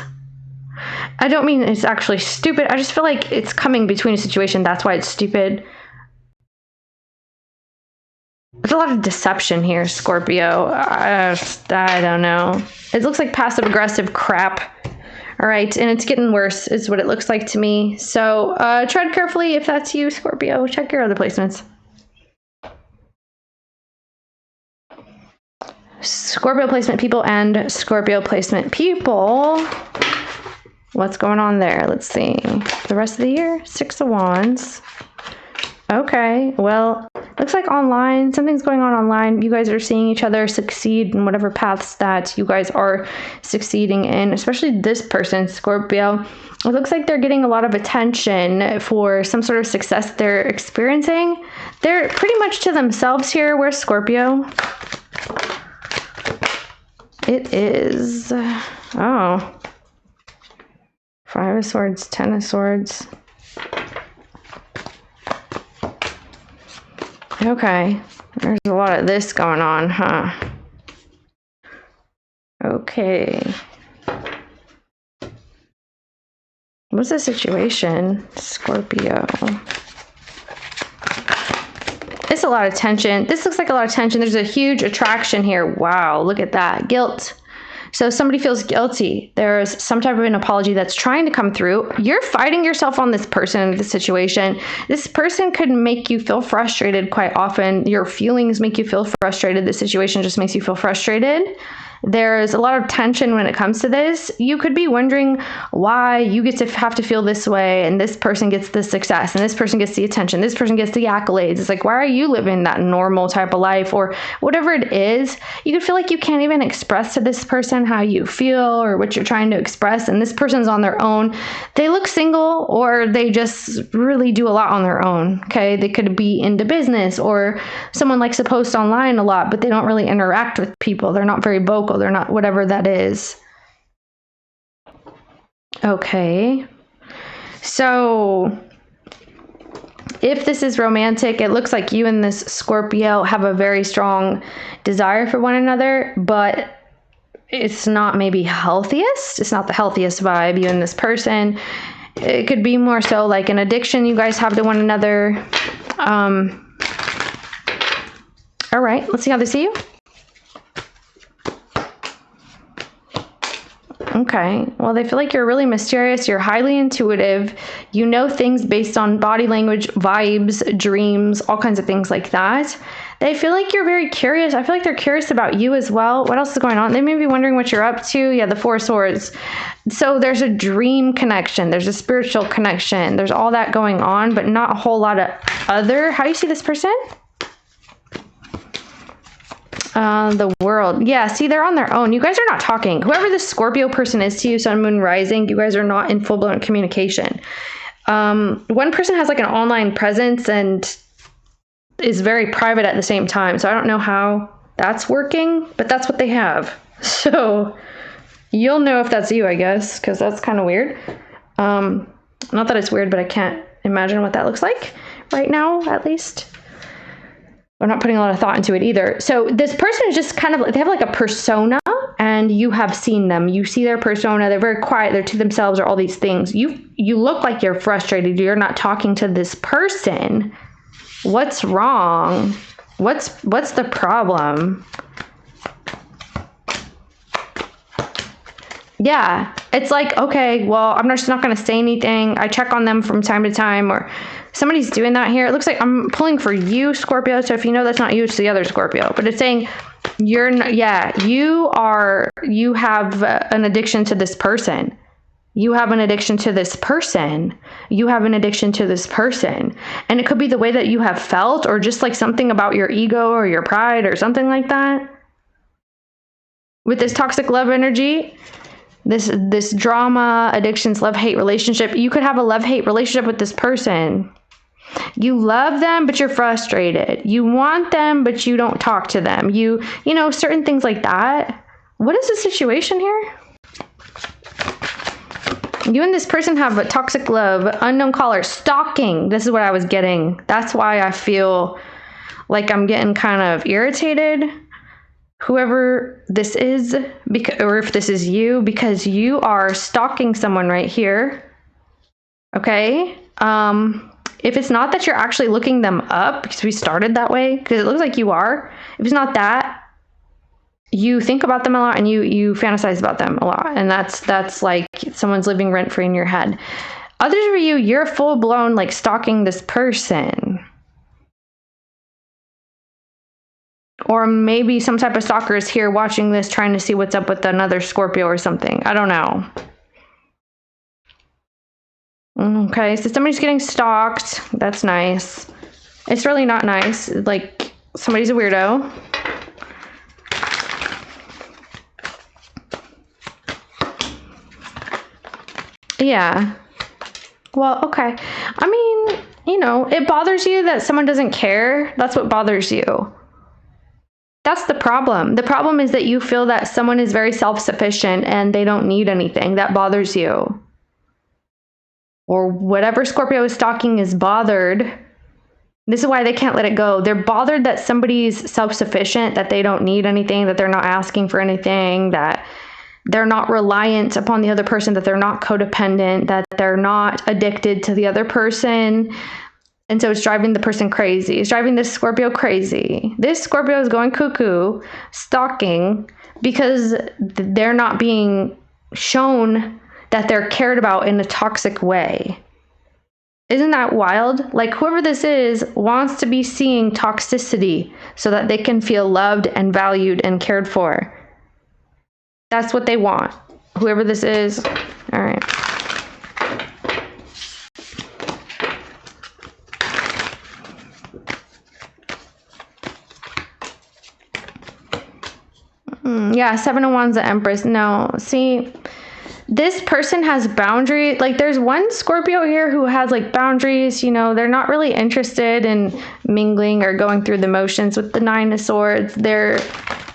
I don't mean it's actually stupid. I just feel like it's coming between a situation. That's why it's stupid. There's a lot of deception here, Scorpio. I don't know. It looks like passive aggressive crap. All right, and it's getting worse is what it looks like to me. So tread carefully if that's you, Scorpio. Check your other placements. Scorpio placement people and Scorpio placement people. What's going on there? Let's see. The rest of the year, 6 of Wands. Okay, well, looks like online, something's going on online. You guys are seeing each other succeed in whatever paths that you guys are succeeding in, especially this person, Scorpio. It looks like they're getting a lot of attention for some sort of success they're experiencing. They're pretty much to themselves here. Where's Scorpio? It is, oh, 5 of Swords, 10 of Swords. Okay, there's a lot of this going on, huh? Okay. What's the situation, Scorpio? It's a lot of tension. This looks like a lot of tension. There's a huge attraction here. Wow, look at that. Guilt. So somebody feels guilty. There's some type of an apology that's trying to come through. You're fighting yourself on this person, this situation. This person could make you feel frustrated quite often. Your feelings make you feel frustrated. This situation just makes you feel frustrated. There's a lot of tension when it comes to this. You could be wondering why you get to have to feel this way, and this person gets the success, and this person gets the attention, this person gets the accolades. It's like, why are you living that normal type of life, or whatever it is? You could feel like you can't even express to this person how you feel or what you're trying to express, and this person's on their own. They look single, or they just really do a lot on their own, okay? They could be into business, or someone likes to post online a lot, but they don't really interact with people. They're not very vocal. They're not, whatever that is. Okay. So if this is romantic, it looks like you and this Scorpio have a very strong desire for one another, but it's not maybe healthiest. It's not the healthiest vibe, you and this person. It could be more so like an addiction you guys have to one another. All right, let's see how they see you. Okay, well, they feel like you're really mysterious, you're highly intuitive, you know things based on body language, vibes, dreams, all kinds of things like that. They feel like you're very curious. I feel like they're curious about you as well. What else is going on? They may be wondering what you're up to. Yeah, the 4 of Swords. So there's a dream connection, there's a spiritual connection, there's all that going on, but not a whole lot of other. How do you see this person? The World. Yeah, see, they're on their own. You guys are not talking. Whoever this Scorpio person is to you, Sun, Moon, Rising, you guys are not in full-blown communication. One person has like an online presence and is very private at the same time. So I don't know how that's working, but that's what they have. So you'll know if that's you, I guess, because that's kind of weird. Not that it's weird, but I can't imagine what that looks like right now, at least. I'm not putting a lot of thought into it either. So this person is just kind of, they have like a persona, and you have seen them. You see their persona. They're very quiet. They're to themselves, or all these things. You look like you're frustrated. You're not talking to this person. What's wrong? What's the problem? Yeah, it's like, okay, well, I'm just not going to say anything. I check on them from time to time, or somebody's doing that here. It looks like I'm pulling for you, Scorpio. So if you know that's not you, it's the other Scorpio. But it's saying you're not, yeah, you have an addiction to this person. You have an addiction to this person. You have an addiction to this person. And it could be the way that you have felt, or just like something about your ego or your pride or something like that. With this toxic love energy, this drama, addictions, love-hate relationship, you could have a love-hate relationship with this person. You love them, but you're frustrated. You want them, but you don't talk to them. You know, certain things like that. What is the situation here? You and this person have a toxic love, unknown caller, stalking. This is what I was getting. That's why I feel like I'm getting kind of irritated. Whoever this is, or if this is you, because you are stalking someone right here. Okay? If it's not that you're actually looking them up, because we started that way, because it looks like you are. If it's not that, you think about them a lot, and you fantasize about them a lot, and that's like someone's living rent free in your head. Others of you, you're full blown like stalking this person. Or maybe some type of stalker is here watching this, trying to see what's up with another Scorpio or something. I don't know. Okay, so somebody's getting stalked. That's nice. It's really not nice. Like, somebody's a weirdo. Yeah. Well, okay. I mean, you know, it bothers you that someone doesn't care. That's what bothers you. That's the problem. The problem is that you feel that someone is very self-sufficient and they don't need anything. That bothers you. Or whatever Scorpio is stalking is bothered. This is why they can't let it go. They're bothered that somebody's self-sufficient, that they don't need anything, that they're not asking for anything, that they're not reliant upon the other person, that they're not codependent, that they're not addicted to the other person. And so it's driving the person crazy. It's driving this Scorpio crazy. This Scorpio is going cuckoo, stalking, because they're not being shown that they're cared about in a toxic way. Isn't that wild? Like, whoever this is wants to be seeing toxicity so that they can feel loved and valued and cared for. That's what they want. Whoever this is. All right. Yeah, Seven of Wands, the Empress. No, see, this person has boundaries. Like, there's one Scorpio here who has like boundaries. You know, they're not really interested in mingling or going through the motions with the Nine of Swords.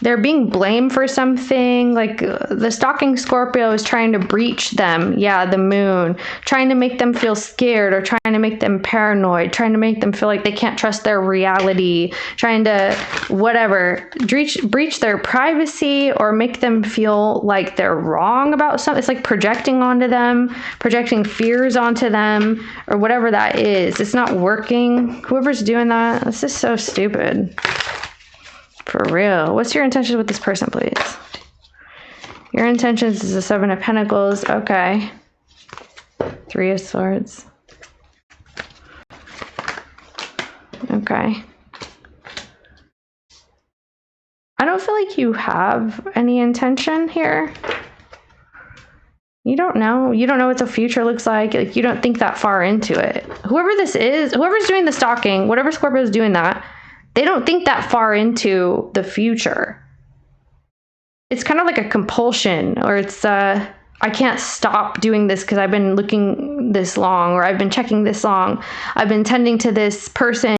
They're being blamed for something. Like, the stalking Scorpio is trying to breach them. Yeah, the Moon. Trying to make them feel scared, or trying to make them paranoid. Trying to make them feel like they can't trust their reality. Trying to, whatever, breach their privacy, or make them feel like they're wrong about something. It's like projecting onto them, projecting fears onto them, or whatever that is. It's not working. Whoever's doing that, this is so stupid. For real. What's your intention with this person, please? Your intentions is the Seven of Pentacles. Okay. Three of Swords. Okay. I don't feel like you have any intention here. You don't know. You don't know what the future looks like. Like, you don't think that far into it. Whoever this is, whoever's doing the stalking, whatever Scorpio is doing that, they don't think that far into the future. It's kind of like a compulsion, or it's, I can't stop doing this because I've been looking this long, or I've been checking this long. I've been tending to this person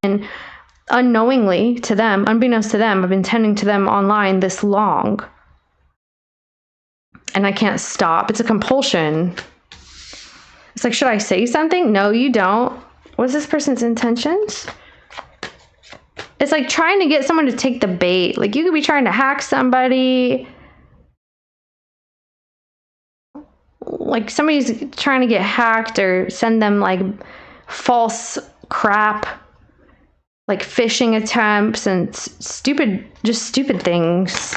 unknowingly to them, unbeknownst to them. I've been tending to them online this long. And I can't stop. It's a compulsion. It's like, should I say something? No, you don't. What's this person's intentions? It's like trying to get someone to take the bait. Like, you could be trying to hack somebody. Like, somebody's trying to get hacked, or send them like false crap, like phishing attempts and stupid things.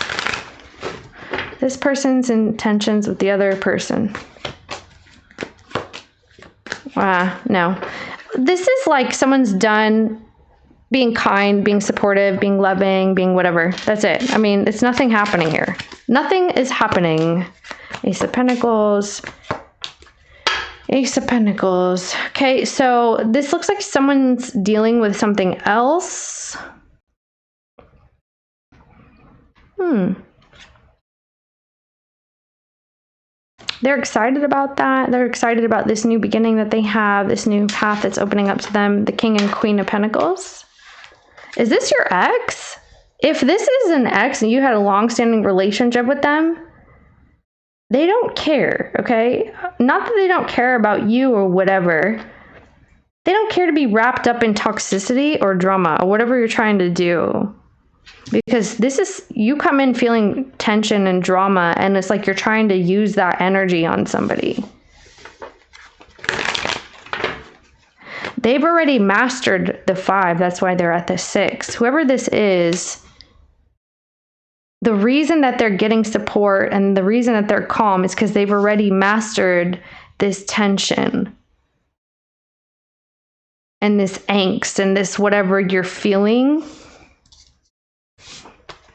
This person's intentions with the other person. No. This is like someone's done being kind, being supportive, being loving, being whatever. That's it. I mean, it's nothing happening here. Nothing is happening. Ace of Pentacles. Ace of Pentacles. Okay, so this looks like someone's dealing with something else. They're excited about that. They're excited about this new beginning that they have, this new path that's opening up to them. The King and Queen of Pentacles. Is this your ex? If this is an ex and you had a long-standing relationship with them, they don't care, okay? Not that they don't care about you or whatever. They don't care to be wrapped up in toxicity or drama or whatever you're trying to do. Because this is, you come in feeling tension and drama, and it's like you're trying to use that energy on somebody. They've already mastered the 5. That's why they're at the 6. Whoever this is, the reason that they're getting support and the reason that they're calm is because they've already mastered this tension and this angst and this whatever you're feeling.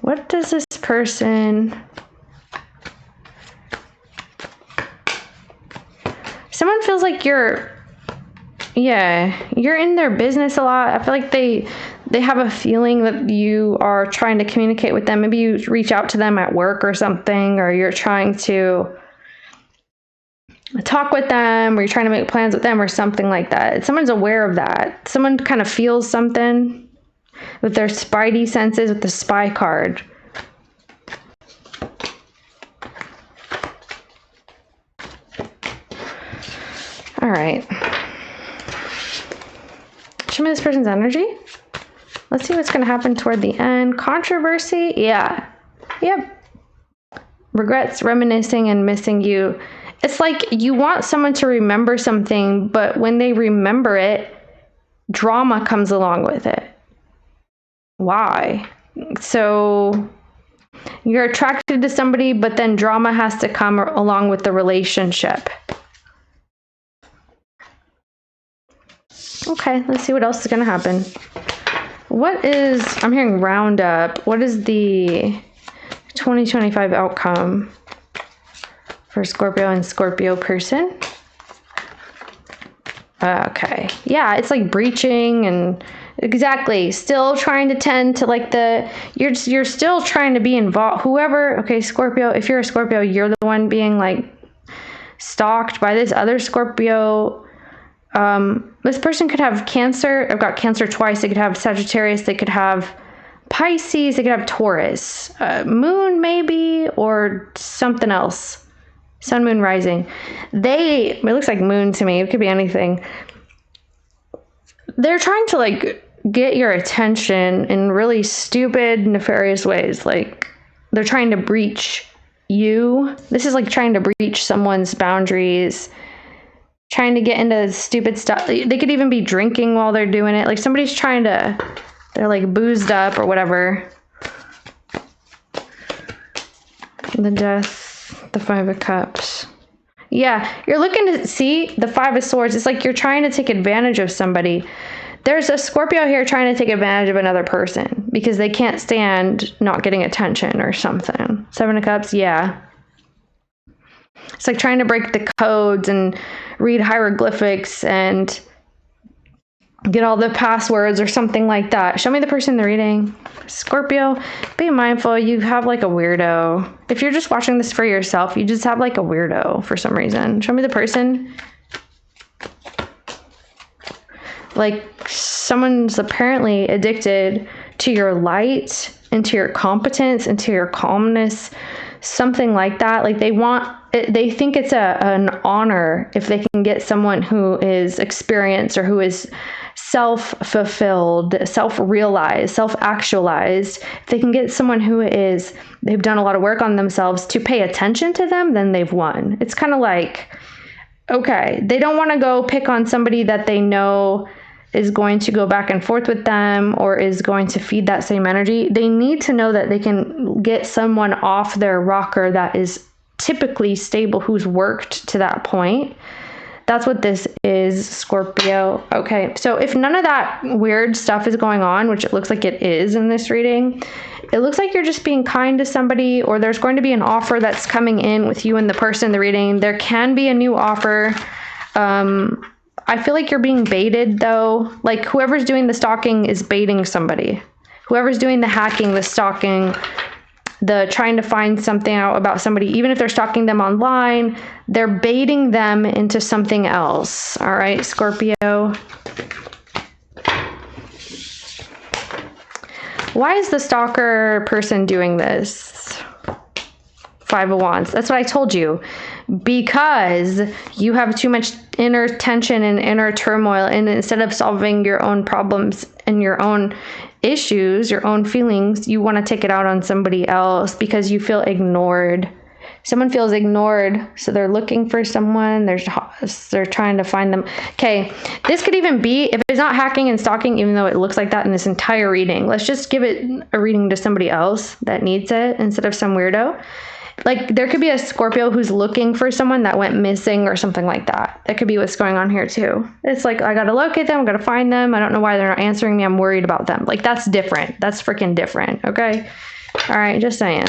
What does this person... Someone feels like you're in their business a lot. I feel like they have a feeling that you are trying to communicate with them. Maybe you reach out to them at work or something, or you're trying to talk with them, or you're trying to make plans with them or something like that. Someone's aware of that. Someone kind of feels something with their spidey senses with the spy card. All right. Show me this person's energy. Let's see what's going to happen toward the end. Controversy. Yeah. Yep. Regrets, reminiscing, and missing you. It's like you want someone to remember something, but when they remember it, drama comes along with it. Why? So you're attracted to somebody, but then drama has to come along with the relationship. Okay, let's see what else is going to happen. What is, I'm hearing roundup. What is the 2025 outcome for Scorpio and Scorpio person? Okay. Yeah, it's like breaching and exactly. Still trying to tend to like you're still trying to be involved. Whoever, okay, Scorpio, if you're a Scorpio, you're the one being like stalked by this other Scorpio. This person could have Cancer. I've got Cancer twice. They could have Sagittarius. They could have Pisces. They could have Taurus. Moon maybe, or something else. Sun, moon, rising. It looks like moon to me. It could be anything. They're trying to like get your attention in really stupid, nefarious ways. Like they're trying to breach you. This is like trying to breach someone's boundaries. Trying to get into stupid stuff. They could even be drinking while they're doing it. Like somebody's trying to, they're like boozed up or whatever. The Death, the Five of Cups. Yeah, you're looking to see the Five of Swords. It's like you're trying to take advantage of somebody. There's a Scorpio here trying to take advantage of another person because they can't stand not getting attention or something. Seven of Cups, yeah. It's like trying to break the codes and read hieroglyphics and get all the passwords or something like that. Show me the person in the reading. Scorpio, be mindful. You have like a weirdo. If you're just watching this for yourself, you just have like a weirdo for some reason. Show me the person. Like someone's apparently addicted to your light, into your competence, into your calmness, something like that. Like they think it's an honor if they can get someone who is experienced or who is self-fulfilled, self-realized, self-actualized. If they can get someone who they've done a lot of work on themselves to pay attention to them, then they've won. It's kind of like, okay, they don't want to go pick on somebody that they know is going to go back and forth with them or is going to feed that same energy. They need to know that they can get someone off their rocker that is typically stable, who's worked to that point. That's what this is, Scorpio. Okay, so if none of that weird stuff is going on, which it looks like it is in this reading, it looks like you're just being kind to somebody, or there's going to be an offer that's coming in with you and the person in the reading. There can be a new offer. I feel like you're being baited though. Like whoever's doing the stalking is baiting somebody. Whoever's doing the hacking, the stalking, the trying to find something out about somebody, even if they're stalking them online, they're baiting them into something else. All right, Scorpio. Why is the stalker person doing this? Five of Wands. That's what I told you. Because you have too much inner tension and inner turmoil, and instead of solving your own problems and your own issues, your own feelings, you want to take it out on somebody else because you feel ignored. Someone feels ignored, so they're looking for someone. They're trying to find them. Okay, this could even be, if it's not hacking and stalking, even though it looks like that in this entire reading, let's just give it a reading to somebody else that needs it instead of some weirdo. Like there could be a Scorpio who's looking for someone that went missing or something like that. That could be what's going on here too. It's like, I got to locate them. I got to find them. I don't know why they're not answering me. I'm worried about them. Like that's different. That's freaking different. Okay. All right, just saying.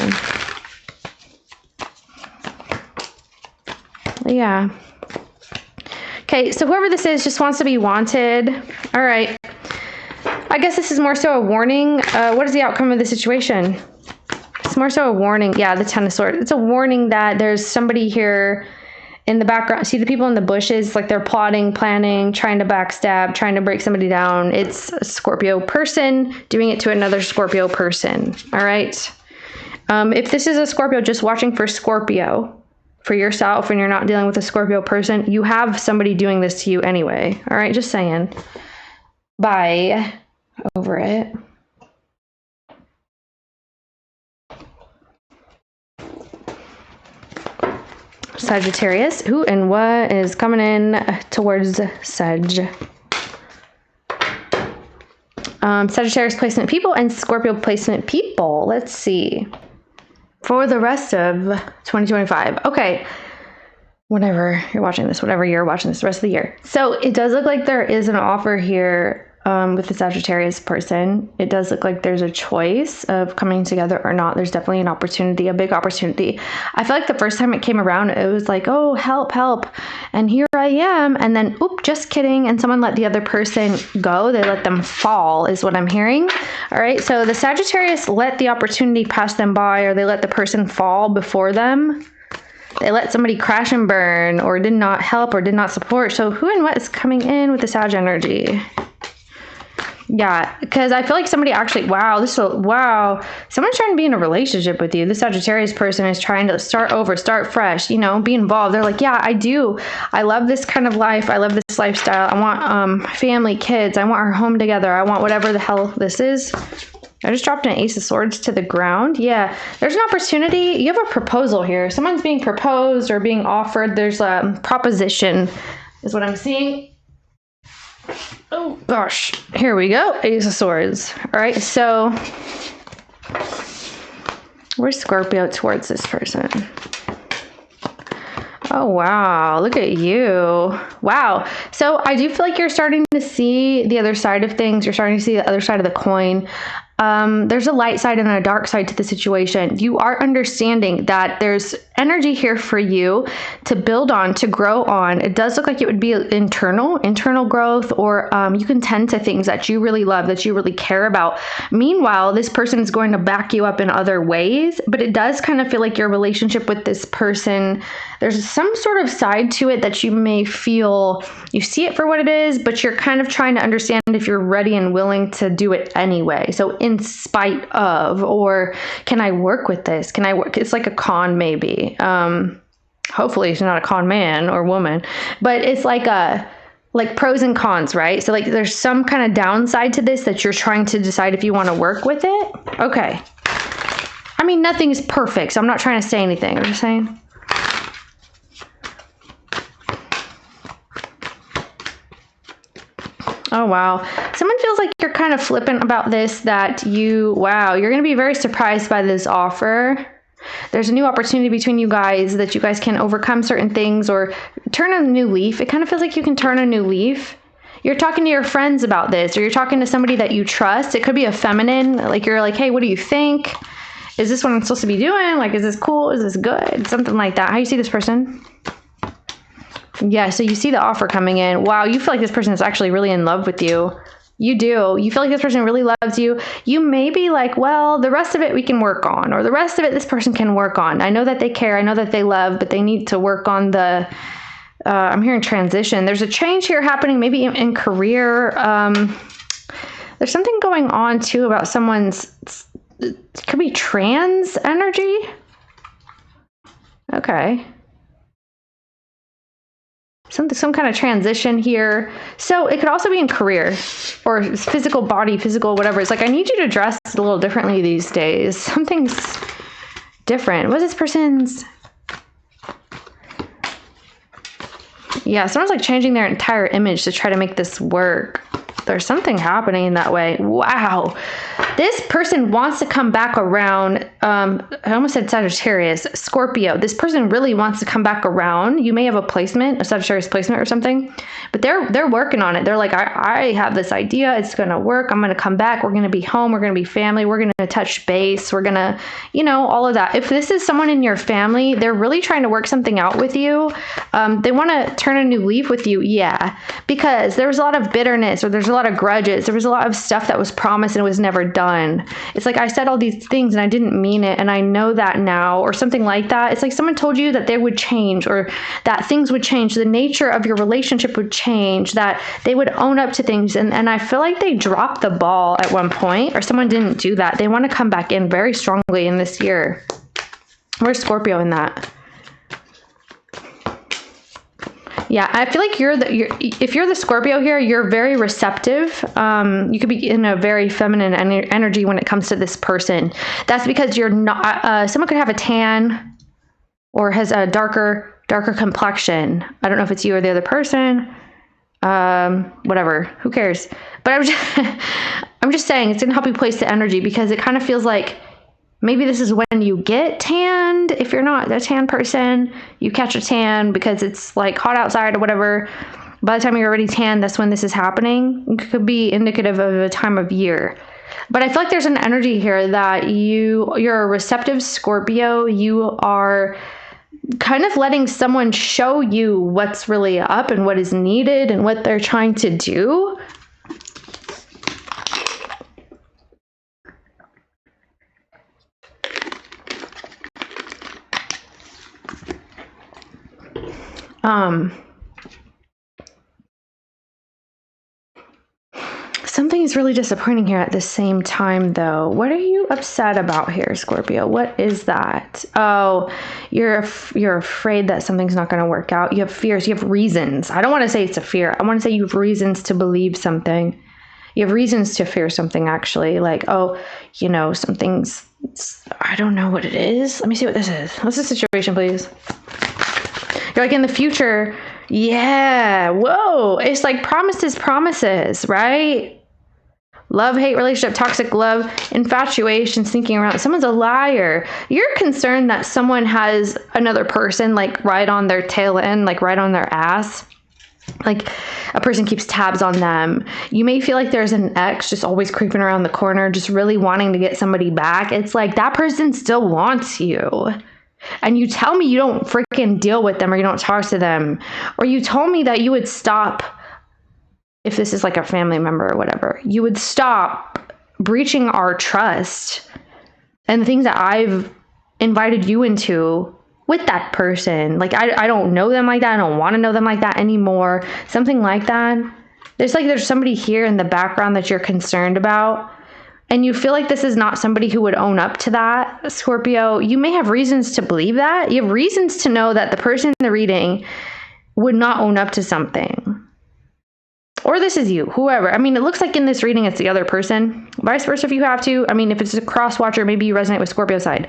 Yeah. Okay, so whoever this is just wants to be wanted. All right. I guess this is more so a warning. What is the outcome of the situation? It's more so a warning. Yeah, the Ten of Swords. It's a warning that there's somebody here in the background. See the people in the bushes, like they're plotting, planning, trying to backstab, trying to break somebody down. It's a Scorpio person doing it to another Scorpio person. All right. If this is a Scorpio just watching for Scorpio, for yourself, and you're not dealing with a Scorpio person, you have somebody doing this to you anyway. All right, just saying. Bye. Over it. Sagittarius. Who and what is coming in towards Sag? Sagittarius placement people and Scorpio placement people. Let's see. For the rest of 2025. Okay. Whenever you're watching this, the rest of the year. So it does look like there is an offer here with the Sagittarius person. It does look like there's a choice of coming together or not. There's definitely an opportunity, a big opportunity. I feel like the first time it came around, it was like, oh, help, help. And here I am. And then, oop, just kidding. And someone let the other person go. They let them fall is what I'm hearing. All right. So the Sagittarius let the opportunity pass them by, or they let the person fall before them. They let somebody crash and burn, or did not help, or did not support. So who and what is coming in with the Sag energy? Yeah, because I feel like somebody actually, wow, someone's trying to be in a relationship with you. The Sagittarius person is trying to start over, start fresh, you know, be involved. They're like, yeah, I do. I love this kind of life. I love this lifestyle. I want family, kids. I want our home together. I want whatever the hell this is. I just dropped an Ace of Swords to the ground. Yeah, there's an opportunity. You have a proposal here. Someone's being proposed or being offered. There's a proposition is what I'm seeing. Oh, gosh. Here we go. Ace of Swords. All right, so where's Scorpio towards this person? Oh, wow. Look at you. Wow. So I do feel like you're starting to see the other side of things. You're starting to see the other side of the coin. There's a light side and a dark side to the situation. You are understanding that there's energy here for you to build on, to grow on. It does look like it would be internal growth, or you can tend to things that you really love, that you really care about. Meanwhile, this person is going to back you up in other ways, but it does kind of feel like your relationship with this person, there's some sort of side to it that you may feel, you see it for what it is, but you're kind of trying to understand if you're ready and willing to do it anyway. So in spite of, or can I work with this? Can I work? It's like a con maybe. Hopefully it's not a con man or woman, but it's like pros and cons, right? So like there's some kind of downside to this that you're trying to decide if you want to work with it. Okay. I mean, nothing is perfect, so I'm not trying to say anything. I'm just saying. Oh, wow. Someone feels like you're kind of flippant about this, that wow, you're going to be very surprised by this offer. There's a new opportunity between you guys that you guys can overcome certain things or turn a new leaf. It kind of feels like you can turn a new leaf. You're talking to your friends about this, or you're talking to somebody that you trust. It could be a feminine, like you're like, hey, what do you think? Is this what I'm supposed to be doing? Like, is this cool? Is this good? Something like that. How do you see this person? Yeah, so you see the offer coming in. Wow, you feel like this person is actually really in love with you. You do. You feel like this person really loves you. You may be like, well, the rest of it we can work on, or the rest of it this person can work on. I know that they care. I know that they love, but they need to work on the, I'm hearing transition. There's a change here happening maybe in career. There's something going on too about someone's, it could be trans energy. Okay. Some kind of transition here. So it could also be in career or physical body, physical whatever. It's like, I need you to dress a little differently these days. Something's different. What's this person's? Yeah, someone's like changing their entire image to try to make this work. There's something happening in that way. Wow. This person wants to come back around. I almost said Sagittarius, Scorpio. This person really wants to come back around. You may have a placement, a Sagittarius placement or something, but they're working on it. They're like, I have this idea. It's going to work. I'm going to come back. We're going to be home. We're going to be family. We're going to touch base. We're going to, you know, all of that. If this is someone in your family, they're really trying to work something out with you. They want to turn a new leaf with you. Yeah, because there was a lot of bitterness, or there's a lot of grudges. There was a lot of stuff that was promised and it was never done. It's like, I said all these things and I didn't mean it, and I know that now, or something like that. It's like someone told you that they would change, or that things would change, the nature of your relationship would change, that they would own up to things, and I feel like they dropped the ball at one point, or someone didn't do that. They want to come back in very strongly in this year. Where's Scorpio in that? Yeah, I feel like if you're the Scorpio here, you're very receptive. You could be in a very feminine energy when it comes to this person. That's because you're not, someone could have a tan or has a darker complexion. I don't know if it's you or the other person. Whatever, who cares? But I'm just saying, it's gonna help you place the energy, because it kind of feels like maybe this is when you get tanned. If you're not a tan person, you catch a tan because it's like hot outside or whatever. By the time you're already tan, that's when this is happening. It could be indicative of a time of year. But I feel like there's an energy here that you're a receptive Scorpio. You are kind of letting someone show you what's really up and what is needed and what they're trying to do. Something is really disappointing here at the same time, though. What are you upset about here, Scorpio? What is that? Oh, you're afraid that something's not going to work out. You have fears. You have reasons. I don't want to say it's a fear. I want to say you have reasons to believe something. You have reasons to fear something, actually. Like, oh, you know, something's, I don't know what it is. Let me see what this is. What's the situation, please? You're like, in the future, yeah, whoa. It's like promises, right? Love, hate, relationship, toxic love, infatuation, sneaking around. Someone's a liar. You're concerned that someone has another person, like, right on their tail end, like, right on their ass. Like, a person keeps tabs on them. You may feel like there's an ex just always creeping around the corner, just really wanting to get somebody back. It's like, that person still wants you. And you tell me you don't freaking deal with them, or you don't talk to them. Or you told me that you would stop, if this is like a family member or whatever, you would stop breaching our trust and the things that I've invited you into with that person. Like, I don't know them like that. I don't want to know them like that anymore. Something like that. There's somebody here in the background that you're concerned about. And you feel like this is not somebody who would own up to that, Scorpio. You may have reasons to believe that. You have reasons to know that the person in the reading would not own up to something. Or this is you, whoever. I mean, it looks like in this reading it's the other person. Vice versa if you have to. I mean, if it's a cross watcher, maybe you resonate with Scorpio side.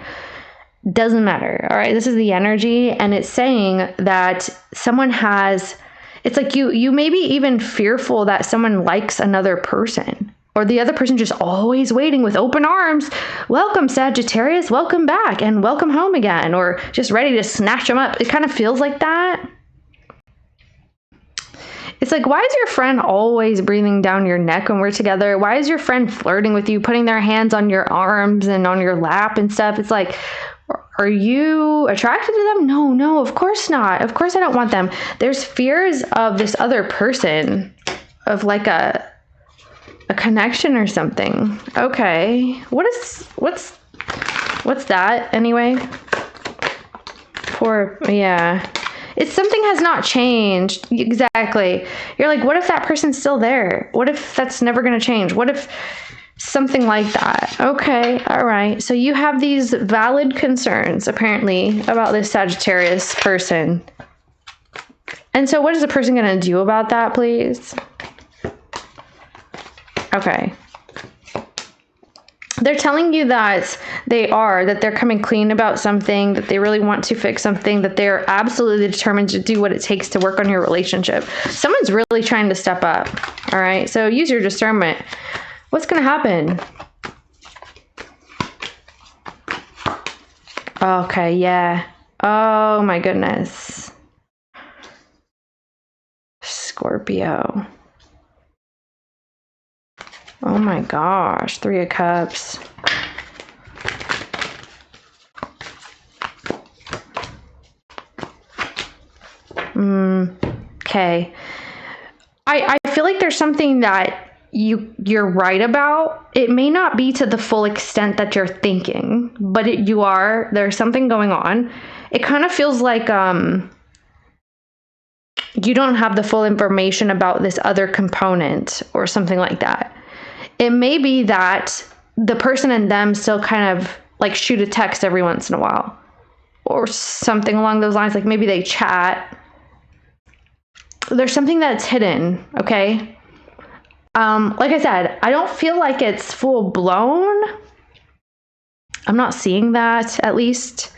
Doesn't matter. All right, this is the energy, and it's saying that someone has, it's like you may be even fearful that someone likes another person. Or the other person just always waiting with open arms. Welcome, Sagittarius. Welcome back and welcome home again. Or just ready to snatch them up. It kind of feels like that. It's like, why is your friend always breathing down your neck when we're together? Why is your friend flirting with you, putting their hands on your arms and on your lap and stuff? It's like, are you attracted to them? No, of course not. Of course I don't want them. There's fears of this other person, of like a connection or something. Okay. What's that anyway? Yeah. It's something has not changed. Exactly. You're like, what if that person's still there? What if that's never going to change? What if something like that? Okay. All right. So you have these valid concerns apparently about this Sagittarius person. And so what is the person going to do about that, please? Okay. They're telling you that they're coming clean about something, that they really want to fix something, that they're absolutely determined to do what it takes to work on your relationship. Someone's really trying to step up. All right. So use your discernment. What's going to happen? Okay, yeah. Oh my goodness. Scorpio. Oh my gosh, 3 of Cups. Okay. I feel like there's something that you're right about. It may not be to the full extent that you're thinking, but there's something going on. It kind of feels like you don't have the full information about this other component or something like that. It may be that the person and them still kind of like shoot a text every once in a while or something along those lines. Like maybe they chat. There's something that's hidden, okay? Like I said, I don't feel like it's full blown. I'm not seeing that, at least.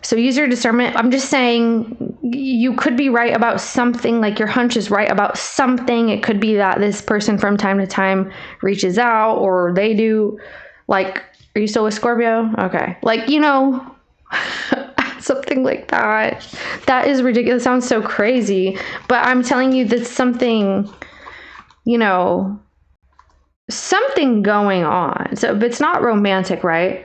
So use your discernment. I'm just saying you could be right about something, like your hunch is right about something. It could be that this person from time to time reaches out, or they do. Like, are you still with Scorpio? Okay. Like, you know, something like that. That is ridiculous. It sounds so crazy. But I'm telling you that's something, you know, something going on. So if it's not romantic, right?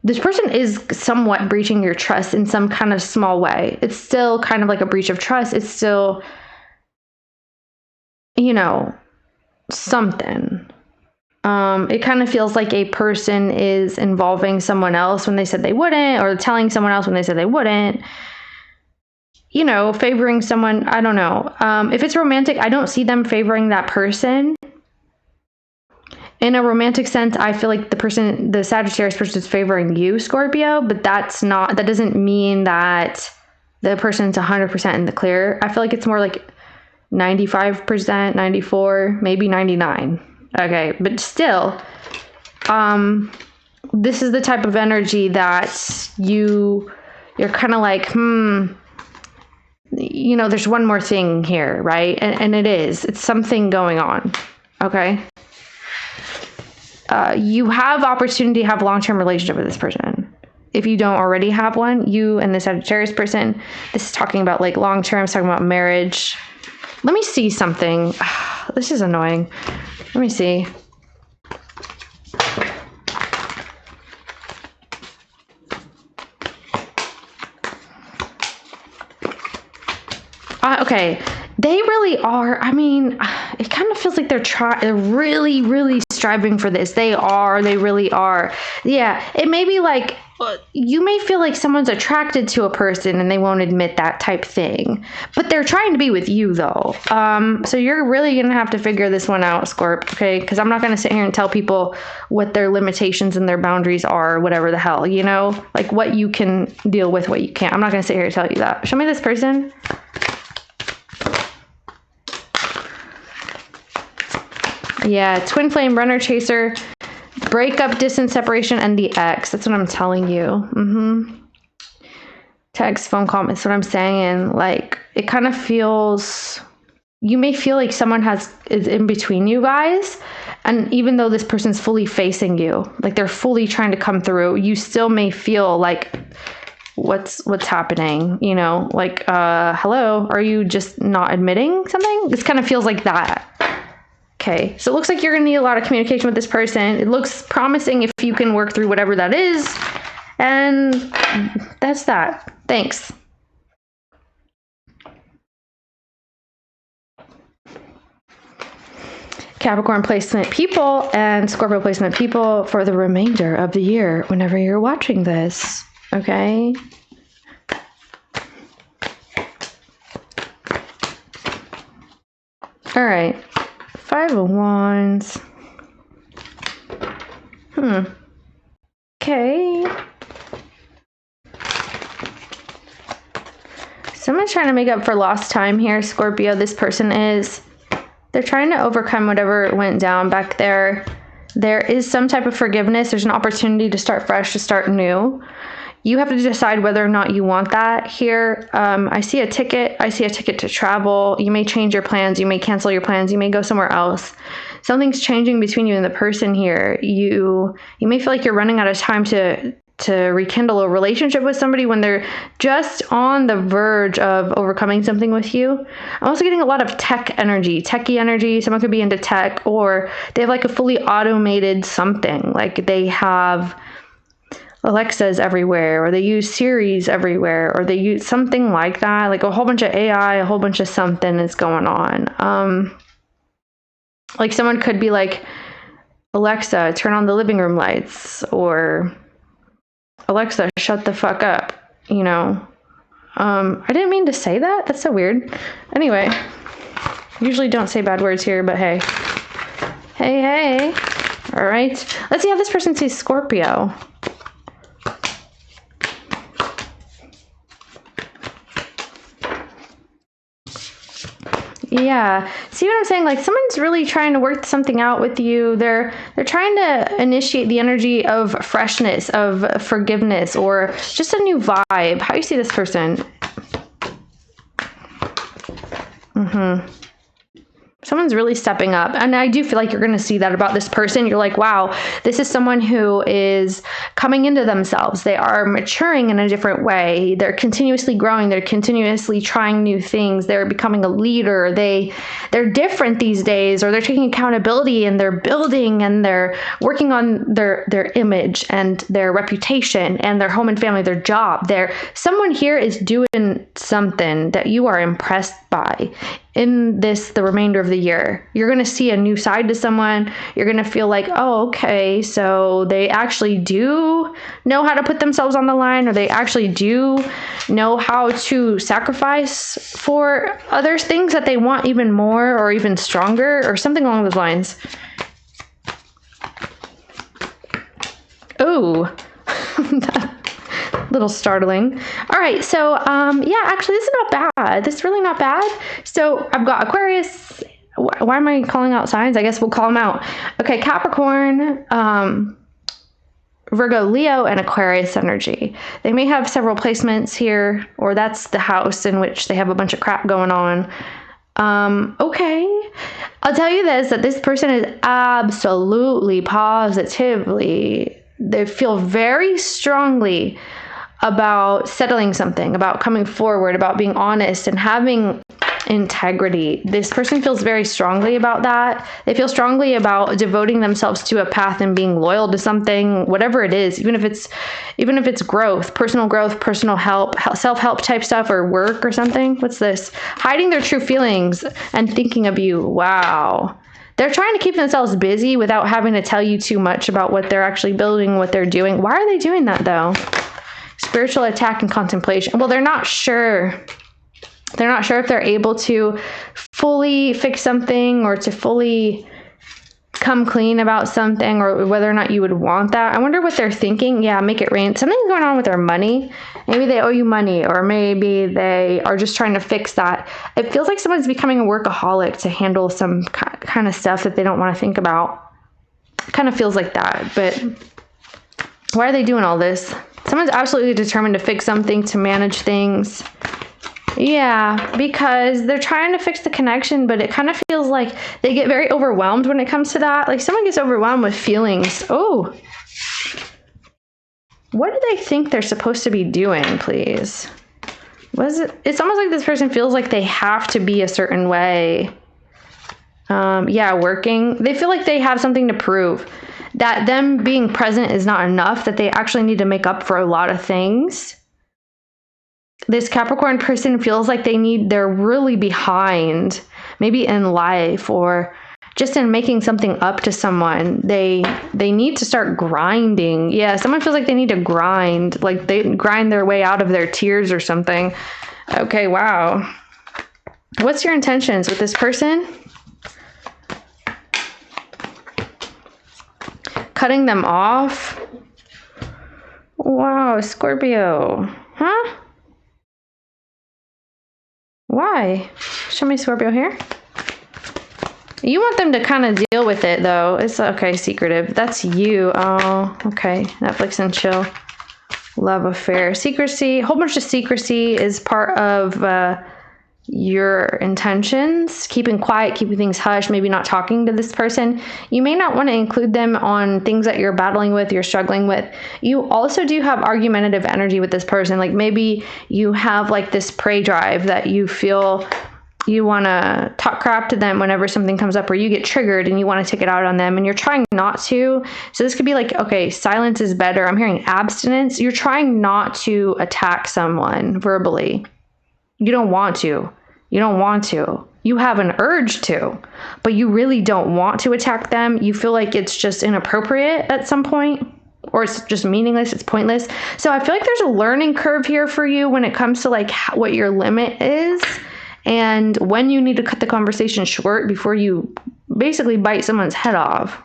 This person is somewhat breaching your trust in some kind of small way. It's still kind of like a breach of trust. It's still, you know, something. It kind of feels like a person is involving someone else when they said they wouldn't, or telling someone else when they said they wouldn't. You know, favoring someone, I don't know. If it's romantic, I don't see them favoring that person. In a romantic sense, I feel like the Sagittarius person is favoring you, Scorpio, but that doesn't mean that the person's 100% in the clear. I feel like it's more like 95%, 94, maybe 99. Okay, but still, this is the type of energy that you're kind of like, you know, there's one more thing here, right? And it's something going on, okay? You have opportunity to have a long-term relationship with this person. If you don't already have one, you and the Sagittarius person, this is talking about like long-term, it's talking about marriage. Let me see something. This is annoying. Let me see. Okay. They really are. I mean, it kind of feels like they're really, really striving for this. They really are. Yeah. It may be like, you may feel like someone's attracted to a person and they won't admit that type thing, but they're trying to be with you though. So you're really going to have to figure this one out, Scorp. Okay. Cause I'm not going to sit here and tell people what their limitations and their boundaries are, whatever the hell, you know, like what you can deal with, what you can't. I'm not going to sit here and tell you that. Show me this person. Yeah, twin flame, runner, chaser, breakup, distance, separation, and the ex. That's what I'm telling you. Text, phone call. That's what I'm saying. Like, it kind of feels, you may feel like someone is in between you guys. And even though this person's fully facing you, like they're fully trying to come through, you still may feel like, what's happening? You know, like, hello, are you just not admitting something? This kind of feels like that. Okay, so it looks like you're going to need a lot of communication with this person. It looks promising if you can work through whatever that is. And that's that. Thanks. Capricorn placement people and Scorpio placement people for the remainder of the year whenever you're watching this. Okay? All right. 5 of Wands. Okay. Someone's trying to make up for lost time here, Scorpio. This person is. They're trying to overcome whatever went down back there. There is some type of forgiveness. There's an opportunity to start fresh, to start new. You have to decide whether or not you want that here. I see a ticket. I see a ticket to travel. You may change your plans. You may cancel your plans. You may go somewhere else. something's changing between you and the person here. You may feel like you're running out of time to rekindle a relationship with somebody when they're just on the verge of overcoming something with you. I'm also getting a lot of techie energy. Someone could be into tech, or they have like a fully automated something. Like they have Alexas everywhere, or they use Siris everywhere, or they use something like that. Like a whole bunch of AI, a whole bunch of something is going on. Like someone could be like, Alexa, turn on the living room lights, or Alexa, shut the fuck up, you know. I didn't mean to say that. That's so weird. Anyway, usually don't say bad words here, but hey. Hey. All right. Let's see how this person sees Scorpio. Yeah. See what I'm saying? Like someone's really trying to work something out with you. They're trying to initiate the energy of freshness, of forgiveness, or just a new vibe. How do you see this person? Someone's really stepping up. And I do feel like you're going to see that about this person. You're like, wow, this is someone who is coming into themselves. They are maturing in a different way. They're continuously growing. They're continuously trying new things. They're becoming a leader. They're different these days, or they're taking accountability, and they're building, and they're working on their image and their reputation and their home and family, their job. Someone here is doing something that you are impressed by. In the remainder of the year, you're going to see a new side to someone. You're going to feel like, oh, okay, so they actually do know how to put themselves on the line, or they actually do know how to sacrifice for other things that they want even more or even stronger, or something along those lines. Oh, little startling. All right, so yeah, actually this is not bad. This is really not bad. So I've got Aquarius. Why am I calling out signs? I guess we'll call them out. Okay, Capricorn, Virgo, Leo, and Aquarius energy. They may have several placements here, or that's the house in which they have a bunch of crap going on. Okay, I'll tell you this, that this person is absolutely, positively, they feel very strongly about settling something, about coming forward, about being honest and having integrity. This person feels very strongly about that. They feel strongly about devoting themselves to a path and being loyal to something, whatever it is, even if it's growth, personal help, self-help type stuff, or work or something. What's this? Hiding their true feelings and thinking of you. Wow. They're trying to keep themselves busy without having to tell you too much about what they're actually building, what they're doing. Why are they doing that though? Spiritual attack and contemplation. Well, they're not sure. They're not sure if they're able to fully fix something, or to fully come clean about something, or whether or not you would want that. I wonder what they're thinking. Yeah, make it rain. Something's going on with their money. Maybe they owe you money, or maybe they are just trying to fix that. It feels like someone's becoming a workaholic to handle some kind of stuff that they don't want to think about. It kind of feels like that, but why are they doing all this? Someone's absolutely determined to fix something, to manage things. Yeah, because they're trying to fix the connection, but it kind of feels like they get very overwhelmed when it comes to that. Like someone gets overwhelmed with feelings. Oh, what do they think they're supposed to be doing, please? It's almost like this person feels like they have to be a certain way. Yeah, working. They feel like they have something to prove. That them being present is not enough, that they actually need to make up for a lot of things. This Capricorn person feels like they're really behind, maybe in life, or just in making something up to someone. They need to start grinding. Yeah, someone feels like they need to grind, like they grind their way out of their tears or something. Okay, wow. What's your intentions with this person? Cutting them off? Wow, Scorpio. Huh? Why? Show me Scorpio here. You want them to kind of deal with it, though. It's okay, secretive. That's you. Oh, okay. Netflix and chill. Love affair. Secrecy. A whole bunch of secrecy is part of your intentions, keeping quiet, keeping things hush, maybe not talking to this person. You may not want to include them on things that you're battling with, you're struggling with. You also do have argumentative energy with this person. Like maybe you have like this prey drive that you feel you want to talk crap to them whenever something comes up, or you get triggered and you want to take it out on them and you're trying not to. So this could be like, okay, silence is better. I'm hearing abstinence. You're trying not to attack someone verbally. You don't want to. You don't want to. You have an urge to, but you really don't want to attack them. You feel like it's just inappropriate at some point, or it's just meaningless, it's pointless. So I feel like there's a learning curve here for you when it comes to like what your limit is and when you need to cut the conversation short before you basically bite someone's head off.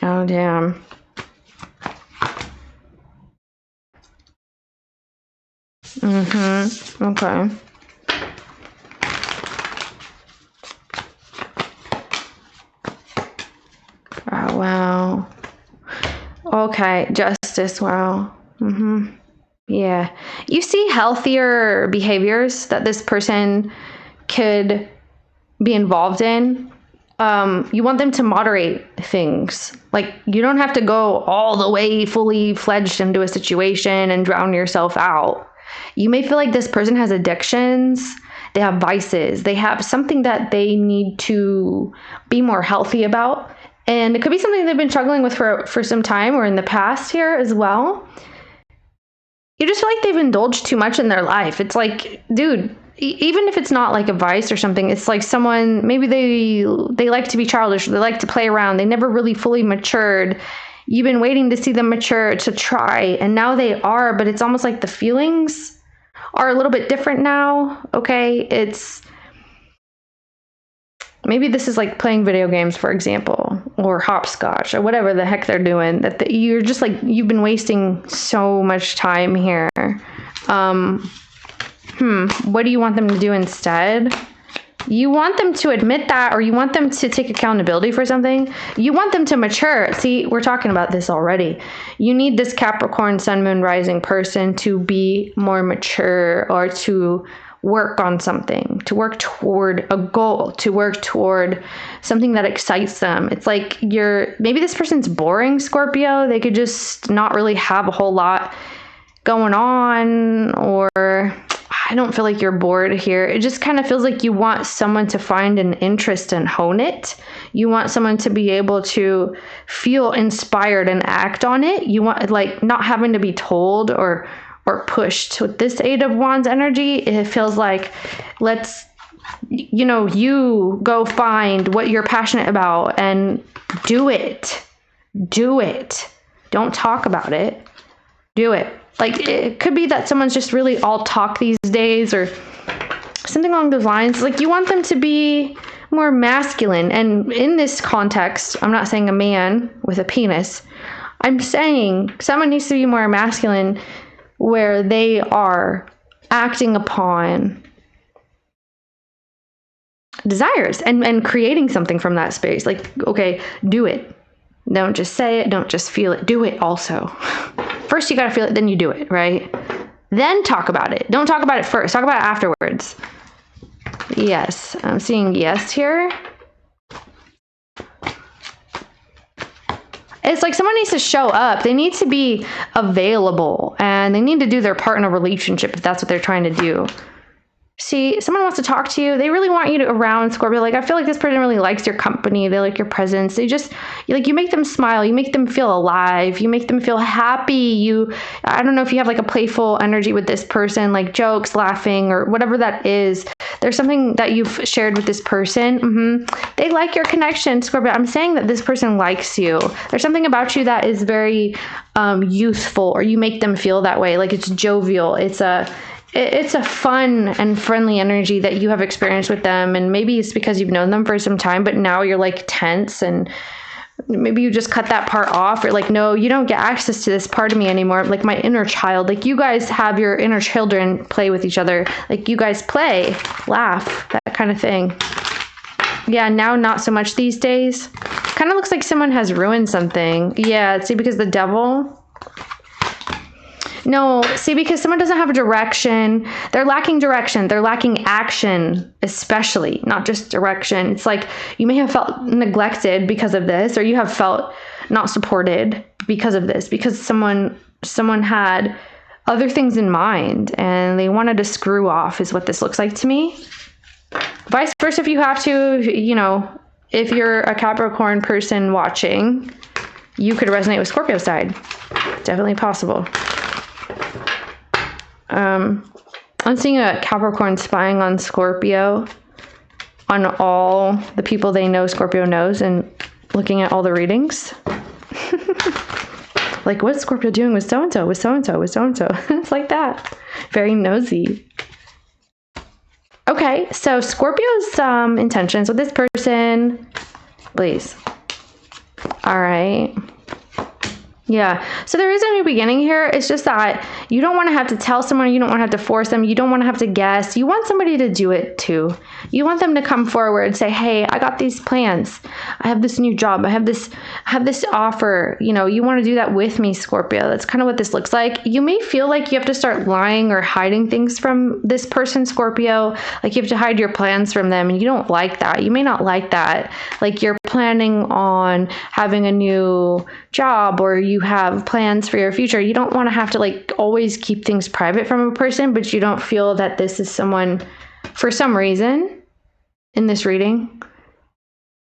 Oh, damn. Okay. Oh, wow. Okay, justice, wow. Yeah. You see healthier behaviors that this person could be involved in. You want them to moderate things. Like, you don't have to go all the way fully fledged into a situation and drown yourself out. You may feel like this person has addictions, they have vices, they have something that they need to be more healthy about. And it could be something they've been struggling with for some time or in the past here as well. You just feel like they've indulged too much in their life. It's like, dude, even if it's not like a vice or something, it's like someone, maybe they like to be childish, they like to play around, they never really fully matured. You've been waiting to see them mature to try, and now they are, but it's almost like the feelings are a little bit different now, okay? It's, maybe this is like playing video games, for example, or hopscotch, or whatever the heck they're doing, that you're just like, you've been wasting so much time here. What do you want them to do instead? You want them to admit that, or you want them to take accountability for something. You want them to mature. See, we're talking about this already. You need this Capricorn, Sun, Moon, Rising person to be more mature, or to work on something, to work toward a goal, to work toward something that excites them. It's like maybe this person's boring, Scorpio. They could just not really have a whole lot going on, or I don't feel like you're bored here. It just kind of feels like you want someone to find an interest and hone it. You want someone to be able to feel inspired and act on it. You want, like, not having to be told or pushed. With this Eight of Wands energy, it feels like, you go find what you're passionate about and do it. Do it. Don't talk about it. Do it. Like, it could be that someone's just really all talk these days, or something along those lines. Like, you want them to be more masculine. And in this context, I'm not saying a man with a penis. I'm saying someone needs to be more masculine, where they are acting upon desires and creating something from that space. Like, okay, do it. Don't just say it. Don't just feel it. Do it also. First, you got to feel it, then you do it, right? Then talk about it. Don't talk about it first. Talk about it afterwards. Yes. I'm seeing yes here. It's like someone needs to show up. They need to be available, and they need to do their part in a relationship if that's what they're trying to do. See, someone wants to talk to you. They really want you around, Scorpio. Like, I feel like this person really likes your company. They like your presence. They just, you make them smile. You make them feel alive. You make them feel happy. I don't know if you have like a playful energy with this person, like jokes, laughing, or whatever that is. There's something that you've shared with this person. They like your connection, Scorpio. I'm saying that this person likes you. There's something about you that is very youthful, or you make them feel that way. Like, it's jovial. It's a fun and friendly energy that you have experienced with them. And maybe it's because you've known them for some time, but now you're like tense, and maybe you just cut that part off, or like, no, you don't get access to this part of me anymore. Like, my inner child, like, you guys have your inner children play with each other. Like, you guys play, laugh, that kind of thing. Yeah, now not so much these days. Kind of looks like someone has ruined something. Yeah, see, because the devil. No, see, because someone doesn't have a direction. They're lacking direction. They're lacking action, especially, not just direction. It's like you may have felt neglected because of this, or you have felt not supported because of this, because someone had other things in mind and they wanted to screw off is what this looks like to me. Vice versa, if you have to, you know, if you're a Capricorn person watching, you could resonate with Scorpio side. Definitely possible. I'm seeing a Capricorn spying on Scorpio, on all the people they know Scorpio knows, and looking at all the readings. Like, what's Scorpio doing with so-and-so, with so-and-so, with so-and-so? It's like that. Very nosy. Okay, so Scorpio's intentions with this person, please. All right. Yeah, so there is a new beginning here. It's just that you don't want to have to tell someone, you don't want to have to force them, you don't want to have to guess. You want somebody to do it too. You want them to come forward and say, hey, I got these plans. I have this new job. I have this offer. You know, you want to do that with me, Scorpio. That's kind of what this looks like. You may feel like you have to start lying or hiding things from this person, Scorpio. Like you have to hide your plans from them, and you don't like that. You may not like that. Like you're planning on having a new job, or you have plans for your future. You don't want to have to like always keep things private from a person, but you don't feel that this is someone, for some reason in this reading,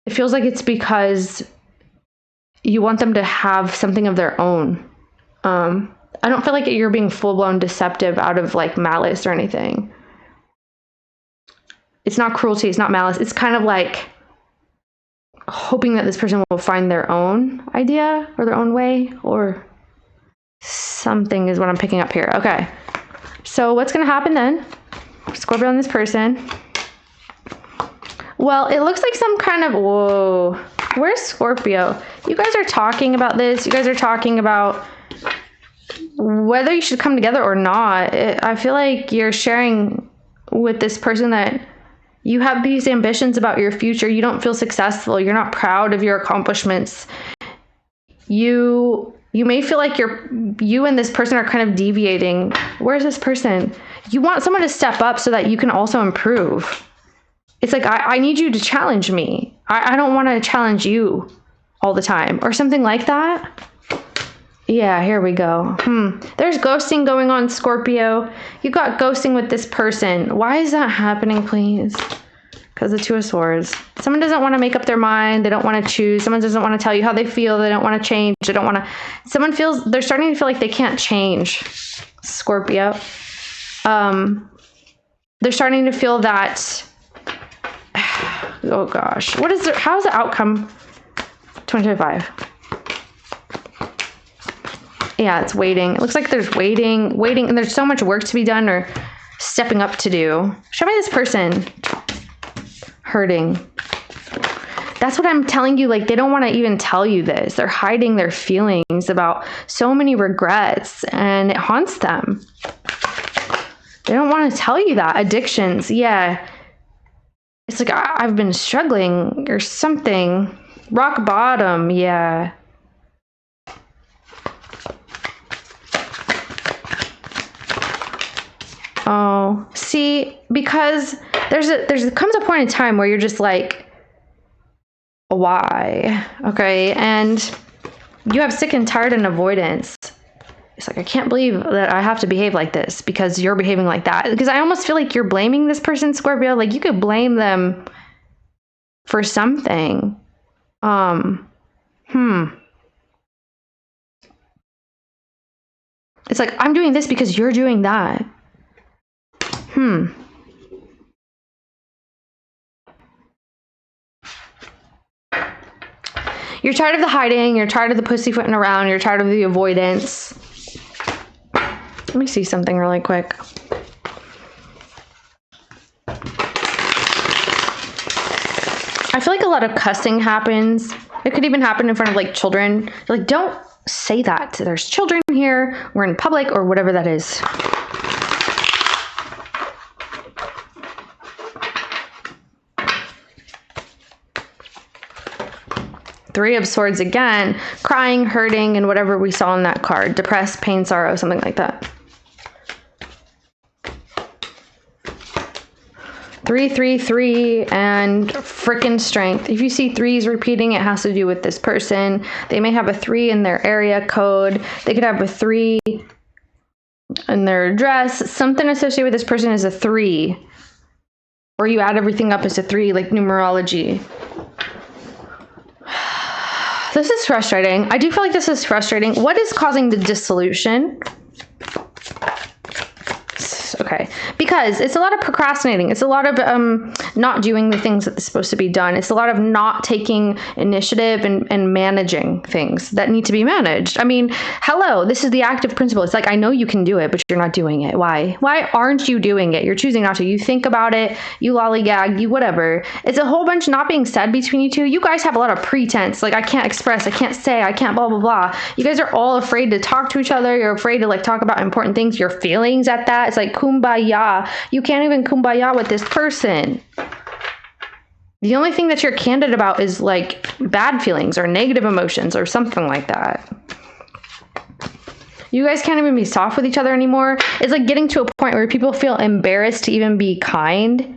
it feels like it's because you want them to have something of their own. I don't feel like you're being full-blown deceptive out of like malice or anything. It's not cruelty, it's not malice. It's kind of like hoping that this person will find their own idea or their own way or something is what I'm picking up here. Okay. So what's going to happen then? Scorpio and this person. Well, it looks like some kind of, whoa, where's Scorpio? You guys are talking about this. You guys are talking about whether you should come together or not. I feel like you're sharing with this person that you have these ambitions about your future. You don't feel successful. You're not proud of your accomplishments. You may feel like you and this person are kind of deviating. Where's this person? You want someone to step up so that you can also improve. It's like, I need you to challenge me. I don't want to challenge you all the time or something like that. Yeah, here we go. There's ghosting going on, Scorpio. You got ghosting with this person. Why is that happening, please? Because the Two of Swords. Someone doesn't want to make up their mind. They don't want to choose. Someone doesn't want to tell you how they feel. They don't want to change. They don't want to. Someone feels, they're starting to feel like they can't change, Scorpio. They're starting to feel that, oh gosh. How's the outcome? 2025. Yeah, it's waiting. It looks like there's waiting, and there's so much work to be done or stepping up to do. Show me this person hurting. That's what I'm telling you. Like, they don't want to even tell you this. They're hiding their feelings about so many regrets, and it haunts them. They don't want to tell you that. Addictions, yeah. It's like, I've been struggling or something. Rock bottom, yeah. Oh, see, because there comes a point in time where you're just like, why? Okay, and you have sick and tired and avoidance. It's like, I can't believe that I have to behave like this because you're behaving like that. Because I almost feel like you're blaming this person, Scorpio. Like, you could blame them for something. It's like, I'm doing this because you're doing that. You're tired of the hiding. You're tired of the pussyfooting around. You're tired of the avoidance. Let me see something really quick. I feel like a lot of cussing happens. It could even happen in front of like children. You're like, don't say that. There's children here. We're in public, or whatever that is. Three of Swords again, crying, hurting, and whatever we saw in that card. Depressed, pain, sorrow, something like that. 3, 3, 3, and frickin' strength. If you see threes repeating, it has to do with this person. They may have a 3 in their area code. They could have a 3 in their address. Something associated with this person is a 3. Or you add everything up as a 3, like numerology. This is frustrating. I do feel like this is frustrating. What is causing the dissolution? Okay, because it's a lot of procrastinating. It's a lot of not doing the things that's supposed to be done. It's a lot of not taking initiative and managing things that need to be managed. I mean, hello, this is the active principle. It's like, I know you can do it, but you're not doing it. Why? Why aren't you doing it? You're choosing not to. You think about it, you lollygag, you whatever. It's a whole bunch not being said between you two. You guys have a lot of pretense. Like, I can't express, I can't say, I can't blah, blah, blah. You guys are all afraid to talk to each other. You're afraid to like talk about important things, your feelings at that. It's like kumbaya. You can't even kumbaya with this person. The only thing that you're candid about is like bad feelings or negative emotions or something like that. You guys can't even be soft with each other anymore. It's like getting to a point where people feel embarrassed to even be kind.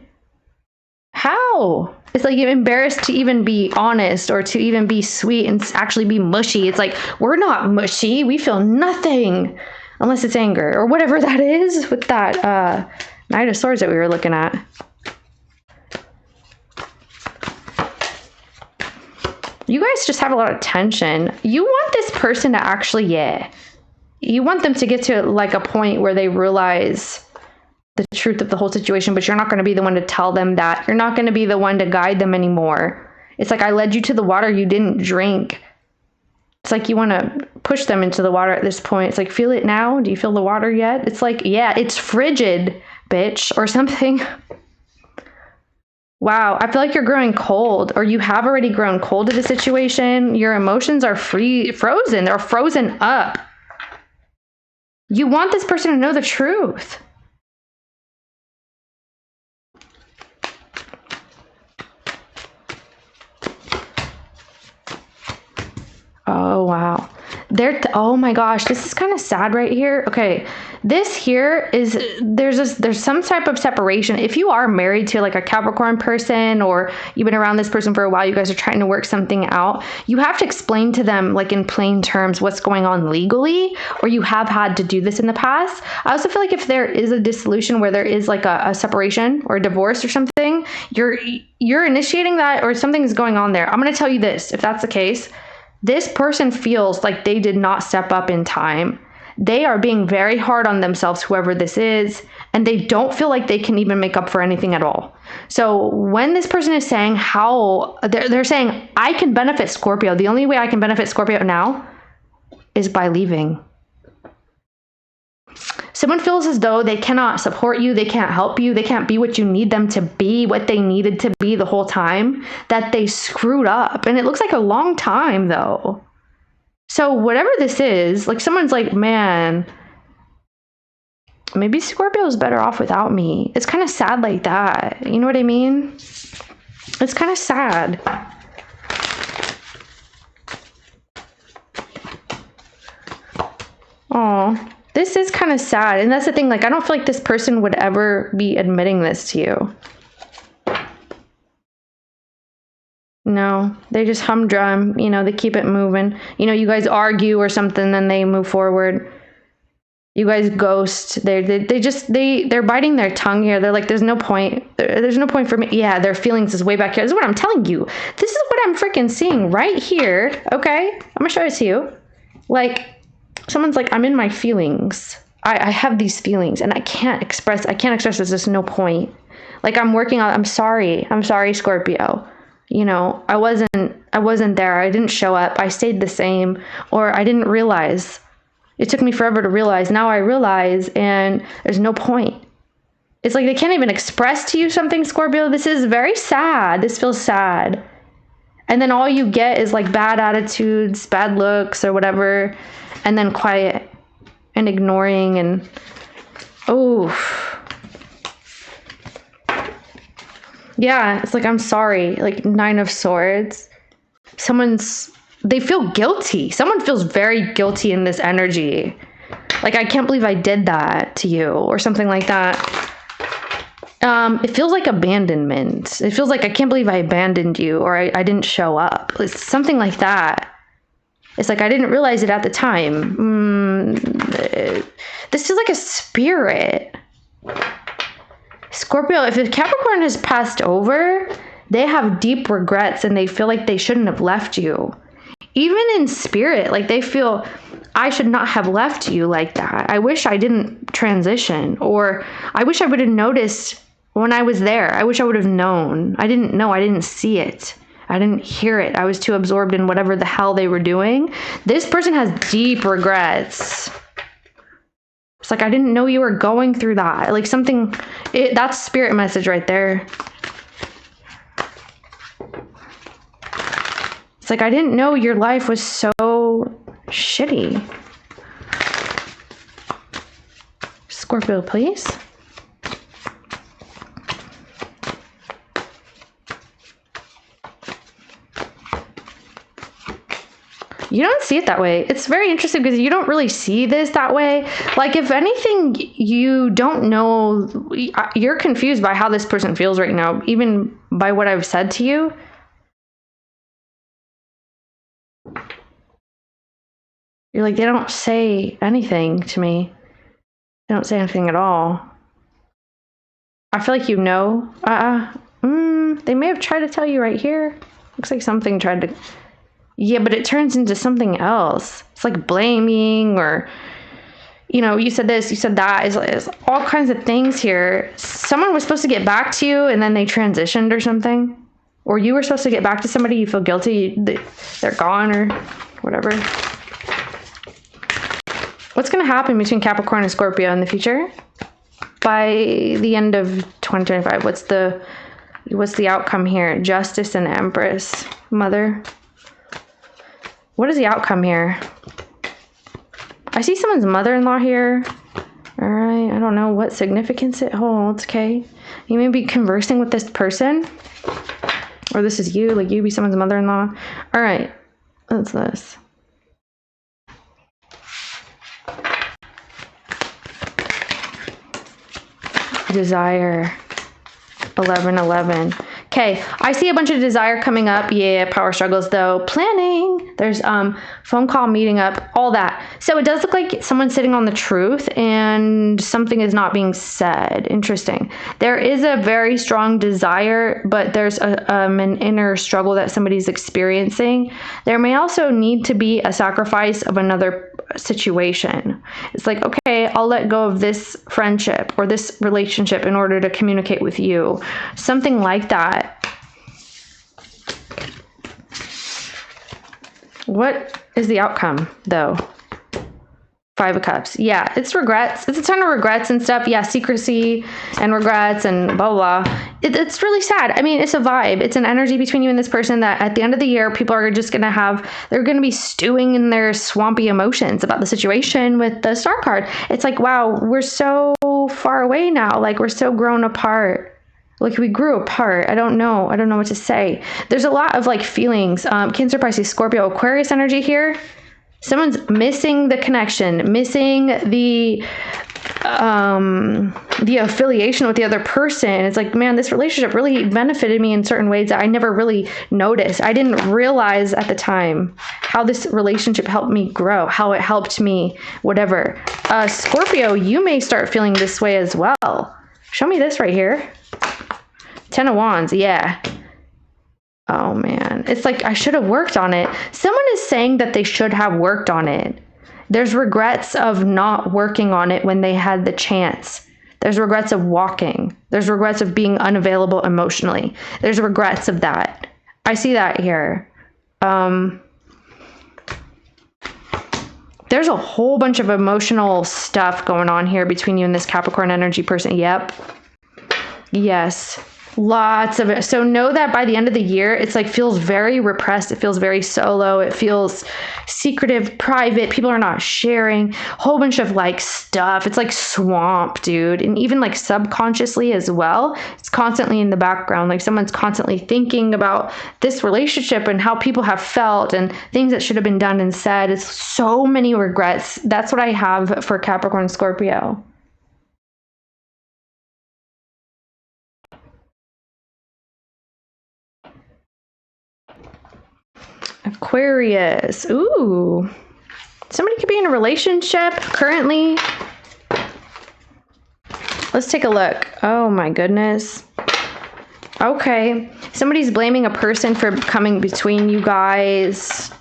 How? It's like you're embarrassed to even be honest or to even be sweet and actually be mushy. It's like, we're not mushy. We feel nothing. Unless it's anger or whatever that is with that Knight of Swords that we were looking at. You guys just have a lot of tension. You want this person to actually, you want them to get to like a point where they realize the truth of the whole situation, but you're not going to be the one to tell them that. You're not going to be the one to guide them anymore. It's like, I led you to the water you didn't drink. It's like you want to push them into the water at this point. It's like, feel it now? Do you feel the water yet? It's like, yeah, it's frigid, bitch, or something. Wow, I feel like you're growing cold, or you have already grown cold to the situation. Your emotions are frozen. They're frozen up. You want this person to know the truth. Oh, wow. Oh my gosh, this is kind of sad right here. Okay, this here is, there's some type of separation. If you are married to like a Capricorn person, or you've been around this person for a while, you guys are trying to work something out, you have to explain to them like in plain terms what's going on legally, or you have had to do this in the past. I also feel like if there is a dissolution where there is like a separation or a divorce or something, you're initiating that, or something is going on there. I'm going to tell you this, if that's the case, this person feels like they did not step up in time. They are being very hard on themselves, whoever this is, and they don't feel like they can even make up for anything at all. So when this person is saying how, they're saying, I can benefit Scorpio. The only way I can benefit Scorpio now is by leaving. Someone feels as though they cannot support you, they can't help you, they can't be what you need them to be, what they needed to be the whole time, that they screwed up. And it looks like a long time though. So whatever this is, like someone's like, man, maybe Scorpio's better off without me. It's kind of sad like that. You know what I mean? It's kind of sad. Oh. This is kind of sad. And that's the thing, like, I don't feel like this person would ever be admitting this to you. No, they just humdrum, you know, they keep it moving. You know, you guys argue or something, then they move forward. You guys ghost. They're biting their tongue here. They're like, there's no point. There's no point for me. Yeah, their feelings is way back here. This is what I'm telling you. This is what I'm freaking seeing right here. Okay, I'm gonna show it to you. Like, someone's like, I'm in my feelings. I have these feelings and I can't express, there's just no point. Like, I'm working on, I'm sorry, Scorpio. You know, I wasn't there. I didn't show up. I stayed the same, or I didn't realize. It took me forever to realize. Now I realize, and there's no point. It's like they can't even express to you something, Scorpio. This is very sad. This feels sad. And then all you get is like bad attitudes, bad looks, or whatever. And then quiet and ignoring and, oh. Yeah, it's like, I'm sorry. Like, 9 of Swords. they feel guilty. Someone feels very guilty in this energy. Like, I can't believe I did that to you, or something like that. It feels like abandonment. It feels like I can't believe I abandoned you, or I didn't show up. It's something like that. It's like I didn't realize it at the time. This feels like a spirit. Scorpio, if a Capricorn has passed over, they have deep regrets and they feel like they shouldn't have left you. Even in spirit, like they feel, I should not have left you like that. I wish I didn't transition, or I wish I would have noticed when I was there. I wish I would have known. I didn't know. I didn't see it. I didn't hear it. I was too absorbed in whatever the hell they were doing. This person has deep regrets. It's like, I didn't know you were going through that. Like something, that's spirit message right there. It's like, I didn't know your life was so shitty. Scorpio, please. You don't see it that way. It's very interesting because you don't really see this that way. Like, if anything, you don't know, you're confused by how this person feels right now, even by what I've said to you. You're like, they don't say anything to me. They don't say anything at all. I feel like you know. They may have tried to tell you right here. Looks like something tried to... Yeah, but it turns into something else. It's like blaming, or, you know, you said this, you said that. It's all kinds of things here. Someone was supposed to get back to you and then they transitioned or something. Or you were supposed to get back to somebody, you feel guilty, they're gone or whatever. What's going to happen between Capricorn and Scorpio in the future? By the end of 2025, what's the outcome here? Justice and Empress. Mother. What is the outcome here? I see someone's mother-in-law here. All right, I don't know what significance it holds, okay? You may be conversing with this person. Or this is you, like you be someone's mother-in-law. All right, what's this? Desire. 1111. Okay, I see a bunch of desire coming up. Yeah, power struggles though. Planning. There's phone call, meeting up, all that. So it does look like someone's sitting on the truth and something is not being said. Interesting. There is a very strong desire, but there's an inner struggle that somebody's experiencing. There may also need to be a sacrifice of another situation. It's like, okay, I'll let go of this friendship or this relationship in order to communicate with you. Something like that. What is the outcome, though? 5 of Cups. Yeah, it's regrets. It's a ton of regrets and stuff. Yeah, secrecy and regrets and blah, blah, blah. It's really sad. I mean, it's a vibe. It's an energy between you and this person that at the end of the year, people are just going to have, they're going to be stewing in their swampy emotions about the situation with the Star card. It's like, wow, we're so far away now. Like, we're so grown apart. Like, we grew apart. I don't know what to say. There's a lot of like feelings. Cancer, Pisces, Scorpio, Aquarius energy here. Someone's missing the connection, missing the affiliation with the other person. It's like, man, this relationship really benefited me in certain ways that I never really noticed. I didn't realize at the time how this relationship helped me grow, how it helped me, whatever. Scorpio, you may start feeling this way as well. Show me this right here. 10 of Wands, yeah. Oh man, it's like I should have worked on it. Someone is saying that they should have worked on it. There's regrets of not working on it when they had the chance. There's regrets of walking. There's regrets of being unavailable emotionally. There's regrets of that. I see that here. There's a whole bunch of emotional stuff going on here between you and this Capricorn energy person. Yep. Yes. Lots of it. So know that by the end of the year, it's like feels very repressed. It feels very solo. It feels secretive, private. People are not sharing. Whole bunch of like stuff. It's like swamp, dude. And even like subconsciously as well, it's constantly in the background. Like someone's constantly thinking about this relationship and how people have felt and things that should have been done and said. It's so many regrets. That's what I have for Capricorn, Scorpio. Aquarius. Ooh. Somebody could be in a relationship currently. Let's take a look. Oh my goodness. Okay. Somebody's blaming a person for coming between you guys.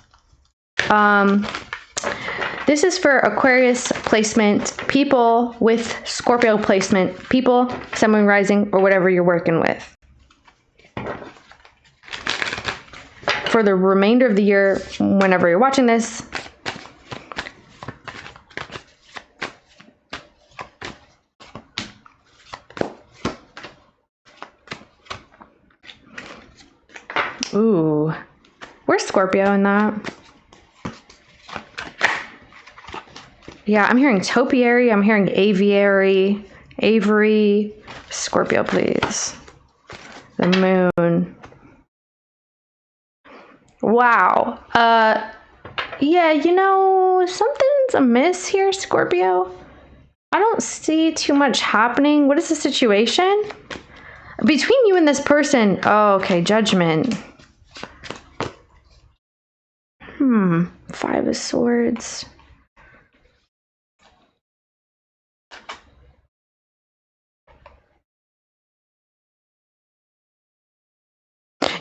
This is for Aquarius placement, people with Scorpio placement, people, Sun, Moon, Rising, or whatever you're working with. For the remainder of the year, whenever you're watching this. Ooh, where's Scorpio in that? Yeah, I'm hearing topiary, I'm hearing aviary, Avery, Scorpio, please. The moon. Wow. Yeah, you know, something's amiss here, Scorpio. I don't see too much happening. What is the situation? Between you and this person. Oh, okay, judgment. Five of Swords.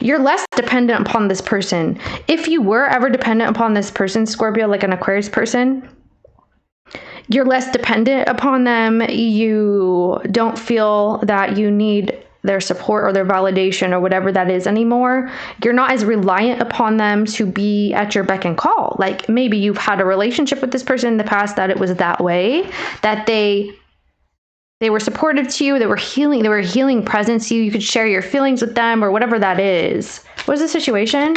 You're less dependent upon this person. If you were ever dependent upon this person, Scorpio, like an Aquarius person, you're less dependent upon them. You don't feel that you need their support or their validation or whatever that is anymore. You're not as reliant upon them to be at your beck and call. Like maybe you've had a relationship with this person in the past that it was that way, that they were supportive to you, they were a healing presence to you, you could share your feelings with them or whatever that is. What is the situation?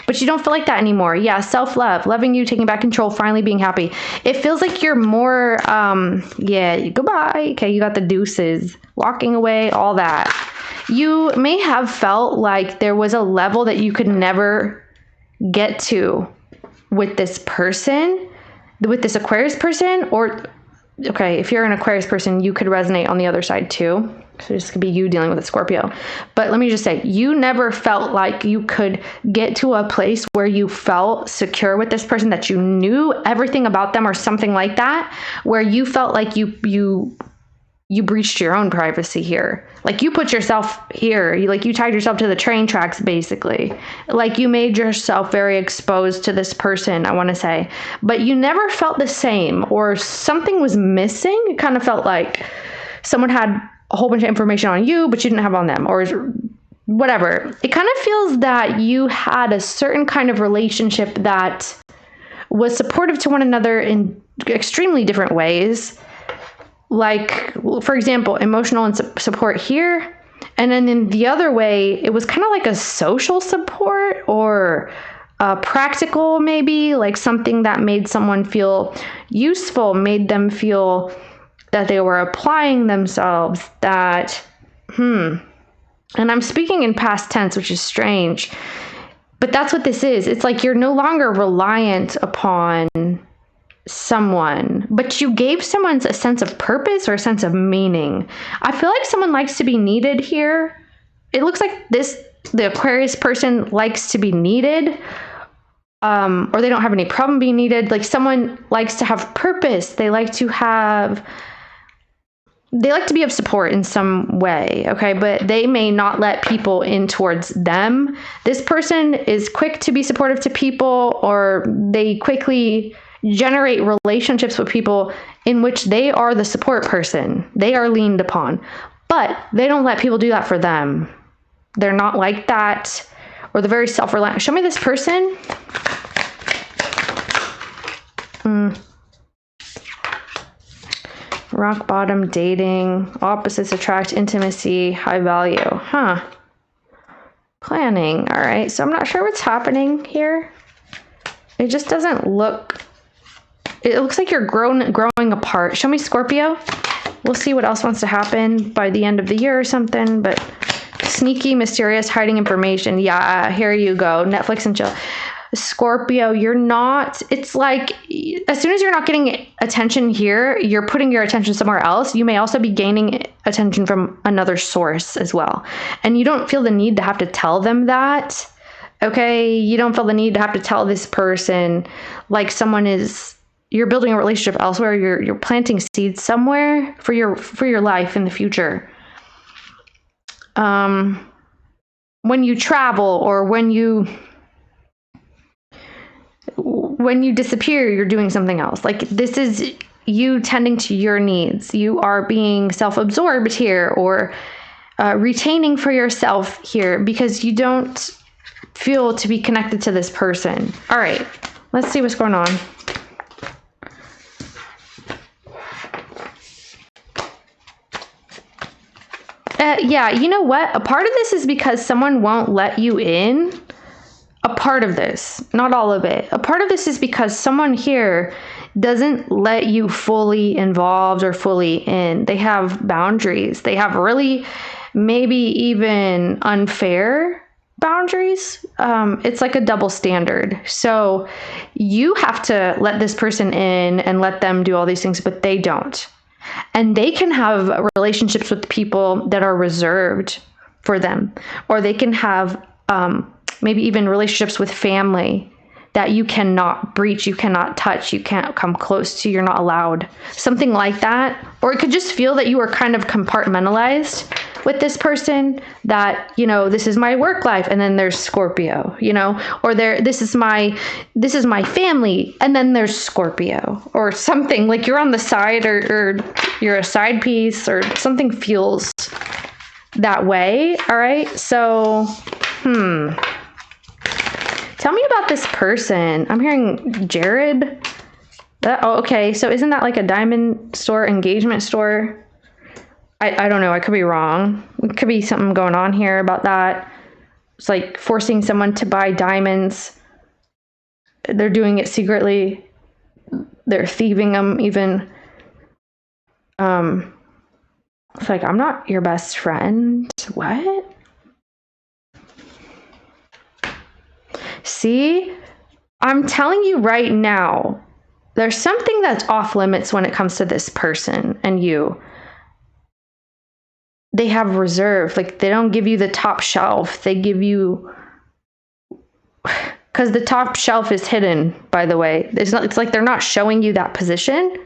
But you don't feel like that anymore. Yeah, self-love, loving you, taking back control, finally being happy. It feels like you're more, yeah, goodbye. Okay, you got the deuces, walking away, all that. You may have felt like there was a level that you could never get to with this person, with this Aquarius person, or okay, if you're an Aquarius person, you could resonate on the other side too. So this could be you dealing with a Scorpio. But let me just say, you never felt like you could get to a place where you felt secure with this person, that you knew everything about them or something like that, where you felt like you breached your own privacy here. Like you put yourself here, you tied yourself to the train tracks, basically. Like you made yourself very exposed to this person, I want to say. But you never felt the same, or something was missing. It kind of felt like someone had a whole bunch of information on you, but you didn't have on them, or whatever. It kind of feels that you had a certain kind of relationship that was supportive to one another in extremely different ways. Like, for example, emotional and support here. And then in the other way, it was kind of like a social support or practical, maybe, like something that made someone feel useful, made them feel that they were applying themselves, that, and I'm speaking in past tense, which is strange, but that's what this is. It's like you're no longer reliant upon someone, but you gave someone a sense of purpose or a sense of meaning. I feel like someone likes to be needed here. It looks like the Aquarius person likes to be needed, or they don't have any problem being needed. Like someone likes to have purpose. They like to be of support in some way, okay? But they may not let people in towards them. This person is quick to be supportive to people, or they quickly generate relationships with people in which they are the support person. They are leaned upon, but they don't let people do that for them. They're not like that, or they're very self-reliant. Show me this person. Rock bottom, dating, opposites attract, intimacy, high value. Huh. Planning. All right. So I'm not sure what's happening here. It just doesn't look... It looks like you're growing apart. Show me Scorpio. We'll see what else wants to happen by the end of the year or something. But sneaky, mysterious, hiding information. Yeah, here you go. Netflix and chill. Scorpio, you're not... It's like, as soon as you're not getting attention here, you're putting your attention somewhere else. You may also be gaining attention from another source as well. And you don't feel the need to have to tell them that. Okay? You don't feel the need to have to tell this person like someone is... You're building a relationship elsewhere. You're planting seeds somewhere for your life in the future. When you travel or when you disappear, you're doing something else. Like, this is you tending to your needs. You are being self-absorbed here, or retaining for yourself here, because you don't feel to be connected to this person. All right, let's see what's going on. Yeah, you know what? A part of this is because someone won't let you in. A part of this, not all of it. A part of this is because someone here doesn't let you fully involved or fully in. They have boundaries. They have really maybe even unfair boundaries. It's like a double standard. So you have to let this person in and let them do all these things, but they don't. And they can have relationships with people that are reserved for them, or they can have maybe even relationships with family that you cannot breach, you cannot touch, you can't come close to, you're not allowed. Something like that. Or it could just feel that you are kind of compartmentalized with this person, that, you know, this is my work life, and then there's Scorpio, you know, or this is my family, and then there's Scorpio, or something like you're on the side, or you're a side piece, or something feels that way. All right. So, tell me about this person. I'm hearing Jared. Oh, okay. So isn't that like a diamond store, engagement store? I don't know. I could be wrong. It could be something going on here about that. It's like forcing someone to buy diamonds. They're doing it secretly. They're thieving them even. It's like, I'm not your best friend. What? See, I'm telling you right now, there's something that's off limits when it comes to this person and you. They have reserve. Like, they don't give you the top shelf. They give you, because the top shelf is hidden, by the way. It's like they're not showing you that position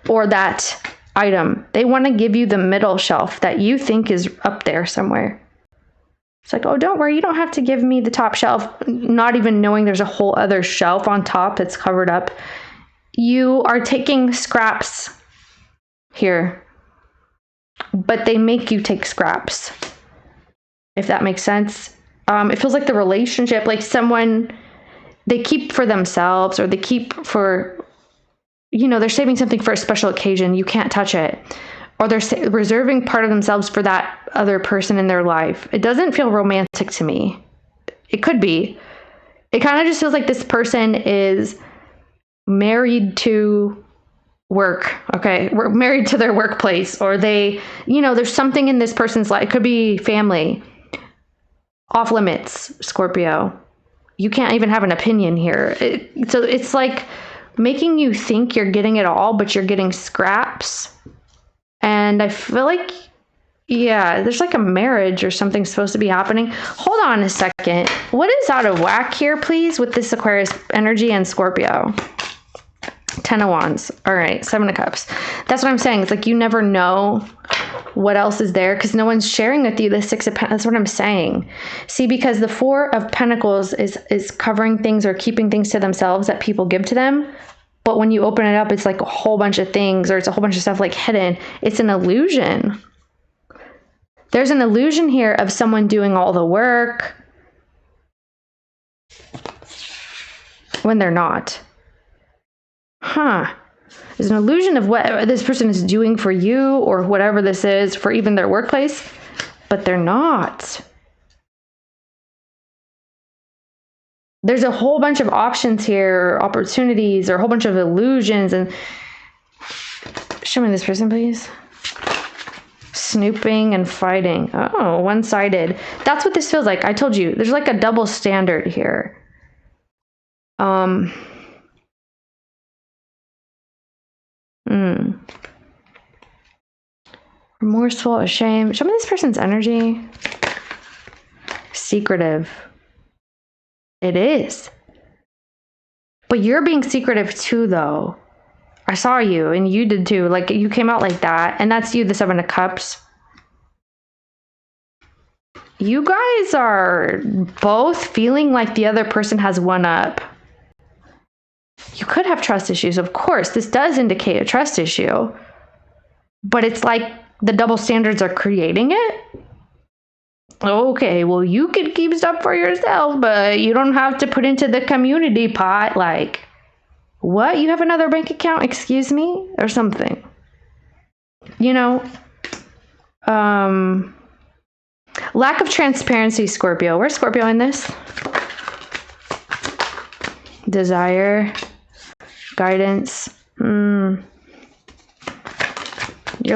or that item. They want to give you the middle shelf that you think is up there somewhere. It's like, oh, don't worry, you don't have to give me the top shelf, not even knowing there's a whole other shelf on top that's covered up. You are taking scraps here, but they make you take scraps, if that makes sense. It feels like the relationship, like someone, they keep for themselves, or they keep for, you know, they're saving something for a special occasion. You can't touch it. Or they're reserving part of themselves for that other person in their life. It doesn't feel romantic to me. It could be. It kind of just feels like this person is married to work. Okay, we're married to their workplace, or they, you know, there's something in this person's life. It could be family. Off limits, Scorpio. You can't even have an opinion here. So it's like making you think you're getting it all, but you're getting scraps. And I feel like, yeah, there's like a marriage or something supposed to be happening. Hold on a second. What is out of whack here, please, with this Aquarius energy and Scorpio? 10 of Wands. All right, 7 of Cups. That's what I'm saying. It's like you never know what else is there because no one's sharing with you the 6 of Pentacles. That's what I'm saying. See, because the 4 of Pentacles is covering things or keeping things to themselves that people give to them. But when you open it up, it's like a whole bunch of things, or it's a whole bunch of stuff like hidden. It's an illusion. There's an illusion here of someone doing all the work when they're not. Huh. There's an illusion of what this person is doing for you or whatever this is for even their workplace, but they're not. There's a whole bunch of options here, opportunities, or a whole bunch of illusions. And show me this person, please. Snooping and fighting. Oh, one-sided. That's what this feels like. I told you, there's like a double standard here. Remorseful, ashamed. Show me this person's energy. Secretive. It is. But you're being secretive too, though. I saw you, and you did too. Like, you came out like that, and that's you, the Seven of Cups. You guys are both feeling like the other person has one up. You could have trust issues, of course. This does indicate a trust issue. But it's like the double standards are creating it. Okay, well, you can keep stuff for yourself, but you don't have to put into the community pot. Like, what? You have another bank account? Excuse me? Or something. You know? Lack of transparency, Scorpio. Where's Scorpio in this? Desire. Guidance. You're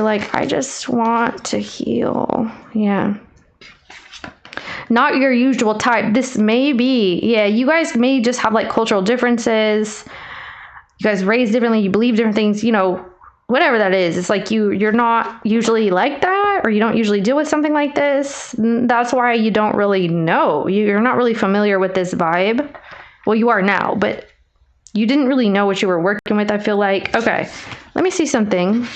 like, I just want to heal. Yeah. Not your usual type. This may be, yeah, you guys may just have like cultural differences. You guys raised differently, you believe different things, you know, whatever that is. It's like you're not usually like that, or you don't usually deal with something like this. That's why you don't really know. You're not really familiar with this vibe. Well, you are now, but you didn't really know what you were working with, I feel like. Okay, let me see something.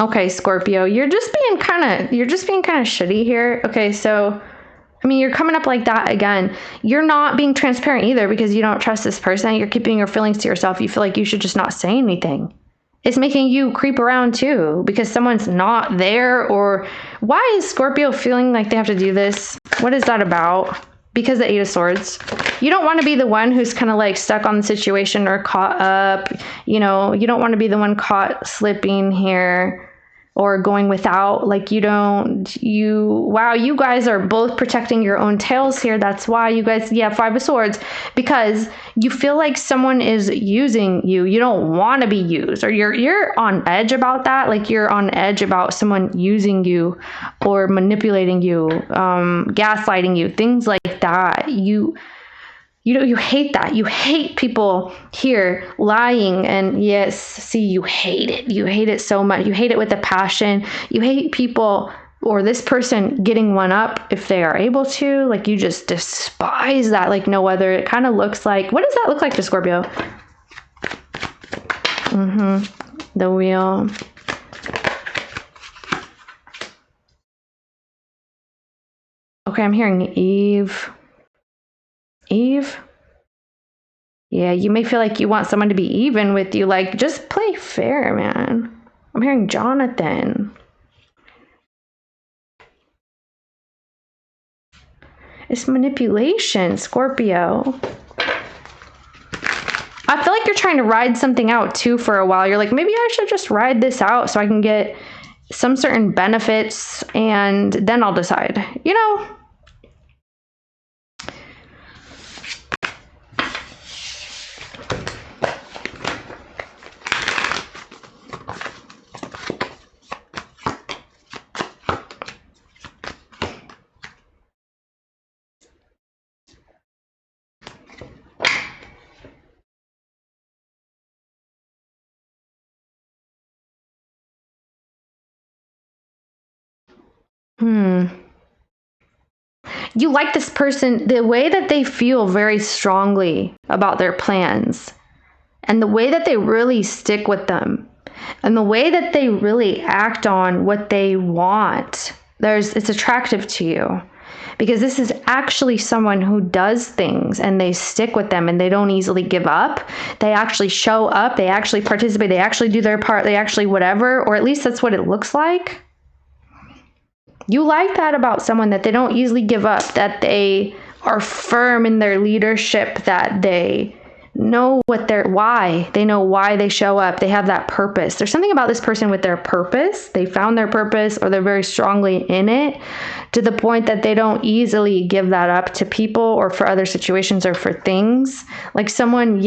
Okay, Scorpio, you're just being kind of shitty here. Okay, so, I mean, you're coming up like that again. You're not being transparent either because you don't trust this person. You're keeping your feelings to yourself. You feel like you should just not say anything. It's making you creep around too because someone's not there. Or why is Scorpio feeling like they have to do this? What is that about? Because the Eight of Swords. You don't want to be the one who's kind of like stuck on the situation or caught up. You know, you don't want to be the one caught slipping here or going without. Like, wow, you guys are both protecting your own tails here. That's why you guys, yeah, Five of Swords, because you feel like someone is using you. You don't want to be used, or you're on edge about that. Like, you're on edge about someone using you or manipulating you, gaslighting you, things like that. You hate that. You hate people here lying. And yes, see, you hate it. You hate it so much. You hate it with a passion. You hate people or this person getting one up if they are able to. Like, you just despise that like no other. It kind of looks like, what does that look like to Scorpio? The Wheel. Okay, I'm hearing Eve. Yeah, you may feel like you want someone to be even with you. Like, just play fair, man. I'm hearing Jonathan. It's manipulation, Scorpio. I feel like you're trying to ride something out too for a while. You're like, maybe I should just ride this out so I can get some certain benefits and then I'll decide, you know? You like this person, the way that they feel very strongly about their plans and the way that they really stick with them and the way that they really act on what they want. It's attractive to you because this is actually someone who does things and they stick with them and they don't easily give up. They actually show up, they actually participate, they actually do their part, they actually whatever, or at least that's what it looks like. You like that about someone, that they don't easily give up, that they are firm in their leadership, that they know why. They know why they show up. They have that purpose. There's something about this person with their purpose. They found their purpose, or they're very strongly in it, to the point that they don't easily give that up to people or for other situations or for things. Like someone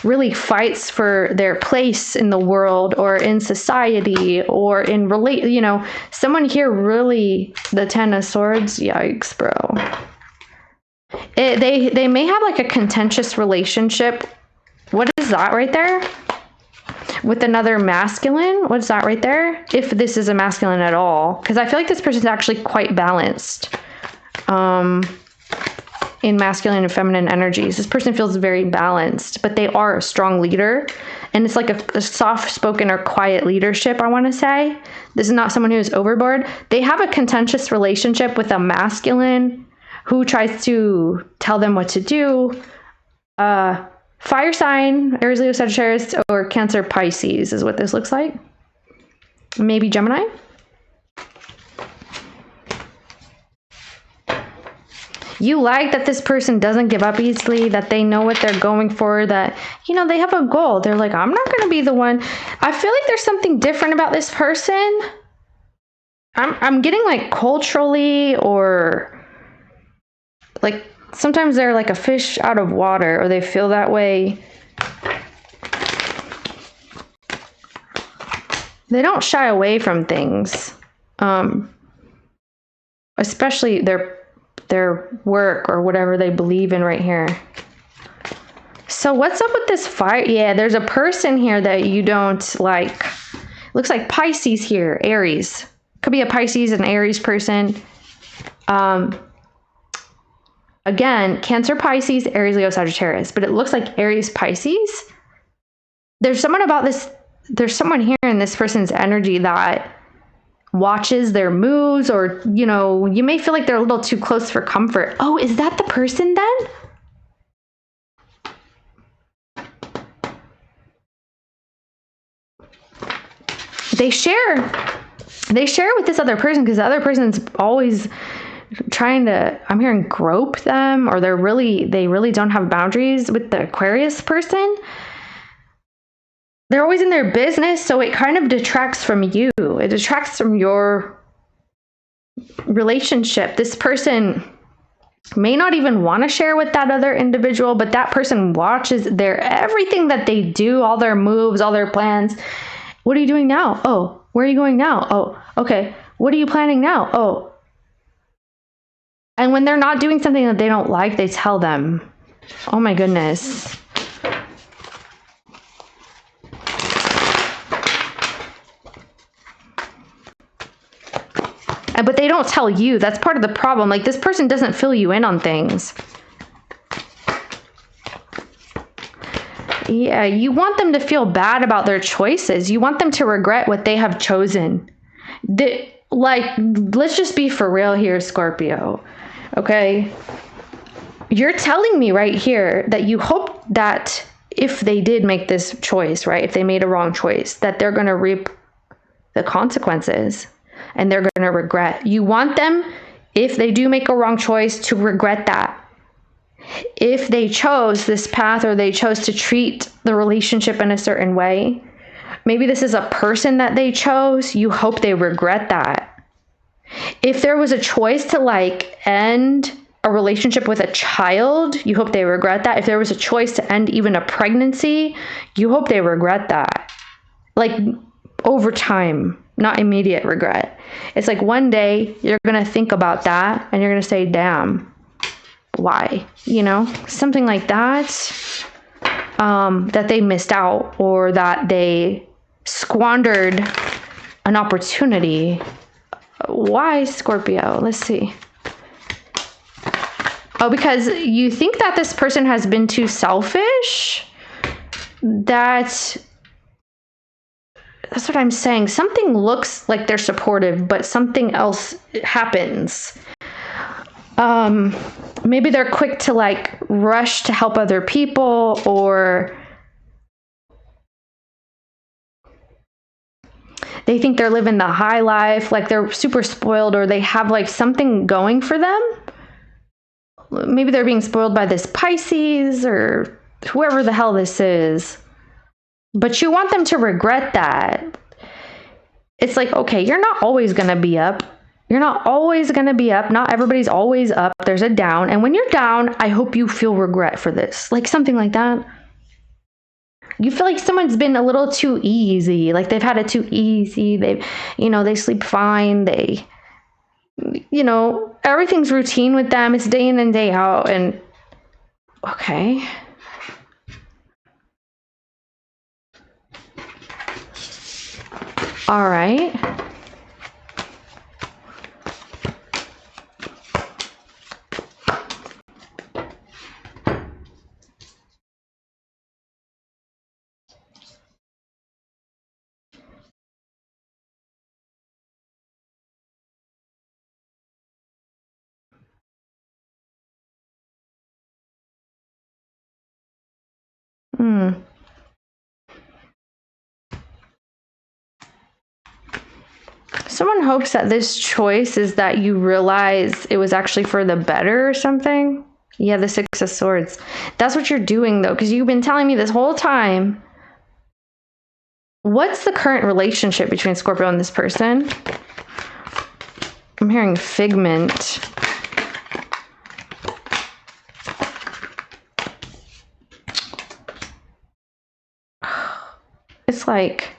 really fights for their place in the world or in society or in someone here really, the Ten of Swords, yikes, bro. They may have like a contentious relationship. What is that right there? With another masculine? What's that right there? If this is a masculine at all. Because I feel like this person's actually quite balanced in masculine and feminine energies. This person feels very balanced, but they are a strong leader. And it's like a soft-spoken or quiet leadership, I want to say. This is not someone who's overboard. They have a contentious relationship with a masculine who tries to tell them what to do. Fire sign, Aries, Leo, Sagittarius, or Cancer, Pisces is what this looks like. Maybe Gemini. You like that this person doesn't give up easily, that they know what they're going for, that, they have a goal. They're like, I'm not going to be the one. I feel like there's something different about this person. I'm getting like culturally, or like sometimes they're like a fish out of water, or they feel that way. They don't shy away from things, especially their work or whatever they believe in right here. So what's up with this fire? Yeah, there's a person here that you don't like. Looks like Pisces here, Aries. Could be a Pisces and Aries person. Again, Cancer, Pisces, Aries, Leo, Sagittarius. But it looks like Aries, Pisces. There's someone here in this person's energy that watches their moves, or, you may feel like they're a little too close for comfort. Oh, is that the person then? They share with this other person, because the other person's always trying to, I'm hearing, grope them, or they really don't have boundaries with the Aquarius person. They're always in their business, so it kind of detracts from you. It detracts from your relationship. This person may not even want to share with that other individual, but that person watches everything that they do, all their moves, all their plans. What are you doing now? Oh, where are you going now? Oh, okay. What are you planning now? Oh. And when they're not doing something that they don't like, they tell them. Oh my goodness. But they don't tell you. That's part of the problem. Like, this person doesn't fill you in on things. Yeah, you want them to feel bad about their choices. You want them to regret what they have chosen. Let's just be for real here, Scorpio. Okay? You're telling me right here that you hope that if they did make this choice, right, if they made a wrong choice, that they're going to reap the consequences and they're going to regret. You want them, if they do make a wrong choice, to regret that. If they chose this path, or they chose to treat the relationship in a certain way, maybe this is a person that they chose, you hope they regret that. If there was a choice to end a relationship with a child, you hope they regret that. If there was a choice to end even a pregnancy, you hope they regret that. Over time, not immediate regret. It's like one day you're going to think about that and you're going to say, damn, why? Something like that. That they missed out, or that they squandered an opportunity. Why, Scorpio? Let's see. Oh, because you think that this person has been too selfish? That's what I'm saying. Something looks like they're supportive, but something else happens. Maybe they're quick to rush to help other people, or they think they're living the high life, like they're super spoiled, or they have like something going for them. Maybe they're being spoiled by this Pisces or whoever the hell this is. But you want them to regret that. It's like, okay, you're not always going to be up. You're not always going to be up. Not everybody's always up. There's a down. And when you're down, I hope you feel regret for this. Like something like that. You feel like someone's been a little too easy. Like they've had it too easy. They sleep fine. Everything's routine with them. It's day in and day out. And okay. All right. Someone hopes that this choice is that you realize it was actually for the better or something. Yeah, the Six of Swords. That's what you're doing, though, because you've been telling me this whole time. What's the current relationship between Scorpio and this person? I'm hearing figment. It's like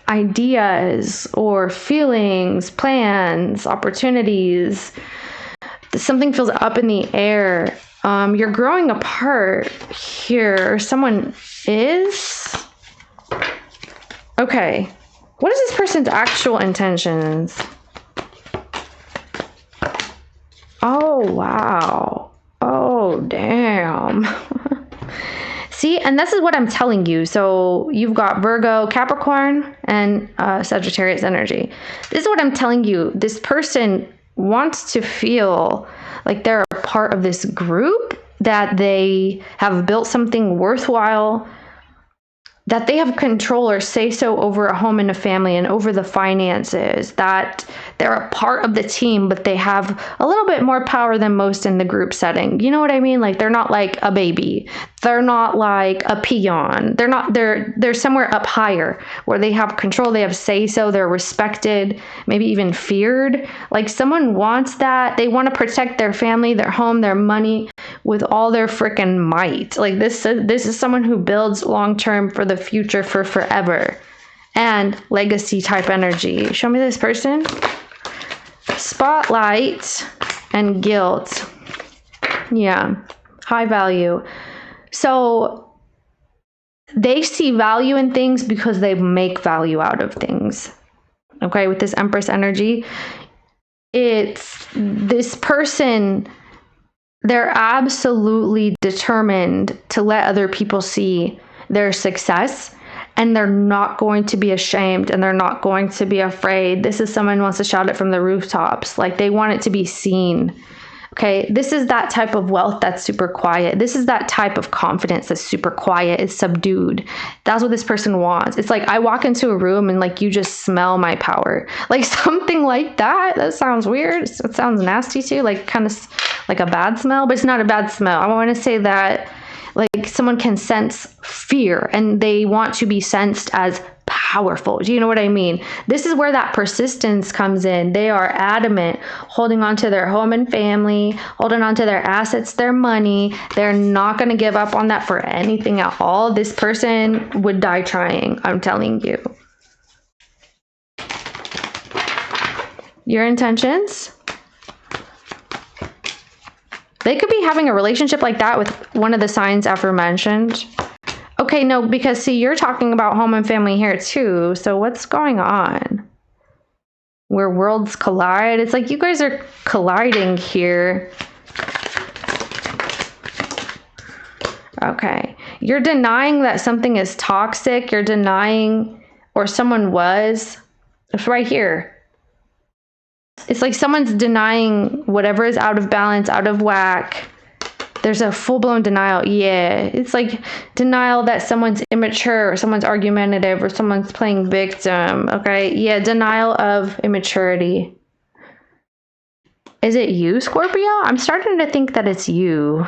ideas or feelings, plans, opportunities. Something feels up in the air. You're growing apart here. Someone is? Okay. What is this person's actual intentions? Oh, wow. Oh, damn. See, and this is what I'm telling you. So you've got Virgo, Capricorn, and Sagittarius energy. This is what I'm telling you. This person wants to feel like they're a part of this group, that they have built something worthwhile, that they have control or say so over a home and a family and over the finances, that they're a part of the team, but they have a little bit more power than most in the group setting. You know what I mean? Like they're not like a baby. They're not like a peon. They're somewhere up higher where they have control, they have say so, they're respected, maybe even feared. Like someone wants that. They want to protect their family, their home, their money with all their freaking might. Like this is someone who builds long-term for the future, for forever, and legacy type energy. Show me this person. Spotlight and guilt. Yeah, high value. So they see value in things because they make value out of things. Okay, with this Empress energy, it's this person, they're absolutely determined to let other people see their success, and they're not going to be ashamed, and they're not going to be afraid. This is someone who wants to shout it from the rooftops. Like they want it to be seen. Okay, this is that type of wealth that's super quiet. This is that type of confidence that's super quiet. It's subdued. That's what this person wants. It's like I walk into a room and like you just smell my power. Like something like that. That sounds weird. It sounds nasty too. Like kind of like a bad smell, but it's not a bad smell. I want to say that like someone can sense fear and they want to be sensed as powerful. Do you know what I mean? This is where that persistence comes in. They are adamant, holding on to their home and family, holding on to their assets, their money. They're not going to give up on that for anything at all. This person would die trying, I'm telling you. Your intentions? They could be having a relationship like that with one of the signs aforementioned. Okay, no, because see, you're talking about home and family here too. So what's going on? Where worlds collide? It's like you guys are colliding here. Okay. You're denying that something is toxic. You're denying, or someone was. It's right here. It's like someone's denying whatever is out of balance, out of whack. There's a full-blown denial. Yeah, it's like denial that someone's immature or someone's argumentative or someone's playing victim. Okay, yeah, denial of immaturity. Is it you, Scorpio? I'm starting to think that it's you.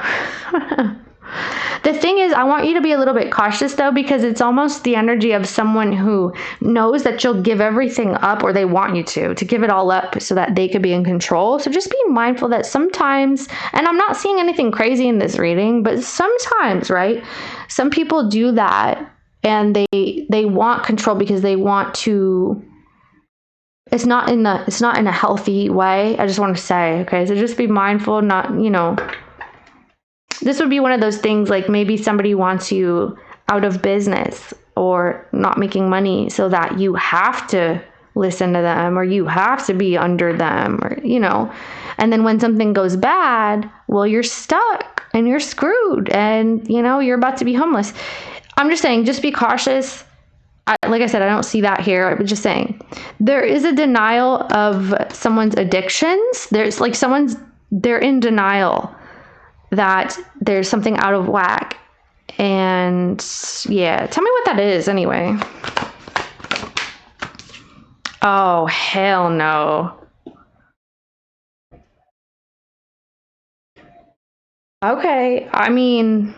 The thing is, I want you to be a little bit cautious though, because it's almost the energy of someone who knows that you'll give everything up, or they want you to give it all up so that they could be in control. So just be mindful that sometimes, and I'm not seeing anything crazy in this reading, but sometimes, right? Some people do that and they want control because they want to. It's not in a healthy way. I just want to say, okay, so just be mindful, not, this would be one of those things like maybe somebody wants you out of business or not making money so that you have to listen to them or you have to be under them, or, and then when something goes bad, well, you're stuck and you're screwed and, you're about to be homeless. I'm just saying, just be cautious. Like I said, I don't see that here. I'm just saying there is a denial of someone's addictions. There's like they're in denial that there's something out of whack. And yeah, tell me what that is anyway. Oh, hell no. Okay, I mean,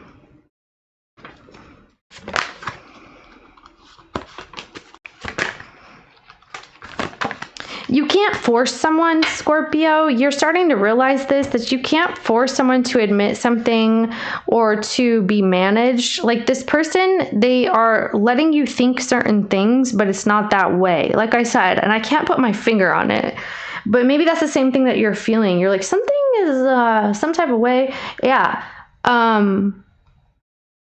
you can't force someone, Scorpio. You're starting to realize this, that you can't force someone to admit something or to be managed. Like this person, they are letting you think certain things, but it's not that way. Like I said, and I can't put my finger on it, but maybe that's the same thing that you're feeling. You're like, something is some type of way. Yeah.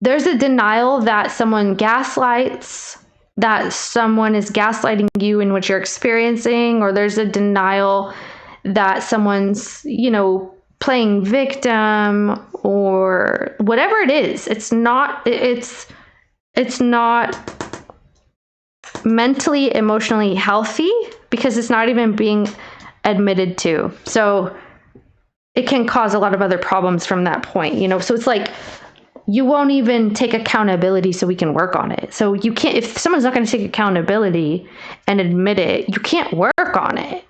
There's a denial that someone gaslights, that someone is gaslighting you in what you're experiencing, or there's a denial that someone's, playing victim or whatever it is. It's not mentally, emotionally healthy because it's not even being admitted to. So it can cause a lot of other problems from that point, so it's like, you won't even take accountability so we can work on it. So you can't, if someone's not going to take accountability and admit it, you can't work on it.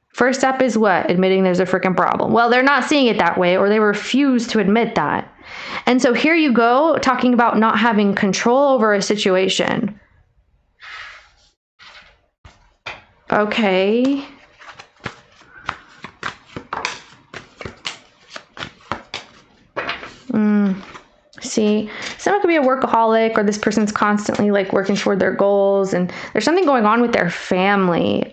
First step is what? Admitting there's a freaking problem. Well, they're not seeing it that way, or they refuse to admit that. And so here you go, talking about not having control over a situation. Okay. See, someone could be a workaholic, or this person's constantly like working toward their goals, and there's something going on with their family.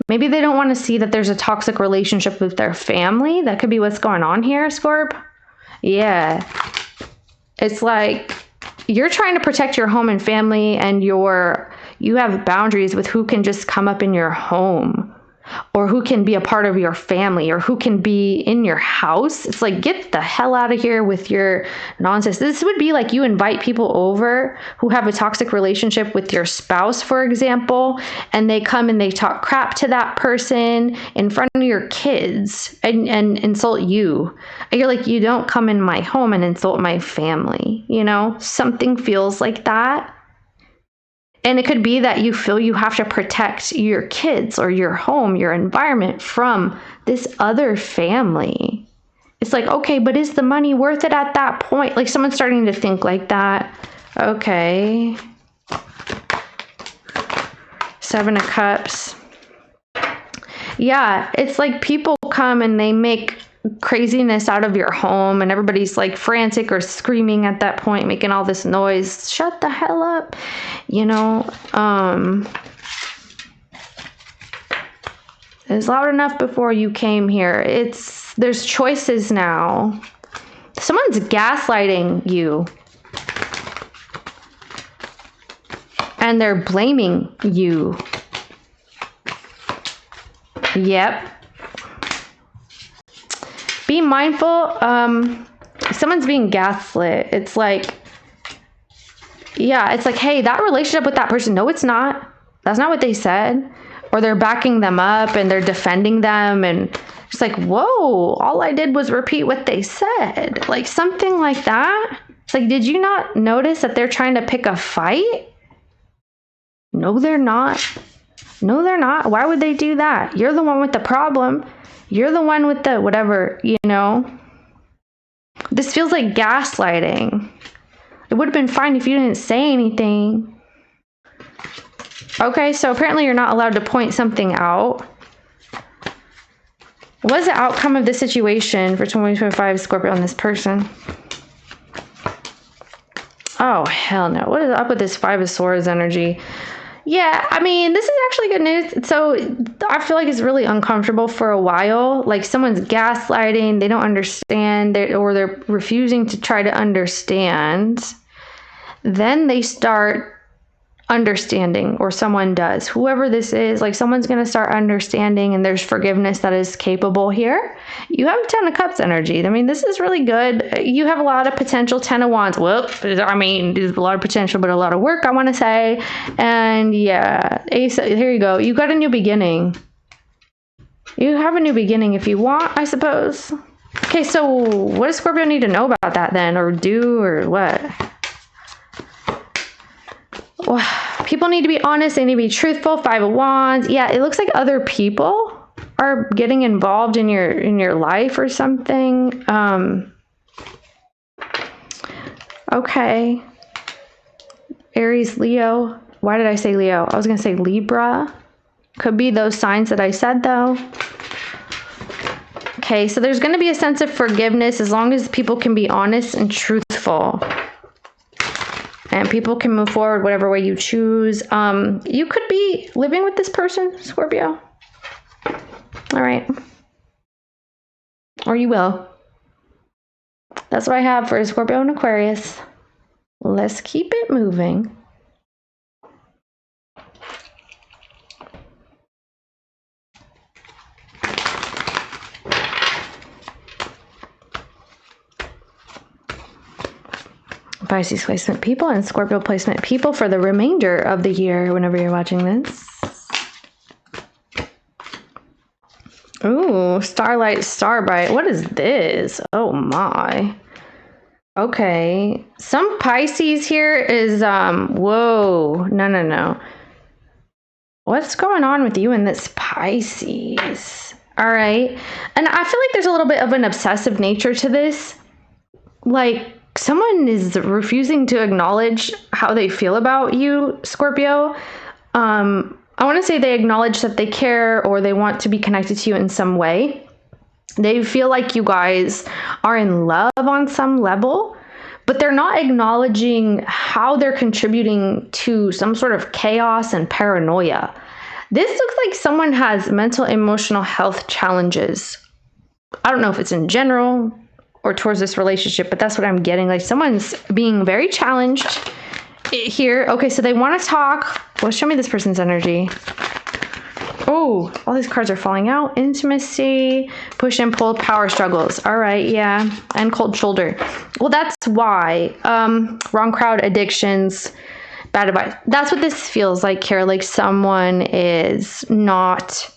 Maybe they don't want to see that there's a toxic relationship with their family. That could be what's going on here, Scorp. Yeah. It's like you're trying to protect your home and family, and you have boundaries with who can just come up in your home, or who can be a part of your family, or who can be in your house. It's like, get the hell out of here with your nonsense. This would be like you invite people over who have a toxic relationship with your spouse, for example, and they come and they talk crap to that person in front of your kids and insult you. And you're like, you don't come in my home and insult my family. Something feels like that. And it could be that you feel you have to protect your kids or your home, your environment from this other family. It's like, okay, but is the money worth it at that point? Like someone's starting to think like that. Okay. 7 of Cups. Yeah, it's like people come and they make craziness out of your home, and everybody's like frantic or screaming at that point, making all this noise. Shut the hell up. It was loud enough before you came here. There's choices now. Someone's gaslighting you, and they're blaming you. Yep. Be mindful. Someone's being gaslit. It's like, hey, that relationship with that person, no, it's not. That's not what they said. Or they're backing them up and they're defending them, and It's like, whoa, all I did was repeat what they said. Like something like that. It's like, did you not notice that they're trying to pick a fight? No, they're not. No, they're not. Why would they do that? You're the one with the problem. You're the one with the whatever, you know. This feels like gaslighting. It would have been fine if you didn't say anything. Okay, so apparently you're not allowed to point something out. What is the outcome of this situation for 2025 Scorpio on this person? Oh, hell no. What is up with this Five of Swords energy? Yeah, I mean, this is actually good news. So I feel like it's really uncomfortable for a while. Like someone's gaslighting, they don't understand, or they're refusing to try to understand. Then they start understanding, or someone does. Whoever this is, like someone's going to start understanding, and there's forgiveness that is capable here. You have 10 of Cups energy. I mean, this is really good. You have a lot of potential. 10 of Wands. Well, I mean, there's a lot of potential, but a lot of work, I want to say. And yeah, Ace, here you go. You got a new beginning. You have a new beginning if you want, I suppose. Okay, so what does Scorpio need to know about that then, or do, or what? People need to be honest. They need to be truthful. Five of Wands. Yeah, it looks like other people are getting involved in your life or something. Okay. Aries, Leo. Why did I say Leo? I was going to say Libra. Could be those signs that I said, though. Okay, so there's going to be a sense of forgiveness as long as people can be honest and truthful. And people can move forward whatever way you choose. You could be living with this person, Scorpio. All right. Or you will. That's what I have for Scorpio and Aquarius. Let's keep it moving. Pisces placement people and Scorpio placement people for the remainder of the year whenever you're watching this. Ooh, Starlight, Starbright. What is this? Oh my. Okay. Some Pisces here is, whoa. No. What's going on with you and this Pisces? All right. And I feel like there's a little bit of an obsessive nature to this. Like, someone is refusing to acknowledge how they feel about you, Scorpio. I want to say they acknowledge that they care or they want to be connected to you in some way. They feel like you guys are in love on some level, but they're not acknowledging how they're contributing to some sort of chaos and paranoia. This looks like someone has mental, emotional health challenges. I don't know if it's in general or towards this relationship, but that's what I'm getting. Like someone's being very challenged here. Okay, so they want to talk. Well, show me this person's energy. Oh, all these cards are falling out. Intimacy, push and pull, power struggles. All right, yeah, and cold shoulder. Well, that's why. Wrong crowd, addictions, bad advice. That's what this feels like here. Like someone is not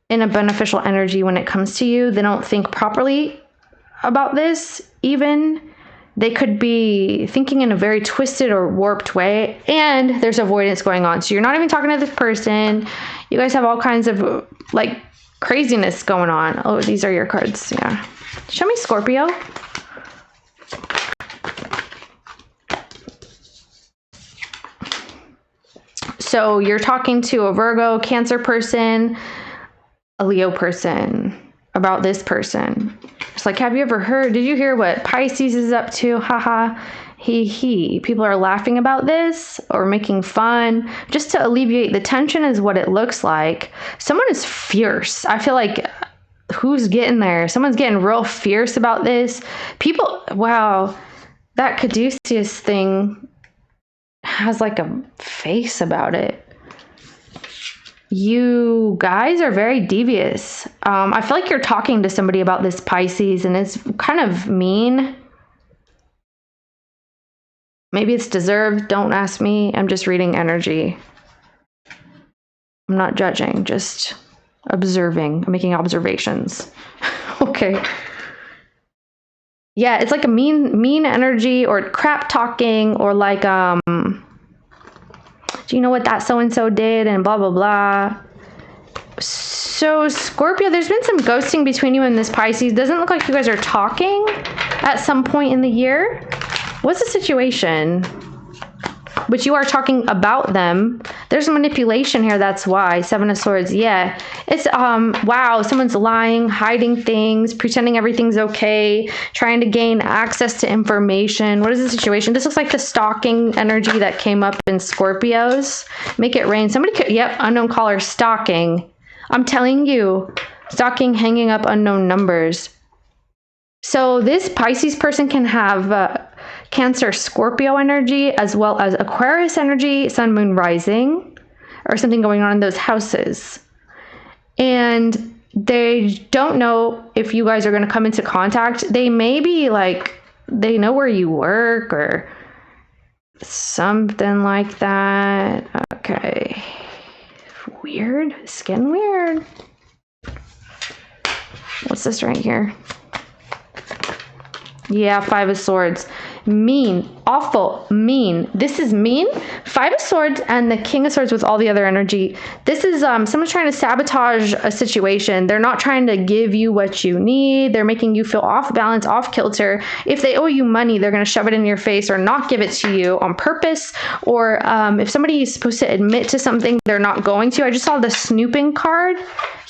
in a beneficial energy when it comes to you. They don't think properly about this. Even they could be thinking in a very twisted or warped way, and there's avoidance going on. So you're not even talking to this person. You guys have all kinds of like craziness going on. Oh, these are your cards. Yeah. Show me Scorpio. So you're talking to a Virgo, Cancer person, a Leo person about this person. It's like, have you ever heard, did you hear what Pisces is up to? Haha, he. People are laughing about this or making fun just to alleviate the tension is what it looks like. Someone is fierce. I feel like who's getting there? Someone's getting real fierce about this. People, wow, that Caduceus thing has like a face about it. You guys are very devious. I feel like you're talking to somebody about this Pisces and it's kind of mean. Maybe it's deserved. Don't ask me. I'm just reading energy. I'm not judging. Just Observing. I'm making observations. Okay. Yeah, it's like a mean energy or crap talking, or like, do you know what that so-and-so did and blah, blah, blah. So Scorpio, there's been some ghosting between you and this Pisces. Doesn't look like you guys are talking at some point in the year. What's the situation? But you are talking about them. There's manipulation here, that's why. Seven of Swords, yeah. It's, wow, someone's lying, hiding things, pretending everything's okay, trying to gain access to information. What is the situation? This looks like the stalking energy that came up in Scorpios. Make it rain. Somebody could, yep, unknown caller, stalking. I'm telling you, stalking, hanging up unknown numbers. So this Pisces person can have Cancer, Scorpio energy, as well as Aquarius energy, Sun, Moon, Rising, or something going on in those houses. And they don't know if you guys are going to come into contact. They may be like, they know where you work or something like that. Okay. Weird. Skin weird. What's this right here? Yeah, Five of Swords. Mean, awful, mean. This is mean. Five of Swords and the King of Swords with all the other energy. This is someone's trying to sabotage a situation. They're not trying to give you what you need. They're making you feel off balance, off kilter. If they owe you money, they're going to shove it in your face or not give it to you on purpose. Or if somebody is supposed to admit to something, they're not going to. I just saw the snooping card.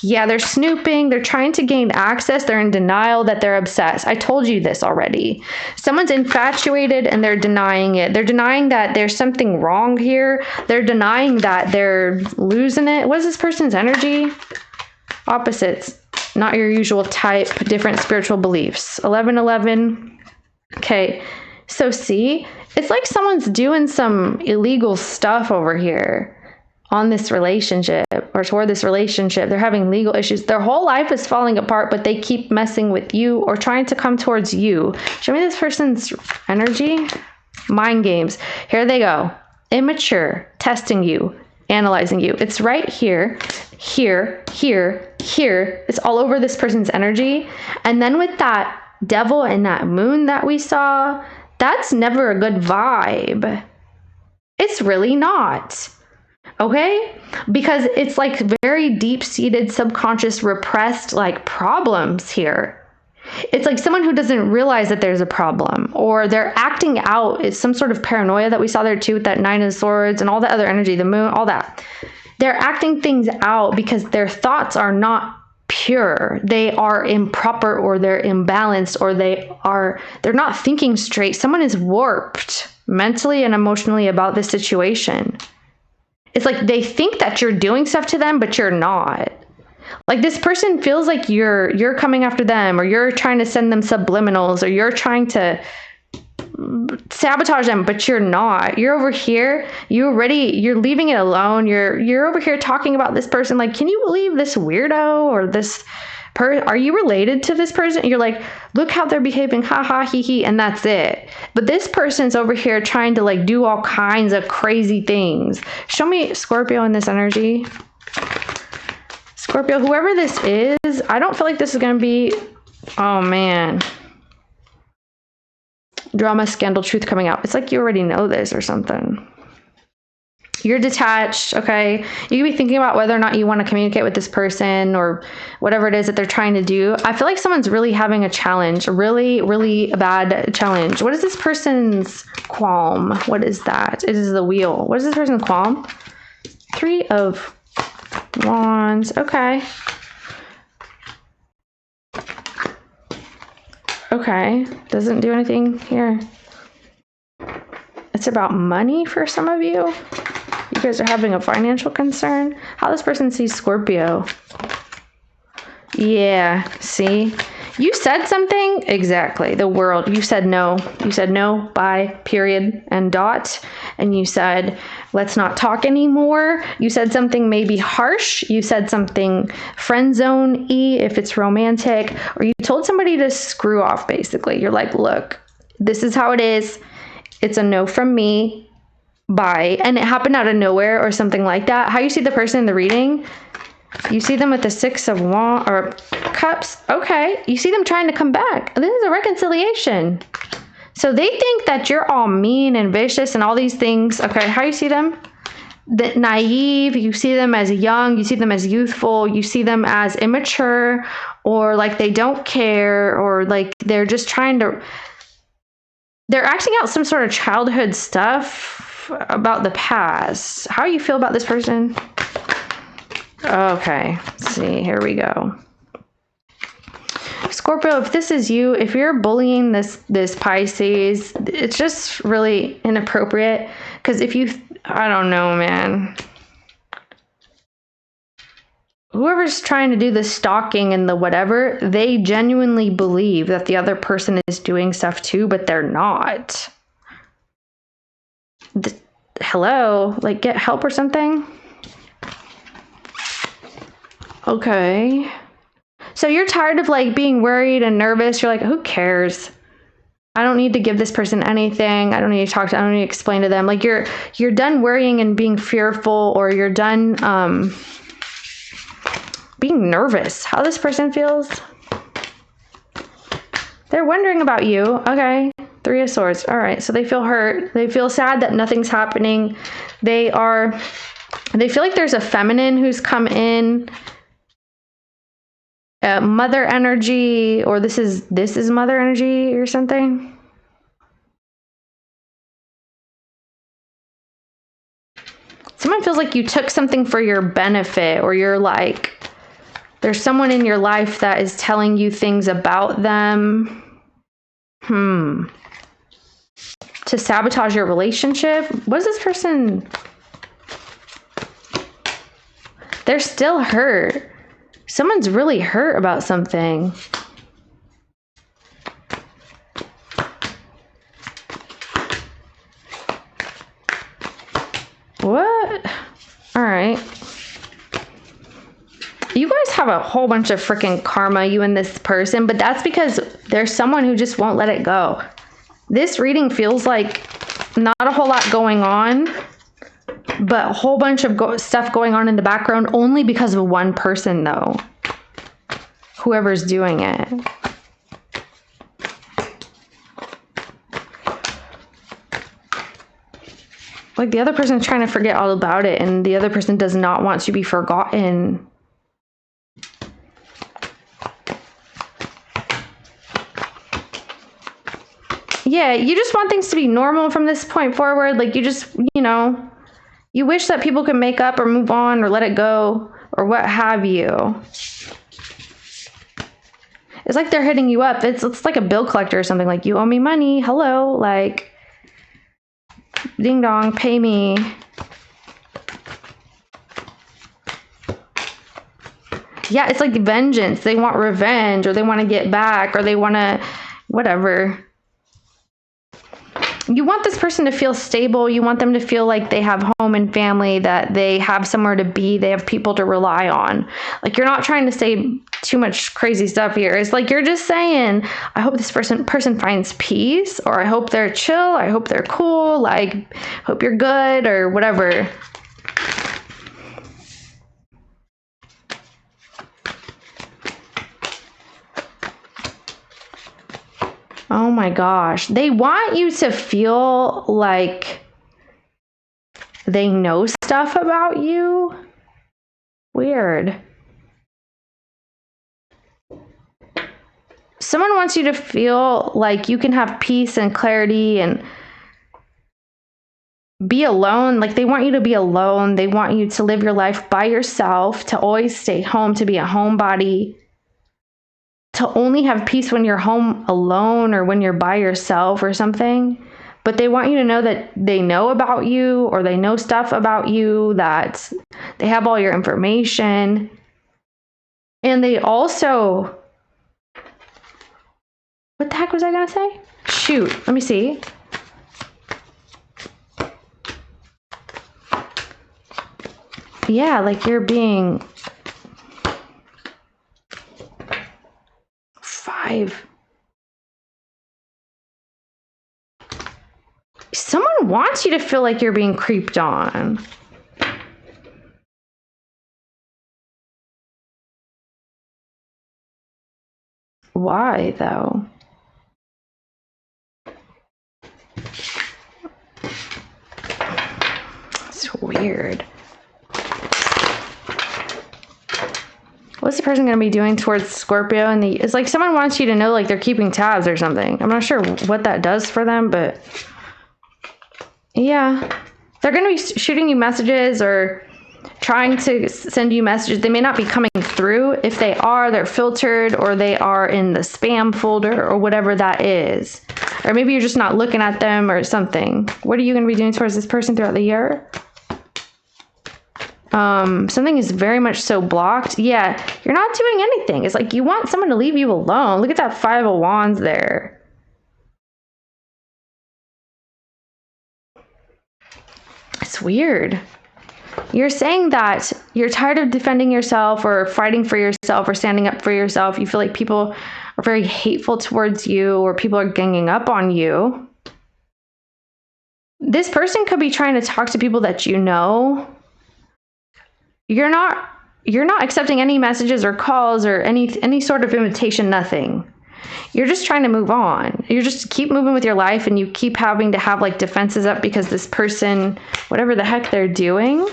Yeah, they're snooping. They're trying to gain access. They're in denial that they're obsessed. I told you this already. Someone's infatuated and they're denying it. They're denying that there's something wrong here. They're denying that they're losing it. What is this person's energy? Opposites. Not your usual type. Different spiritual beliefs. 1111. Okay. So see, it's like someone's doing some illegal stuff over here on this relationship or toward this relationship. They're having legal issues. Their whole life is falling apart, but they keep messing with you or trying to come towards you. Show me this person's energy. Mind games. Here they go. Immature, testing you, analyzing you. It's right here, here, here, here. It's all over this person's energy. And then with that devil and that moon that we saw, that's never a good vibe. It's really not. Okay? Because it's like very deep-seated, subconscious, repressed like problems here. It's like someone who doesn't realize that there's a problem, or they're acting out. It's some sort of paranoia that we saw there too with that Nine of Swords and all the other energy, the moon, all that. They're acting things out because their thoughts are not pure. They are improper, or they're imbalanced, or they're not thinking straight. Someone is warped mentally and emotionally about this situation. It's like they think that you're doing stuff to them, but you're not. Like this person feels like you're coming after them, or you're trying to send them subliminals, or you're trying to sabotage them, but you're not. You're over here. You're leaving it alone. You're over here talking about this person. Like, can you believe this weirdo or this are you related to this person? You're like, look how they're behaving, ha ha, he he, and that's it. But this person's over here trying to like do all kinds of crazy things. Show me Scorpio in this energy. Scorpio, whoever this is, I don't feel like this is going to be, oh man. Drama, scandal, truth coming out. It's like you already know this or something. You're detached, okay? You could be thinking about whether or not you want to communicate with this person or whatever it is that they're trying to do. I feel like someone's really having a challenge, a really, really bad challenge. What is this person's qualm? What is that? It is the wheel. What is this person's qualm? Three of Wands, okay. Okay, doesn't do anything here. It's about money for some of you. You guys are having a financial concern. How this person sees Scorpio. Yeah, see? You said something? Exactly. The world. You said no. You said no, bye, period, and dot. And you said, let's not talk anymore. You said something maybe harsh. You said something friend zone-y if it's romantic. Or you told somebody to screw off, basically. You're like, look, this is how it is. It's a no from me. Bye. And it happened out of nowhere or something like that. How you see the person in the reading? You see them with the Six of Wands or Cups. Okay. You see them trying to come back. This is a reconciliation. So they think that you're all mean and vicious and all these things. Okay. How you see them? The naive. You see them as young. You see them as youthful. You see them as immature, or like they don't care, or like they're just trying to... They're acting out some sort of childhood stuff about the past. How do you feel about this person? Okay, let's see, here we go. Scorpio, if this is you, if you're bullying this Pisces, it's just really inappropriate. Because if you, I don't know, man. Whoever's trying to do the stalking and the whatever, they genuinely believe that the other person is doing stuff too, but they're not. Hello? Like, get help or something? Okay. So you're tired of like being worried and nervous. You're like, who cares? I don't need to give this person anything. I don't need to talk to them. I don't need to explain to them. Like you're done worrying and being fearful, or you're done being nervous. How this person feels? They're wondering about you. Okay. Three of Swords. All right. So they feel hurt. They feel sad that nothing's happening. They feel like there's a feminine who's come in. Mother energy, or this is mother energy or something. Someone feels like you took something for your benefit, or you're like, there's someone in your life that is telling you things about them. To sabotage your relationship. What is this person? They're still hurt. Someone's really hurt about something. What? All right. You guys have a whole bunch of freaking karma, you and this person, but that's because there's someone who just won't let it go. This reading feels like not a whole lot going on, but a whole bunch of stuff going on in the background, only because of one person, though. Whoever's doing it. Like, the other person's trying to forget all about it, and the other person does not want to be forgotten. Yeah, you just want things to be normal from this point forward. Like, you just, you know... You wish that people could make up or move on or let it go or what have you. It's like they're hitting you up. It's like a bill collector or something. Like, you owe me money. Hello. Like, ding dong, pay me. Yeah, it's like vengeance. They want revenge, or they want to get back, or they want to whatever. You want this person to feel stable. You want them to feel like they have home and family, that they have somewhere to be, they have people to rely on. Like, you're not trying to say too much crazy stuff here. It's like you're just saying, I hope this person finds peace, or I hope they're chill, I hope they're cool, like, hope you're good, or whatever. Oh my gosh. They want you to feel like they know stuff about you. Weird. Someone wants you to feel like you can have peace and clarity and be alone. Like, they want you to be alone. They want you to live your life by yourself, to always stay home, to be a homebody. To only have peace when you're home alone, or when you're by yourself or something. But they want you to know that they know about you, or they know stuff about you, that they have all your information. And they also... What the heck was I going to say? Shoot, let me see. Yeah, like you're being... 5. Someone wants you to feel like you're being creeped on. why though? It's weird. What's the person going to be doing towards Scorpio? And it's like someone wants you to know like they're keeping tabs or something. I'm not sure what that does for them, but yeah, they're going to be shooting you messages or trying to send you messages. They may not be coming through. If they are, they're filtered, or they are in the spam folder or whatever that is. Or maybe you're just not looking at them or something. What are you going to be doing towards this person throughout the year? Something is very much so blocked. Yeah, you're not doing anything. It's like you want someone to leave you alone. Look at that 5 of Wands there. It's weird. You're saying that you're tired of defending yourself or fighting for yourself or standing up for yourself. You feel like people are very hateful towards you or people are ganging up on you. This person could be trying to talk to people that you know. You're not accepting any messages or calls or any sort of invitation, nothing. You're just trying to move on. You're just keep moving with your life, and you keep having to have like defenses up because this person, whatever the heck they're doing.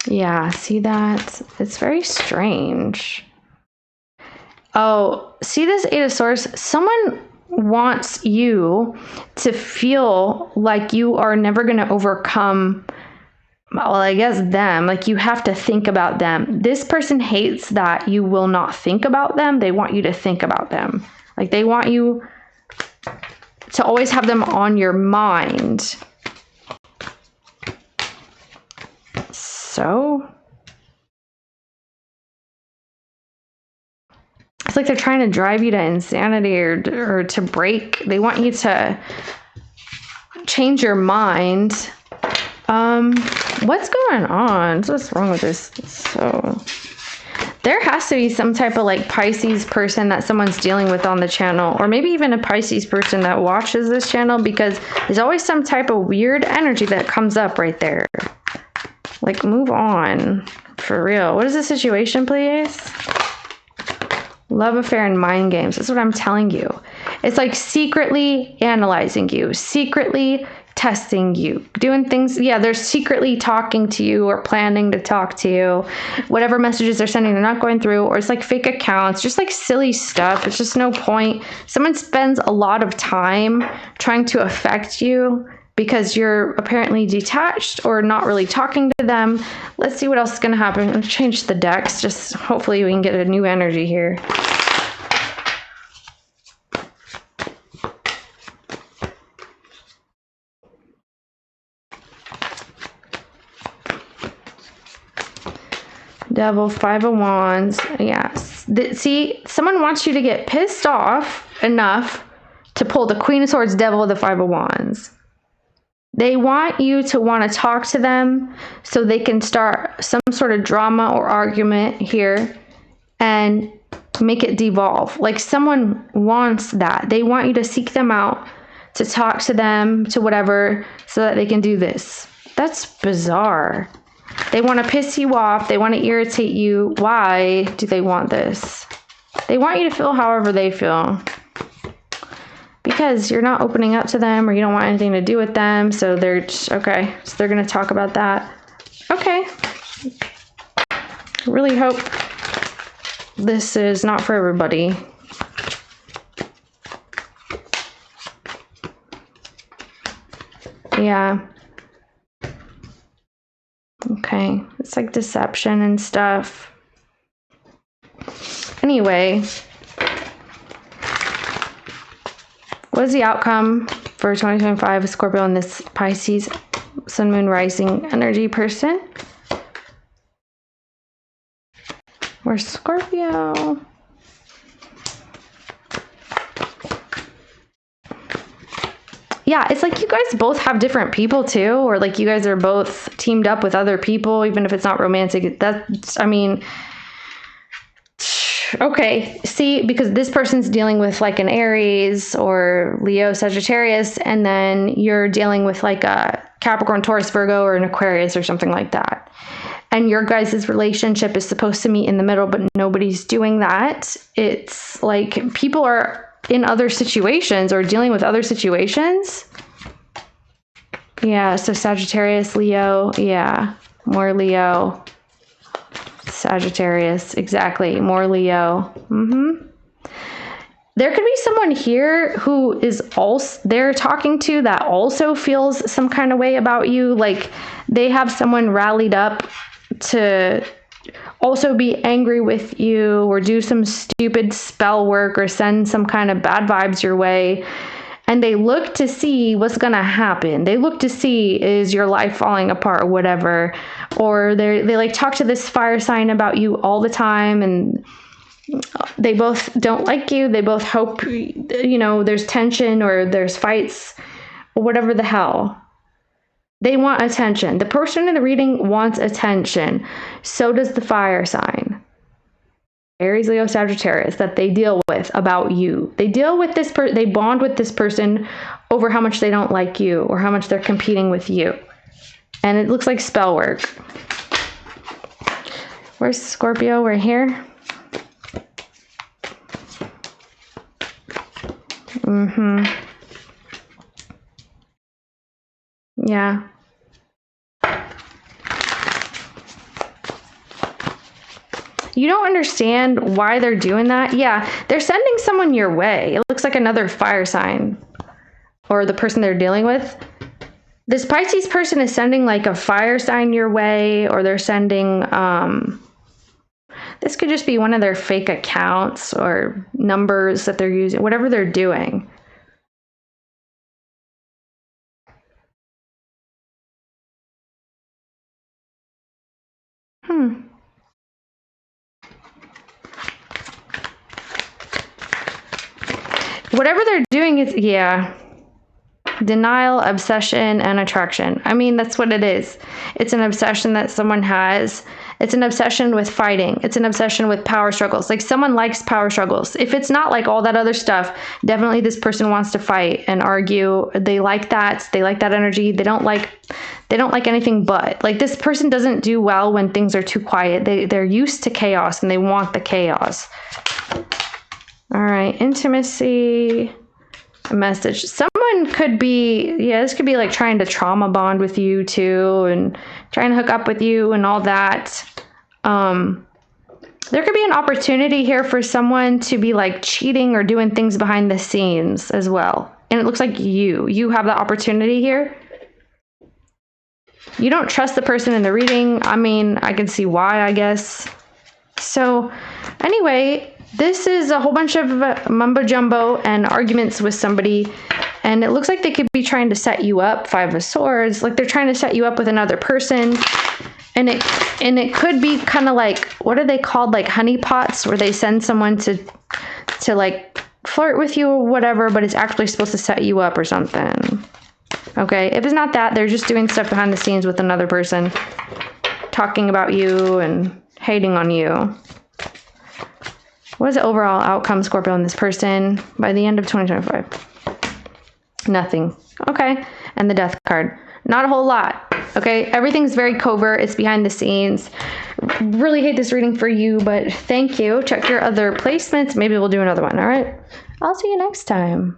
Yeah, see that? It's very strange. Oh, see this 8 of Swords? Someone wants you to feel like you are never going to overcome, well, I guess them. Like you have to think about them. This person hates that you will not think about them. They want you to think about them. Like they want you to always have them on your mind. So it's like they're trying to drive you to insanity or to break. They want you to change your mind. What's going on? What's wrong with this? So there has to be some type of like Pisces person that someone's dealing with on the channel, or maybe even a Pisces person that watches this channel, because there's always some type of weird energy that comes up right there. Like, move on. For real. What is the situation, please? Love affair and mind games. That's what I'm telling you. It's like secretly analyzing you, secretly testing you, doing things. Yeah, they're secretly talking to you or planning to talk to you. Whatever messages they're sending, they're not going through, or it's like fake accounts, just like silly stuff. It's just no point. Someone spends a lot of time trying to affect you because you're apparently detached or not really talking to them. Let's see what else is going to happen. Let's change the decks. Just hopefully we can get a new energy here. Devil, 5 of Wands. Yes. See, someone wants you to get pissed off enough to pull the Queen of Swords, Devil, the 5 of Wands. They want you to want to talk to them so they can start some sort of drama or argument here and make it devolve. Like someone wants that. They want you to seek them out, to talk to them, to whatever, so that they can do this. That's bizarre. They want to piss you off. They want to irritate you. Why do they want this? They want you to feel however they feel. Because you're not opening up to them, or you don't want anything to do with them. So they're just, okay. So they're going to talk about that. Okay. I really hope this is not for everybody. Yeah. Okay. It's like deception and stuff. Anyway. What is the outcome for 2025 of Scorpio and this Pisces Sun, Moon, Rising energy person? We're Scorpio. Yeah, it's like you guys both have different people too, or like you guys are both teamed up with other people, even if it's not romantic. That's, I mean, Okay, see, because this person's dealing with like an Aries or Leo, Sagittarius, and then you're dealing with like a Capricorn, Taurus, Virgo, or an Aquarius or something like that. And your guys' relationship is supposed to meet in the middle, but nobody's doing that. It's like people are in other situations or dealing with other situations. Yeah, so Sagittarius, Leo, yeah, more Leo. Sagittarius, exactly, more Leo. There could be someone here who is also they're talking to that also feels some kind of way about you. Like they have someone rallied up to also be angry with you or do some stupid spell work or send some kind of bad vibes your way. And they look to see what's going to happen. They look to see, is your life falling apart or whatever. Or they like talk to this fire sign about you all the time. And they both don't like you. They both hope, you know, there's tension or there's fights or whatever the hell. They want attention. The person in the reading wants attention. So does the fire sign. Aries, Leo, Sagittarius that they deal with about you. They deal with this they bond with this person over how much they don't like you or how much they're competing with you. And it looks like spell work. Where's Scorpio? We're here. Yeah. You don't understand why they're doing that? Yeah, they're sending someone your way. It looks like another fire sign or the person they're dealing with. This Pisces person is sending like a fire sign your way, or they're sending, this could just be one of their fake accounts or numbers that they're using, whatever they're doing. Whatever they're doing is, yeah, denial, obsession, and attraction. I mean, that's what it is. It's an obsession that someone has. It's an obsession with fighting. It's an obsession with power struggles. Like someone likes power struggles. If it's not like all that other stuff, definitely this person wants to fight and argue. They like that. They like that energy. They don't like anything but. Like this person doesn't do well when things are too quiet. They're used to chaos and they want the chaos. All right, intimacy, a message. Someone could be, yeah, this could be like trying to trauma bond with you too and trying to hook up with you and all that. There could be an opportunity here for someone to be like cheating or doing things behind the scenes as well. And it looks like you have the opportunity here. You don't trust the person in the reading. I mean, I can see why, I guess. So anyway, this is a whole bunch of mumbo jumbo and arguments with somebody, and it looks like they could be trying to set you up. 5 of Swords, like they're trying to set you up with another person, and it could be kind of like, what are they called, like honeypots, where they send someone to like flirt with you or whatever, but it's actually supposed to set you up or something. Okay, if it's not that, they're just doing stuff behind the scenes with another person, talking about you and hating on you. What is the overall outcome, Scorpio, in this person by the end of 2025? Nothing. Okay. And the Death card. Not a whole lot. Okay. Everything's very covert. It's behind the scenes. Really hate this reading for you, but thank you. Check your other placements. Maybe we'll do another one. All right. I'll see you next time.